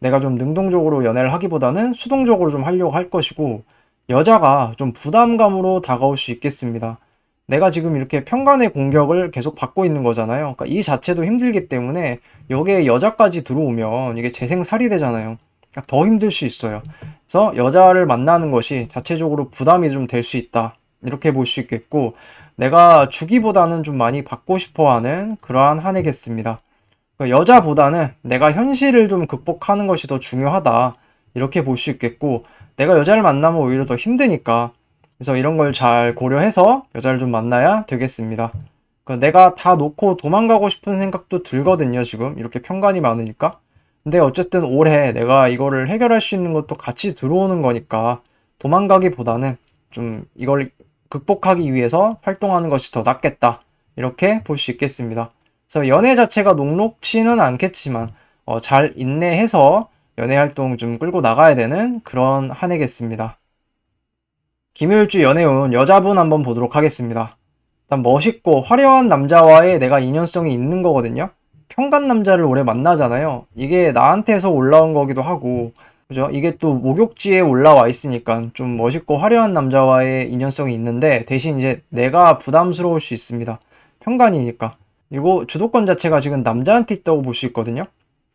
내가 좀 능동적으로 연애를 하기보다는 수동적으로 좀 하려고 할 것이고, 여자가 좀 부담감으로 다가올 수 있겠습니다. 내가 지금 이렇게 편간의 공격을 계속 받고 있는 거잖아요. 그러니까 이 자체도 힘들기 때문에 여기에 여자까지 들어오면 이게 재생살이 되잖아요. 그러니까 더 힘들 수 있어요. 그래서 여자를 만나는 것이 자체적으로 부담이 좀 될 수 있다, 이렇게 볼 수 있겠고, 내가 주기보다는 좀 많이 받고 싶어 하는 그러한 한 해겠습니다. 여자보다는 내가 현실을 좀 극복하는 것이 더 중요하다, 이렇게 볼 수 있겠고, 내가 여자를 만나면 오히려 더 힘드니까, 그래서 이런 걸 잘 고려해서 여자를 좀 만나야 되겠습니다. 내가 다 놓고 도망가고 싶은 생각도 들거든요, 지금 이렇게 편간이 많으니까. 근데 어쨌든 올해 내가 이거를 해결할 수 있는 것도 같이 들어오는 거니까 도망가기보다는 좀 이걸 극복하기 위해서 활동하는 것이 더 낫겠다, 이렇게 볼 수 있겠습니다. 그래서 연애 자체가 녹록지는 않겠지만 잘 인내해서 연애 활동 좀 끌고 나가야 되는 그런 한 해겠습니다. 김효일주 연애운 여자분 한번 보도록 하겠습니다. 일단 멋있고 화려한 남자와의 내가 인연성이 있는 거거든요. 평간 남자를 오래 만나잖아요. 이게 나한테서 올라온 거기도 하고, 그죠? 이게 또 목욕지에 올라와 있으니까 좀 멋있고 화려한 남자와의 인연성이 있는데, 대신 이제 내가 부담스러울 수 있습니다. 평간이니까. 그리고 주도권 자체가 지금 남자한테 있다고 볼 수 있거든요.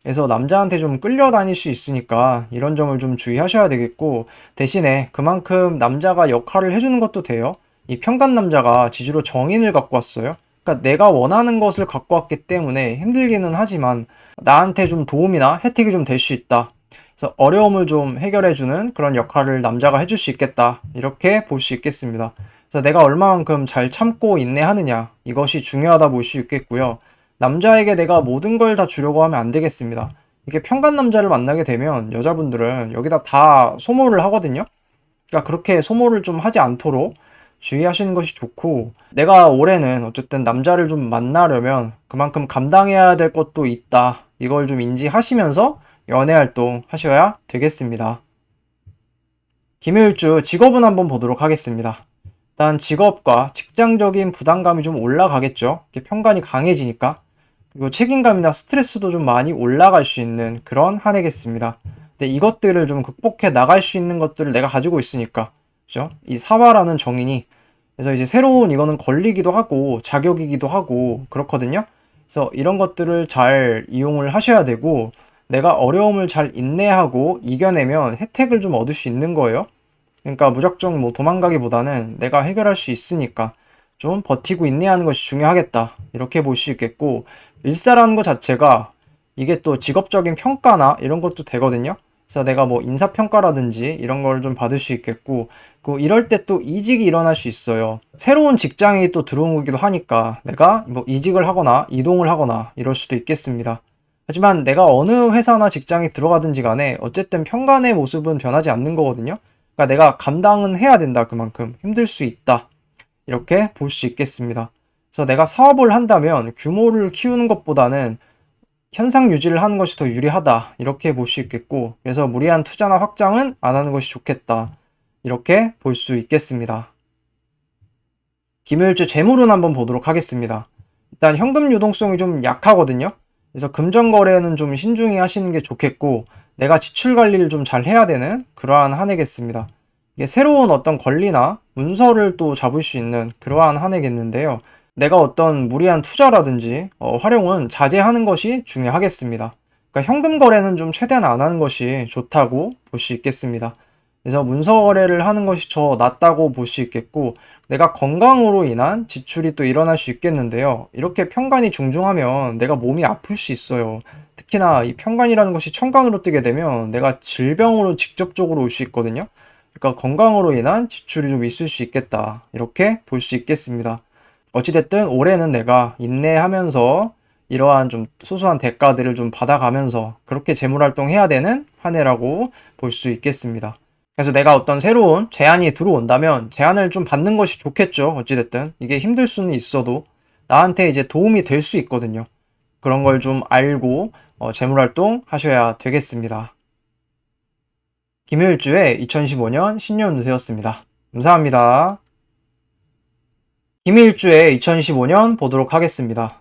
그래서 남자한테 좀 끌려다닐 수 있으니까 이런 점을 좀 주의하셔야 되겠고, 대신에 그만큼 남자가 역할을 해주는 것도 돼요. 이 평간 남자가 지지로 정인을 갖고 왔어요. 그러니까 내가 원하는 것을 갖고 왔기 때문에 힘들기는 하지만 나한테 좀 도움이나 혜택이 좀 될 수 있다. 그래서 어려움을 좀 해결해주는 그런 역할을 남자가 해줄 수 있겠다, 이렇게 볼 수 있겠습니다. 그래서 내가 얼마만큼 잘 참고 인내하느냐, 이것이 중요하다 볼 수 있겠고요. 남자에게 내가 모든 걸 다 주려고 하면 안 되겠습니다. 이게 평간 남자를 만나게 되면 여자분들은 여기다 다 소모를 하거든요. 그러니까 그렇게 소모를 좀 하지 않도록 주의하시는 것이 좋고, 내가 올해는 어쨌든 남자를 좀 만나려면 그만큼 감당해야 될 것도 있다. 이걸 좀 인지하시면서 연애 활동 하셔야 되겠습니다. 김일주 직업은 한번 보도록 하겠습니다. 일단 직업과 직장적인 부담감이 좀 올라가겠죠. 이렇게 평간이 강해지니까. 그리고 책임감이나 스트레스도 좀 많이 올라갈 수 있는 그런 한 해겠습니다. 근데 이것들을 좀 극복해 나갈 수 있는 것들을 내가 가지고 있으니까, 그죠? 이 사화라는 정인이, 그래서 이제 새로운 이거는 권리기도 하고 자격이기도 하고 그렇거든요. 그래서 이런 것들을 잘 이용을 하셔야 되고, 내가 어려움을 잘 인내하고 이겨내면 혜택을 좀 얻을 수 있는 거예요. 그러니까 무작정 뭐 도망가기보다는 내가 해결할 수 있으니까 좀 버티고 인내하는 것이 중요하겠다. 이렇게 볼 수 있겠고, 일사라는 것 자체가 이게 또 직업적인 평가나 이런 것도 되거든요. 그래서 내가 뭐 인사평가라든지 이런 걸 좀 받을 수 있겠고, 그 이럴 때 또 이직이 일어날 수 있어요. 새로운 직장이 또 들어오기도 하니까 내가 뭐 이직을 하거나 이동을 하거나 이럴 수도 있겠습니다. 하지만 내가 어느 회사나 직장에 들어가든지 간에 어쨌든 평간의 모습은 변하지 않는 거거든요. 그러니까 내가 감당은 해야 된다. 그만큼 힘들 수 있다. 이렇게 볼 수 있겠습니다. 그래서 내가 사업을 한다면 규모를 키우는 것보다는 현상 유지를 하는 것이 더 유리하다. 이렇게 볼 수 있겠고, 그래서 무리한 투자나 확장은 안 하는 것이 좋겠다. 이렇게 볼 수 있겠습니다. 김일주 재물운 한번 보도록 하겠습니다. 일단 현금 유동성이 좀 약하거든요. 그래서 금전 거래는 좀 신중히 하시는 게 좋겠고, 내가 지출 관리를 좀 잘 해야 되는 그러한 한 해겠습니다. 이게 새로운 어떤 권리나 문서를 또 잡을 수 있는 그러한 한 해겠는데요. 내가 어떤 무리한 투자라든지 활용은 자제하는 것이 중요하겠습니다. 그러니까 현금 거래는 좀 최대한 안 하는 것이 좋다고 볼 수 있겠습니다. 그래서 문서 거래를 하는 것이 더 낫다고 볼 수 있겠고, 내가 건강으로 인한 지출이 또 일어날 수 있겠는데요. 이렇게 편간이 중중하면 내가 몸이 아플 수 있어요. 특히나 이 편간이라는 것이 천간으로 뜨게 되면 내가 질병으로 직접적으로 올 수 있거든요. 그러니까 건강으로 인한 지출이 좀 있을 수 있겠다. 이렇게 볼 수 있겠습니다. 어찌됐든 올해는 내가 인내하면서 이러한 좀 소소한 대가들을 좀 받아가면서 그렇게 재물활동 해야 되는 한 해라고 볼 수 있겠습니다. 그래서 내가 어떤 새로운 제안이 들어온다면 제안을 좀 받는 것이 좋겠죠. 어찌됐든 이게 힘들 수는 있어도 나한테 이제 도움이 될 수 있거든요. 그런 걸 좀 알고 재물활동 하셔야 되겠습니다. 김일주의 2015년 신년 운세였습니다. 감사합니다. 김일주의 2015년 보도록 하겠습니다.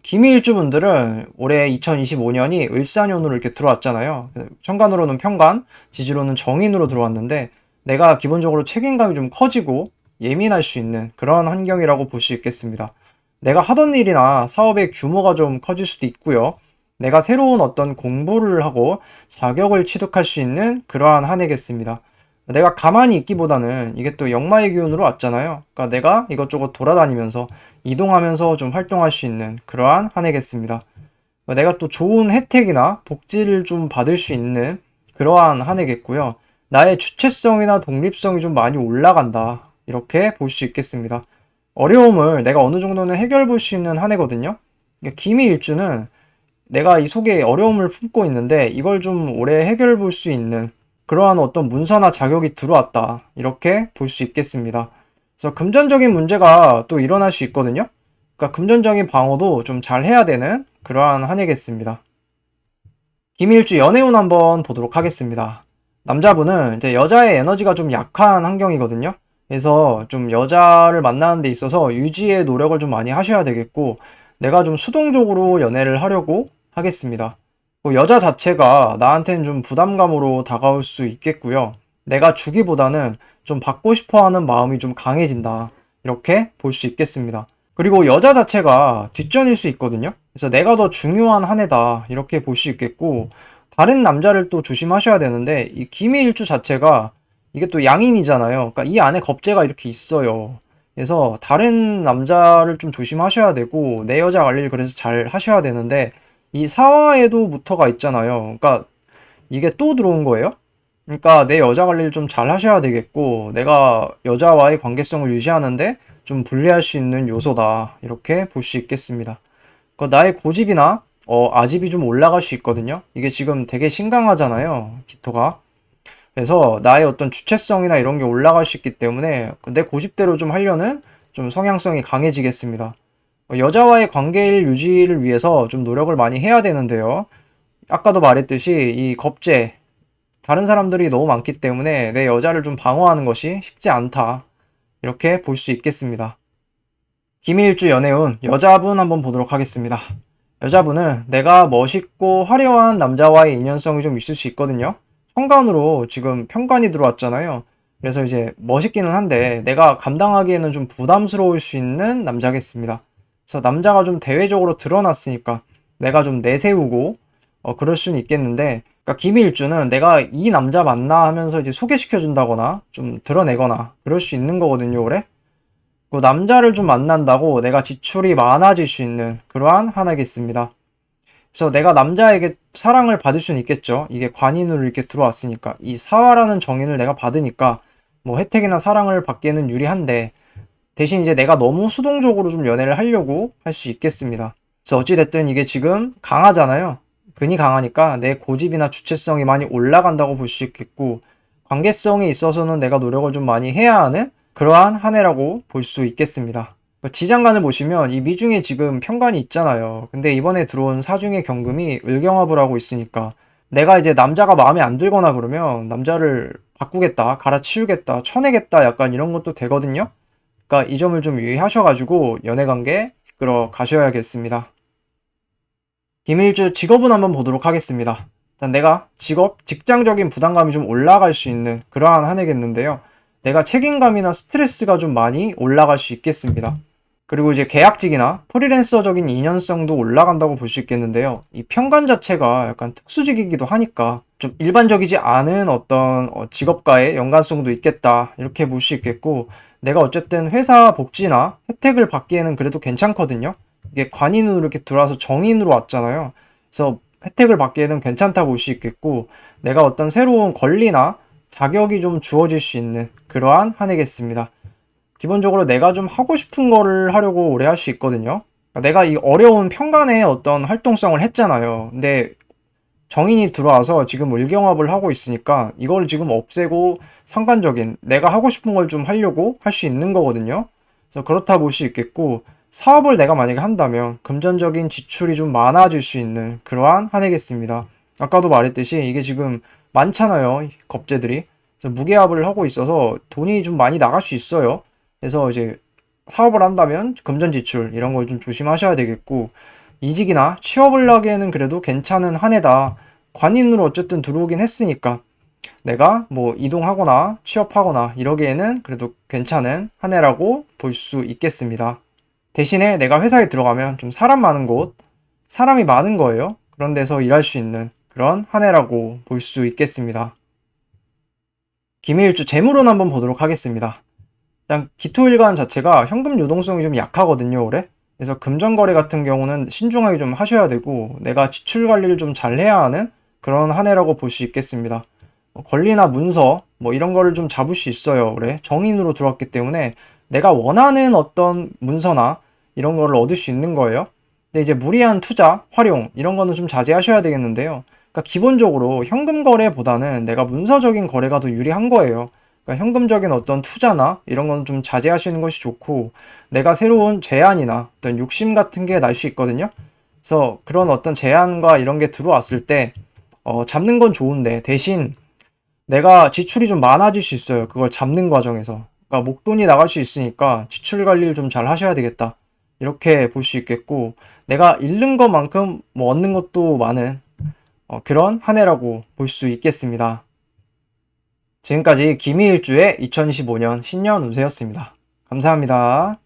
김일주 분들은 올해 2025년이 을사년으로 이렇게 들어왔잖아요. 천간으로는 평간, 지지로는 정인으로 들어왔는데 내가 기본적으로 책임감이 좀 커지고 예민할 수 있는 그런 환경이라고 볼 수 있겠습니다. 내가 하던 일이나 사업의 규모가 좀 커질 수도 있고요. 내가 새로운 어떤 공부를 하고 자격을 취득할 수 있는 그러한 한 해겠습니다. 내가 가만히 있기보다는 이게 또 역마의 기운으로 왔잖아요. 그러니까 내가 이것저것 돌아다니면서 이동하면서 좀 활동할 수 있는 그러한 한 해겠습니다. 내가 또 좋은 혜택이나 복지를 좀 받을 수 있는 그러한 한 해겠고요. 나의 주체성이나 독립성이 좀 많이 올라간다. 이렇게 볼 수 있겠습니다. 어려움을 내가 어느 정도는 해결해 볼 수 있는 한 해거든요. 기미일주는 내가 이 속에 어려움을 품고 있는데 이걸 좀 오래 해결해 볼 수 있는 그러한 어떤 문서나 자격이 들어왔다. 이렇게 볼 수 있겠습니다. 그래서 금전적인 문제가 또 일어날 수 있거든요. 그러니까 금전적인 방어도 좀 잘 해야 되는 그러한 한 해겠습니다. 김일주 연애운 한번 보도록 하겠습니다. 남자분은 이제 여자의 에너지가 좀 약한 환경이거든요. 그래서 좀 여자를 만나는 데 있어서 유지의 노력을 좀 많이 하셔야 되겠고, 내가 좀 수동적으로 연애를 하려고 하겠습니다. 여자 자체가 나한테는 좀 부담감으로 다가올 수 있겠고요. 내가 주기보다는 좀 받고 싶어 하는 마음이 좀 강해진다. 이렇게 볼 수 있겠습니다. 그리고 여자 자체가 뒷전일 수 있거든요. 그래서 내가 더 중요한 한 해다. 이렇게 볼 수 있겠고, 다른 남자를 또 조심하셔야 되는데, 이 기미일주 자체가 이게 또 양인이잖아요. 그러니까 이 안에 겁재가 이렇게 있어요. 그래서 다른 남자를 좀 조심하셔야 되고, 내 여자 관리를 그래서 잘 하셔야 되는데, 이 사화에도 무터가 있잖아요. 그러니까 이게 또 들어온 거예요. 그러니까 내 여자 관리를 좀 잘 하셔야 되겠고, 내가 여자와의 관계성을 유지하는데 좀 불리할 수 있는 요소다. 이렇게 볼 수 있겠습니다. 그러니까 나의 고집이나 아집이 좀 올라갈 수 있거든요. 이게 지금 되게 신강하잖아요. 기토가. 그래서 나의 어떤 주체성이나 이런 게 올라갈 수 있기 때문에 내 고집대로 좀 하려는 좀 성향성이 강해지겠습니다. 여자와의 관계일 유지를 위해서 좀 노력을 많이 해야 되는데요. 아까도 말했듯이 이 겁제, 다른 사람들이 너무 많기 때문에 내 여자를 좀 방어하는 것이 쉽지 않다. 이렇게 볼 수 있겠습니다. 김일주 연애운 여자분 한번 보도록 하겠습니다. 여자분은 내가 멋있고 화려한 남자와의 인연성이 좀 있을 수 있거든요. 천간으로 지금 편관이 들어왔잖아요. 그래서 이제 멋있기는 한데 내가 감당하기에는 좀 부담스러울 수 있는 남자겠습니다. 그래서 남자가 좀 대외적으로 드러났으니까 내가 좀 내세우고 그럴 수는 있겠는데, 그러니까 김일주는 내가 이 남자 만나 하면서 이제 소개시켜 준다거나 좀 드러내거나 그럴 수 있는 거거든요, 올해. 그 남자를 좀 만난다고 내가 지출이 많아질 수 있는 그러한 하나겠습니다. 그래서 내가 남자에게 사랑을 받을 수는 있겠죠. 이게 관인으로 이렇게 들어왔으니까. 이 사화라는 정인을 내가 받으니까 뭐 혜택이나 사랑을 받기에는 유리한데, 대신 이제 내가 너무 수동적으로 좀 연애를 하려고 할 수 있겠습니다. 그래서 어찌됐든 이게 지금 강하잖아요. 근이 강하니까 내 고집이나 주체성이 많이 올라간다고 볼 수 있겠고, 관계성에 있어서는 내가 노력을 좀 많이 해야 하는 그러한 한 해라고 볼 수 있겠습니다. 지장간을 보시면 이 미중에 지금 편관이 있잖아요. 근데 이번에 들어온 사중의 경금이 을경합을 하고 있으니까 내가 이제 남자가 마음에 안 들거나 그러면 남자를 바꾸겠다, 갈아치우겠다, 쳐내겠다 약간 이런 것도 되거든요. 그러니까 이 점을 좀 유의하셔가지고 연애관계 이끌어 가셔야겠습니다. 김일주 직업은 한번 보도록 하겠습니다. 일단 내가 직장적인 부담감이 좀 올라갈 수 있는 그러한 한 해겠는데요. 내가 책임감이나 스트레스가 좀 많이 올라갈 수 있겠습니다. 그리고 이제 계약직이나 프리랜서적인 인연성도 올라간다고 볼 수 있겠는데요. 이 편관 자체가 약간 특수직이기도 하니까 좀 일반적이지 않은 어떤 직업과의 연관성도 있겠다. 이렇게 볼 수 있겠고, 내가 어쨌든 회사 복지나 혜택을 받기에는 그래도 괜찮거든요. 이게 관인으로 이렇게 들어와서 정인으로 왔잖아요. 그래서 혜택을 받기에는 괜찮다 볼 수 있겠고, 내가 어떤 새로운 권리나 자격이 좀 주어질 수 있는 그러한 한 해겠습니다. 기본적으로 내가 좀 하고 싶은 거를 하려고 오래 할 수 있거든요. 그러니까 내가 이 어려운 편간의 어떤 활동성을 했잖아요. 근데 정인이 들어와서 지금 을경합을 하고 있으니까 이걸 지금 없애고 상관적인 내가 하고 싶은 걸 좀 하려고 할 수 있는 거거든요. 그래서 그렇다 볼 수 있겠고, 사업을 내가 만약에 한다면 금전적인 지출이 좀 많아질 수 있는 그러한 한 해겠습니다. 아까도 말했듯이 이게 지금 많잖아요, 겁재들이. 그래서 무게합을 하고 있어서 돈이 좀 많이 나갈 수 있어요. 그래서 이제 사업을 한다면 금전 지출 이런 걸 좀 조심하셔야 되겠고, 이직이나 취업을 하기에는 그래도 괜찮은 한 해다. 관인으로 어쨌든 들어오긴 했으니까 내가 뭐 이동하거나 취업하거나 이러기에는 그래도 괜찮은 한 해라고 볼 수 있겠습니다. 대신에 내가 회사에 들어가면 좀 사람 많은 곳, 사람이 많은 거예요. 그런 데서 일할 수 있는 그런 한 해라고 볼 수 있겠습니다. 김일주 재물운 한번 보도록 하겠습니다. 일단 기토일간 자체가 현금 유동성이 좀 약하거든요, 올해. 그래서 금전거래 같은 경우는 신중하게 좀 하셔야 되고, 내가 지출 관리를 좀 잘 해야 하는 그런 한 해라고 볼 수 있겠습니다. 권리나 문서 뭐 이런 거를 좀 잡을 수 있어요, 올해. 정인으로 들어왔기 때문에 내가 원하는 어떤 문서나 이런 거를 얻을 수 있는 거예요. 근데 이제 무리한 투자, 활용 이런 거는 좀 자제하셔야 되겠는데요. 그러니까 기본적으로 현금 거래보다는 내가 문서적인 거래가 더 유리한 거예요. 그러니까 현금적인 어떤 투자나 이런 건 좀 자제하시는 것이 좋고, 내가 새로운 제안이나 어떤 욕심 같은 게 날 수 있거든요. 그래서 그런 어떤 제안과 이런 게 들어왔을 때 잡는 건 좋은데 대신 내가 지출이 좀 많아질 수 있어요. 그걸 잡는 과정에서. 그러니까 목돈이 나갈 수 있으니까 지출 관리를 좀 잘 하셔야 되겠다. 이렇게 볼 수 있겠고, 내가 잃는 것만큼 뭐 얻는 것도 많은 그런 한 해라고 볼 수 있겠습니다. 지금까지 김희일주의 2025년 신년 운세였습니다. 감사합니다.